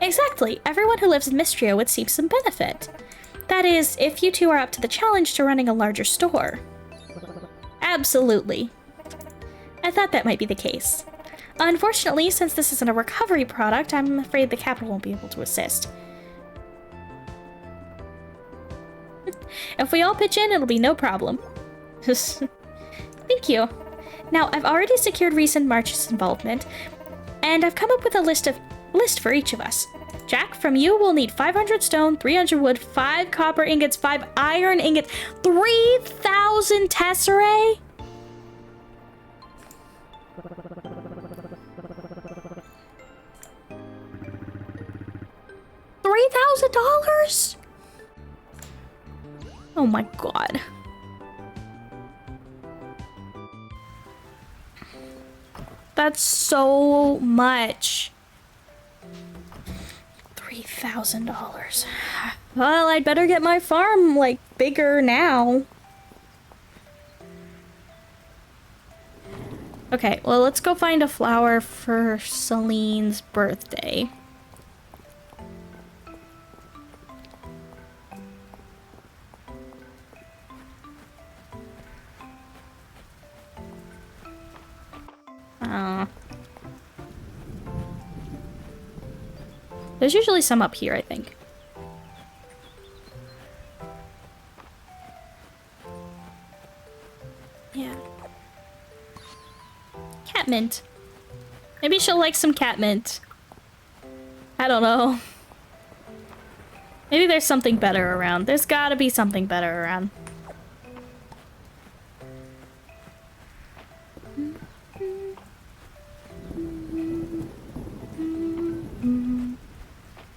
Exactly. Everyone who lives in Mystria would see some benefit. That is, if you two are up to the challenge to running a larger store. Absolutely. I thought that might be the case. Unfortunately, since this isn't a recovery product, I'm afraid the capital won't be able to assist. If we all pitch in, it'll be no problem. Thank you. Now, I've already secured recent March's involvement, and I've come up with a list for each of us. Jack, from you, we'll need 500 stone, 300 wood, 5 copper ingots, 5 iron ingots, 3,000 tesserae? $3,000? Oh my god. That's so much. $3,000. Well, I'd better get my farm, like, bigger now. Okay, well, let's go find a flower for Celine's birthday. There's usually some up here, I think. Yeah. Catmint. Maybe she'll like some catmint. I don't know. Maybe there's something better around. There's gotta be something better around.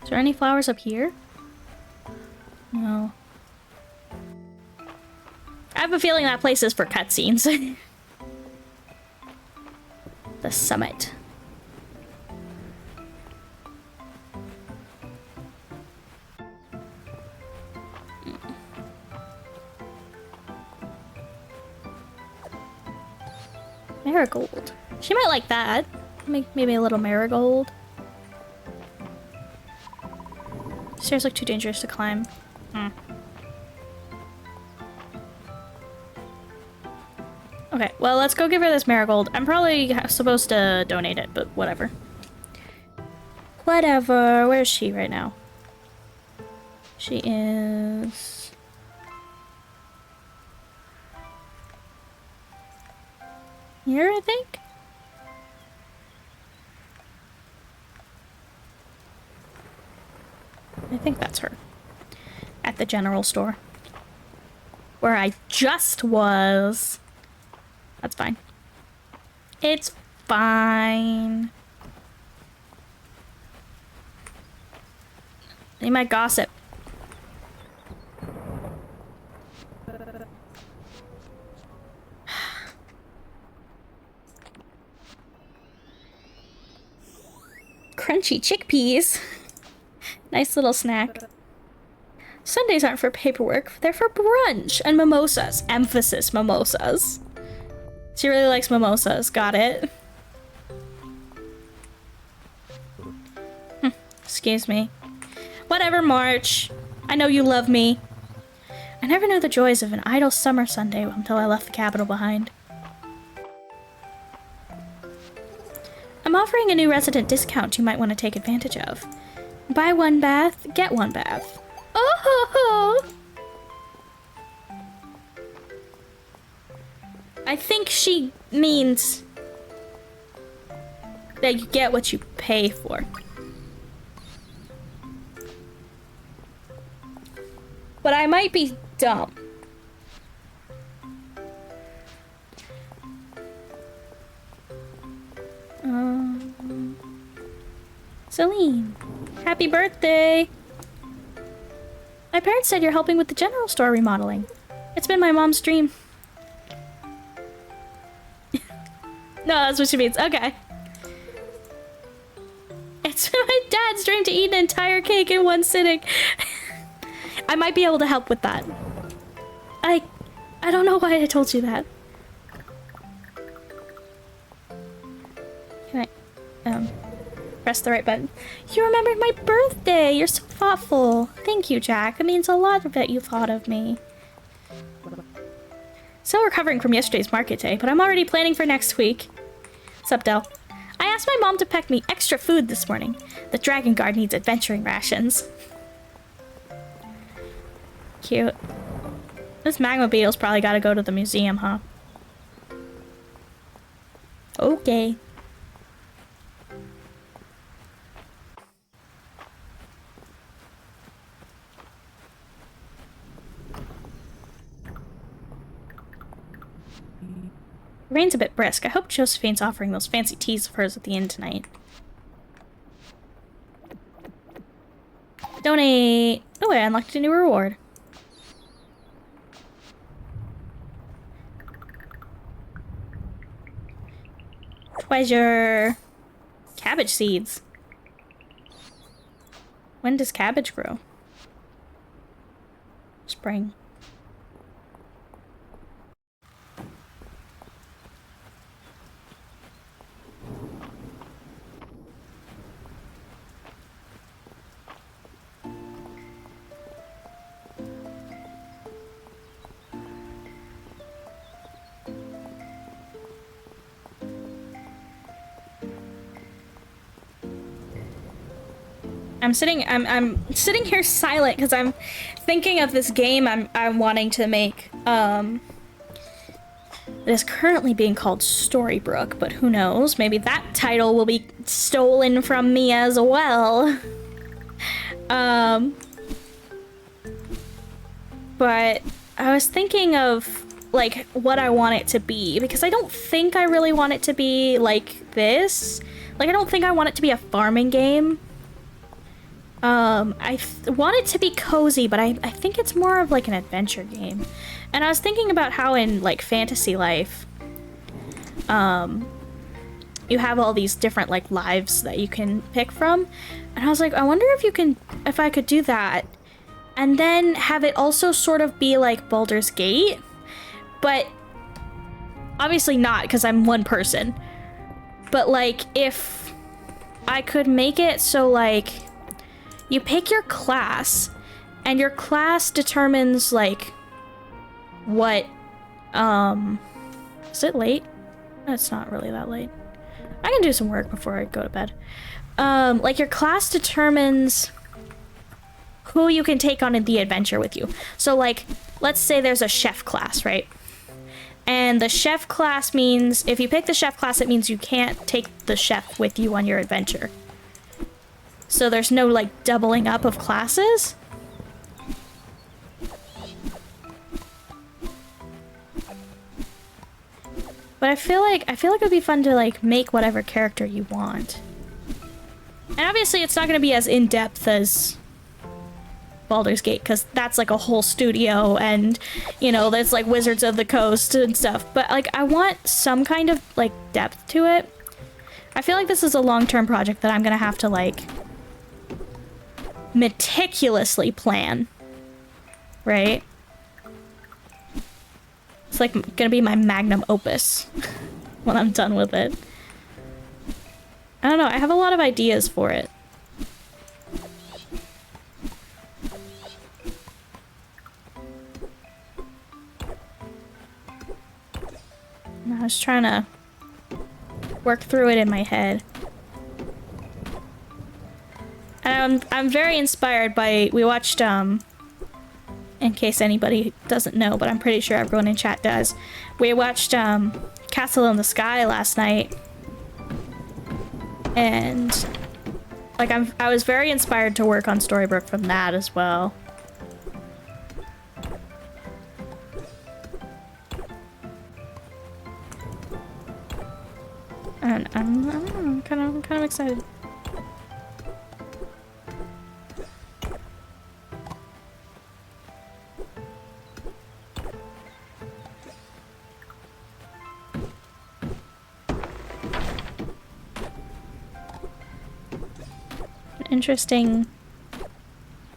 Is there any flowers up here? No. I have a feeling that place is for cutscenes. The summit. Marigold. She might like that. Maybe a little marigold. Stairs look too dangerous to climb. Okay, well, let's go give her this marigold. I'm probably supposed to donate it, but whatever. Whatever. Where's she right now? She is... here, I think? I think that's her. At the general store. Where I just was. That's fine. It's fine. They might gossip. Crunchy chickpeas. Nice little snack. Sundays aren't for paperwork, they're for brunch and mimosas. Emphasis, mimosas. She really likes mimosas, got it. Excuse me. Whatever, March. I know you love me. I never knew the joys of an idle summer Sunday until I left the capital behind. I'm offering a new resident discount you might want to take advantage of. Buy one bath, get one bath. Oh ho ho! I think she means that you get what you pay for. But I might be dumb. Celine, happy birthday! My parents said you're helping with the general store remodeling. It's been my mom's dream. No, that's what she means. Okay. It's my dad's dream to eat an entire cake in one sitting. I might be able to help with that. I don't know why I told you that. Can I, press the right button? You remembered my birthday! You're so thoughtful. Thank you, Jack. It means a lot that you thought of me. Still recovering from yesterday's market day, but I'm already planning for next week. What's up, Del? I asked my mom to pack me extra food this morning. The dragon guard needs adventuring rations. Cute. This magma beetle's probably gotta go to the museum, huh? Okay. The rain's a bit brisk. I hope Josephine's offering those fancy teas of hers at the inn tonight. Donate! Oh, I unlocked a new reward. Treasure! Cabbage seeds. When does cabbage grow? Spring. I'm sitting here silent because I'm thinking of this game I'm wanting to make. It is currently being called Storybrooke, but who knows? Maybe that title will be stolen from me as well. But I was thinking of like what I want it to be, because I don't think I really want it to be like this. Like, I don't think I want it to be a farming game. I want it to be cozy, but I think it's more of like an adventure game. And I was thinking about how in like fantasy life, you have all these different like lives that you can pick from. And I was like, I wonder if I could do that and then have it also sort of be like Baldur's Gate, but obviously not because I'm one person. But like if I could make it so like you pick your class, and your class determines, like, what, is it late? It's not really that late. I can do some work before I go to bed. Like, your class determines who you can take on in the adventure with you. So, like, let's say there's a chef class, right? And the chef class means, if you pick the chef class, it means you can't take the chef with you on your adventure. So there's no, like, doubling up of classes. But I feel like it'd be fun to, like, make whatever character you want. And obviously it's not gonna be as in-depth as Baldur's Gate, because that's, like, a whole studio, and, you know, there's, like, Wizards of the Coast and stuff. But, like, I want some kind of, like, depth to it. I feel like this is a long-term project that I'm gonna have to, like, meticulously plan, right? It's like gonna be my magnum opus when I'm done with it. I don't know, I have a lot of ideas for it. I was trying to work through it in my head. And I'm very inspired by, we watched, in case anybody doesn't know, but I'm pretty sure everyone in chat does. We watched, Castle in the Sky last night. And, like, I was very inspired to work on Storybrooke from that as well. And I don't know, I'm kind of excited. Interesting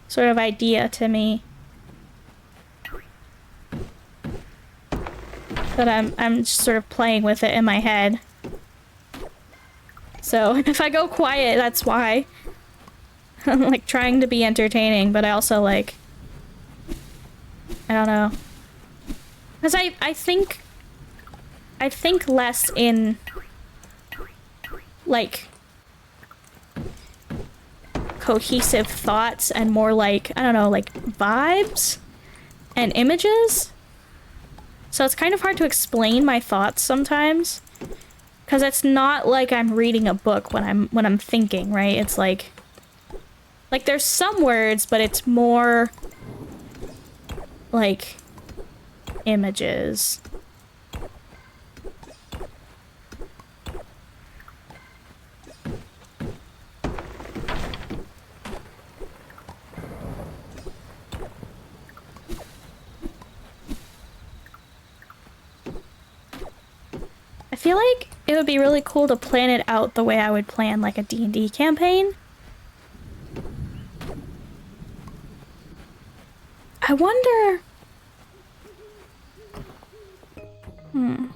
sort of idea to me. But I'm just sort of playing with it in my head. So if I go quiet, that's why. I'm like trying to be entertaining, but I also like, I don't know. Because I think less in like, cohesive thoughts and more like, I don't know, like vibes and images. So it's kind of hard to explain my thoughts sometimes, because it's not like I'm reading a book when I'm thinking, right? It's like there's some words, but it's more like images. I feel like it would be really cool to plan it out the way I would plan like a D&D campaign. I wonder... Is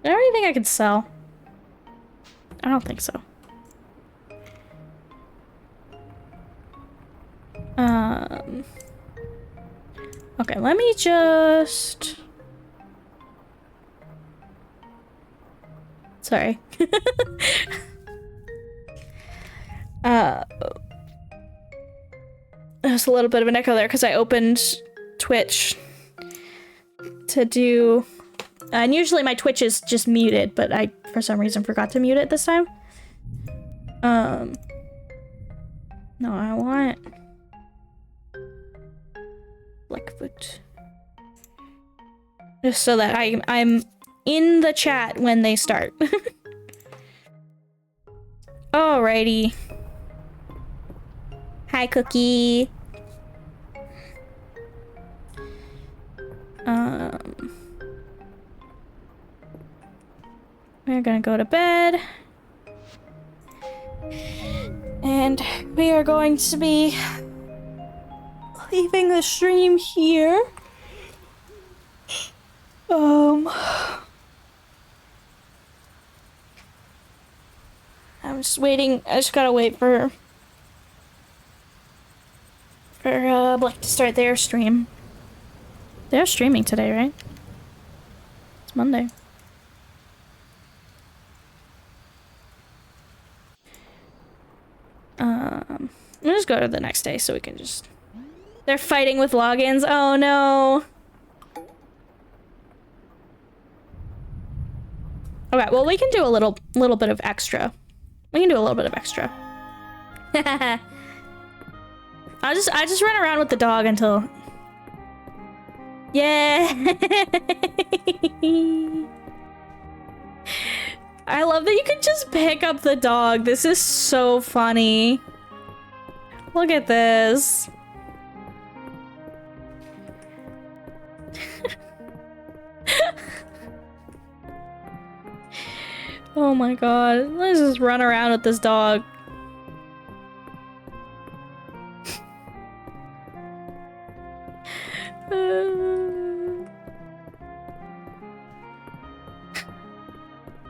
there anything I could sell? I don't think so. Okay, let me just... Sorry. There's a little bit of an echo there because I opened Twitch to do... and usually my Twitch is just muted, but I, for some reason, forgot to mute it this time. No, I want... Blackfoot. Just so that I'm in the chat when they start. Alrighty. Hi, Cookie. We're gonna go to bed. And we are going to be leaving the stream here. I'm just waiting. I just gotta wait for Black to start their stream. They're streaming today, right? It's Monday. We'll just go to the next day so we can just... They're fighting with logins. Oh no. Okay, well we can do a little bit of extra. We can do a little bit of extra. I just run around with the dog until... Yeah. I love that you can just pick up the dog. This is so funny. Look at this. Oh my god. Let's just run around with this dog.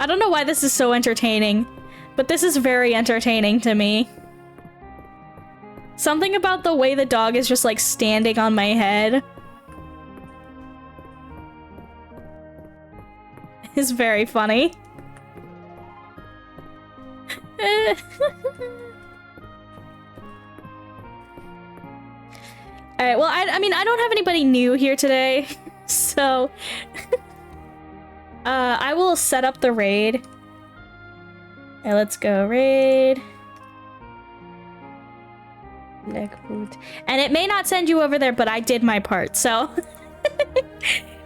I don't know why this is so entertaining, but this is very entertaining to me. Something about the way the dog is just like standing on my head is very funny. Alright, well, I mean, I don't have anybody new here today, so... I will set up the raid. Okay, let's go raid. And it may not send you over there, but I did my part, so...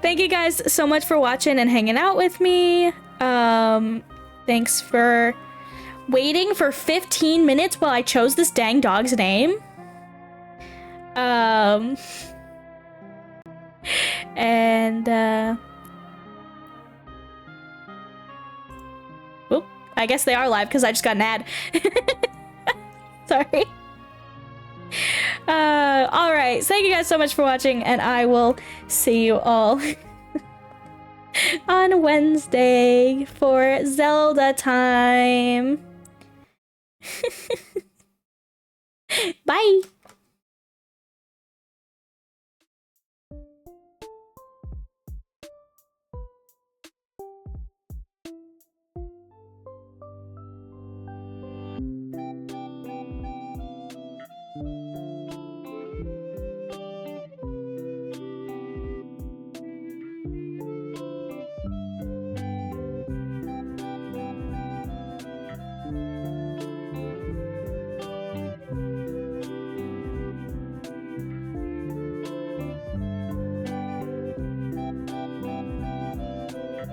Thank you guys so much for watching and hanging out with me. Thanks for waiting for 15 minutes while I chose this dang dog's name. Oop, I guess they are live because I just got an ad. Sorry. Alright, thank you guys so much for watching, and I will see you all on Wednesday for Zelda time. Bye!